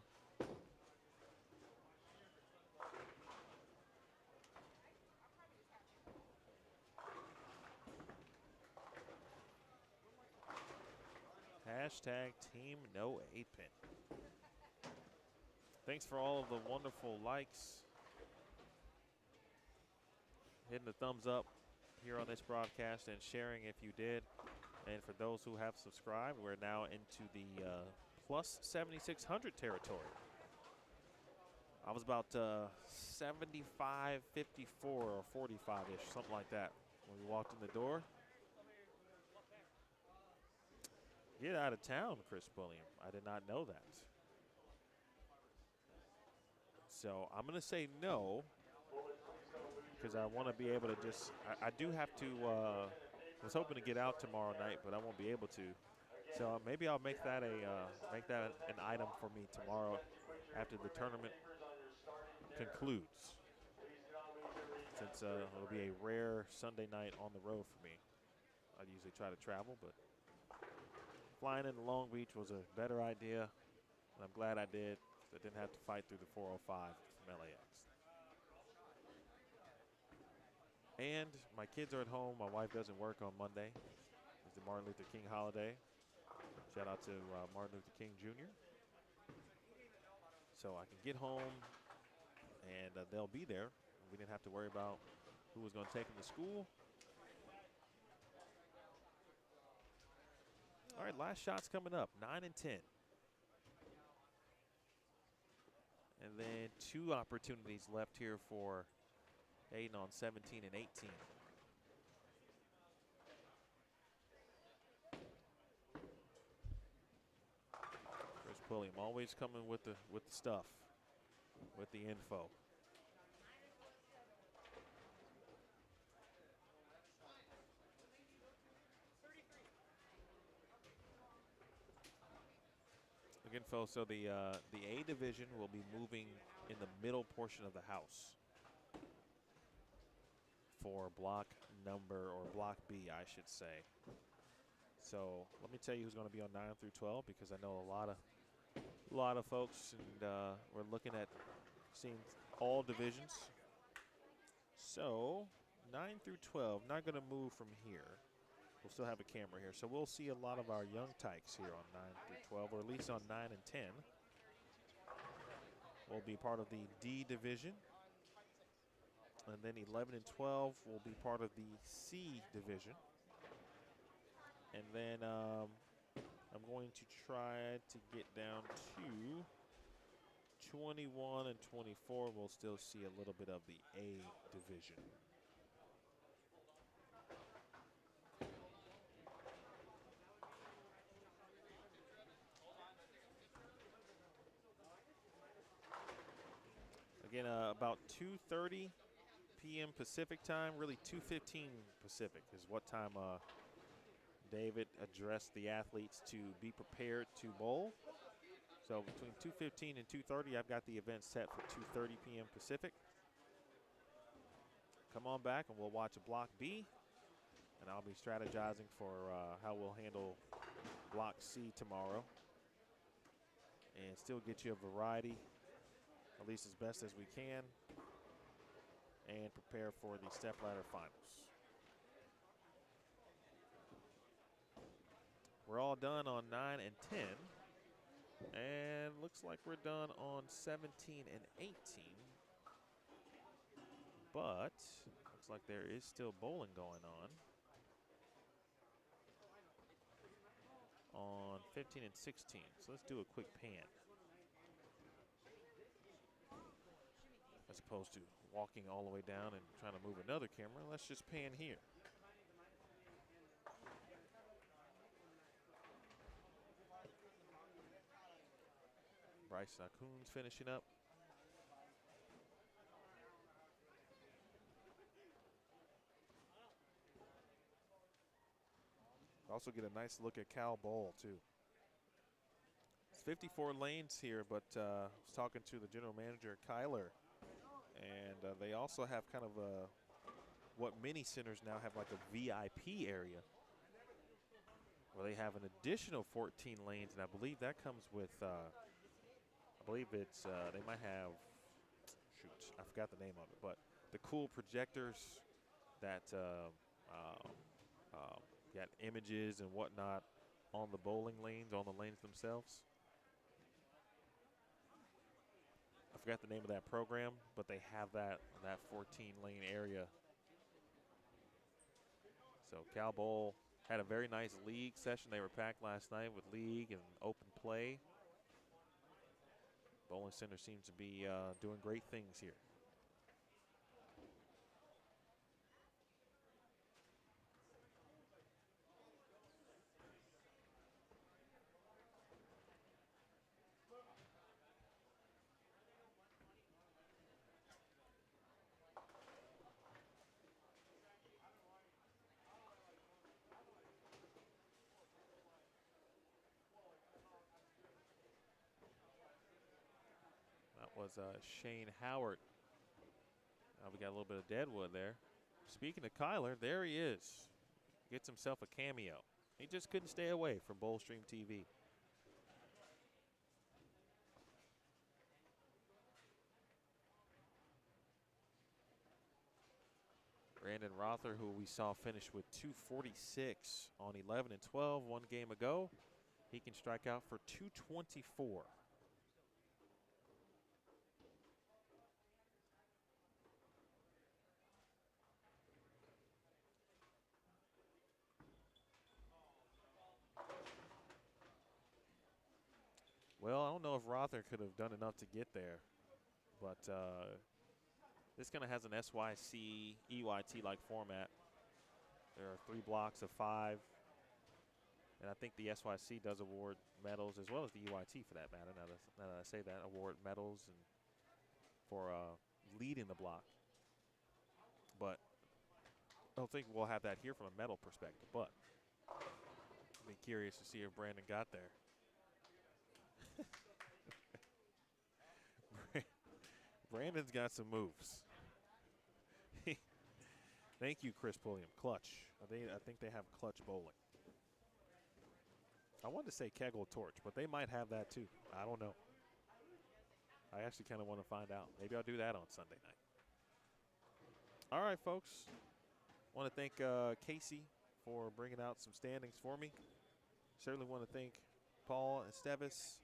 Hashtag team no 8-pin. Thanks for all of the wonderful likes. Hitting the thumbs up here on this broadcast and sharing if you did. And for those who have subscribed, we're now into the plus 7,600 territory. I was about 75, 54, or 45-ish, something like that when we walked in the door. Get out of town, Chris William. I did not know that. So I'm going to say no because I want to be able to just – I do have to I was hoping to get out tomorrow night, but I won't be able to. So maybe I'll make that an item for me tomorrow after the tournament concludes. Since it'll be a rare Sunday night on the road for me. I usually try to travel, but flying into Long Beach was a better idea, and I'm glad I did. I didn't have to fight through the 405 from LAX. And my kids are at home. My wife doesn't work on Monday. It's the Martin Luther King holiday. Shout out to Martin Luther King Jr. So I can get home, and they'll be there. We didn't have to worry about who was going to take them to school. All right, last shot's coming up, 9 and 10. And then 2 opportunities left here for Aiden on 17 and 18. Chris Pulliam always coming with the stuff, with the info. Info. So the A division will be moving in the middle portion of the house for block number, or block B, I should say. So let me tell you who's going to be on 9 through 12, because I know a lot of folks, and we're looking at seeing all divisions. So 9 through 12, not going to move from here. We'll still have a camera here. So we'll see a lot of our young tykes here on 9 through 12, or at least on 9 and 10. Will be part of the D division. And then 11 and 12 will be part of the C division. And then I'm going to try to get down to 21 and 24. We'll still see a little bit of the A division. Again, about 2:30 p.m. Pacific time, really 2:15 Pacific is what time David addressed the athletes to be prepared to bowl. So between 2:15 and 2:30, I've got the event set for 2:30 p.m. Pacific. Come on back and we'll watch a Block B, and I'll be strategizing for how we'll handle Block C tomorrow and still get you a variety, at least as best as we can, and prepare for the Stepladder finals. We're all done on 9 and 10, and looks like we're done on 17 and 18. But looks like there is still bowling going on 15 and 16. So let's do a quick pan, as opposed to walking all the way down and trying to move another camera. Let's just pan here. Bryce Akun's finishing up. Also get a nice look at Cal Bowl too. It's 54 lanes here, but I was talking to the general manager, Kyler, and they also have kind of what many centers now have, like a VIP area, where they have an additional 14 lanes, and I believe that comes with, I believe it's, they might have, shoot, I forgot the name of it, but the cool projectors that got images and whatnot on the bowling lanes, on the lanes themselves. I forgot the name of that program, but they have that 14-lane area. So Cal Bowl had a very nice league session. They were packed last night with league and open play. Bowling Center seems to be doing great things here. Was Shane Howard. We got a little bit of Deadwood there. Speaking of Kyler, there he is. Gets himself a cameo. He just couldn't stay away from Bowlstream TV. Brandon Rother, who we saw finish with 246 on 11 and 12 one game ago. He can strike out for 224. Well, I don't know if Rother could have done enough to get there, but this kind of has an SYC, EYT-like format. There are 3 blocks of 5, and I think the SYC does award medals as well as the EYT for that matter. Now that I say that, award medals and for leading the block. But I don't think we'll have that here from a medal perspective, but I'll be curious to see if Brandon got there. Brandon's got some moves. Thank you, Chris Pulliam. Clutch. I think they have clutch bowling. I wanted to say Kegel Torch, but they might have that too. I don't know. I actually kind of want to find out. Maybe I'll do that on Sunday night. All right, folks. I want to thank Casey for bringing out some standings for me. Certainly want to thank Paul Esteves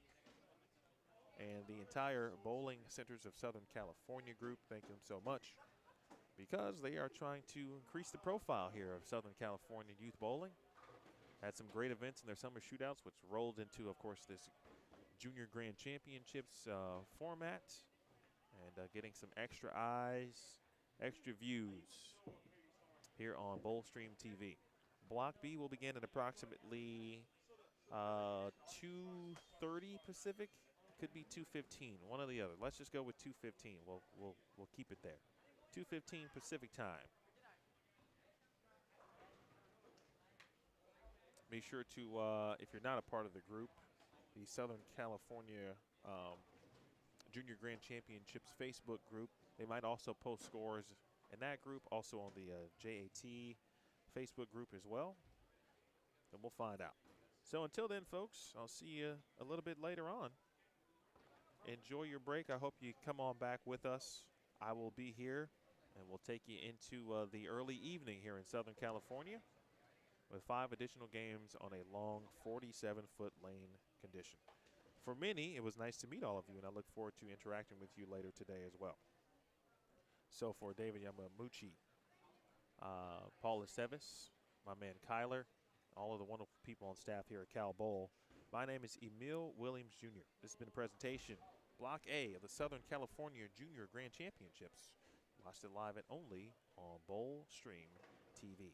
and the entire Bowling Centers of Southern California group. Thank them so much, because they are trying to increase the profile here of Southern California youth bowling. had some great events in their summer shootouts, which rolled into, of course, this Junior Grand Championships format, and getting some extra eyes, extra views here on Bowl Stream TV. Block B will begin at approximately 2:30 Pacific. Could be 2:15, one or the other. Let's just go with 2:15. We'll keep it there. 2:15 Pacific time. Be sure to, if you're not a part of the group, the Southern California Junior Grand Championships Facebook group, they might also post scores in that group, also on the JAT Facebook group as well, and we'll find out. So until then, folks, I'll see you a little bit later on. Enjoy your break. I hope you come on back with us. I will be here, and we'll take you into the early evening here in Southern California with 5 additional games on a long 47-foot lane condition. For many, it was nice to meet all of you, and I look forward to interacting with you later today as well. So for David Yamamuchi, Paul Esteves, my man Kyler, all of the wonderful people on staff here at Cal Bowl, my name is Emil Williams Jr. This has been a presentation, Block A of the Southern California Junior Grand Championships. Watched it live and only on Bowl Stream TV.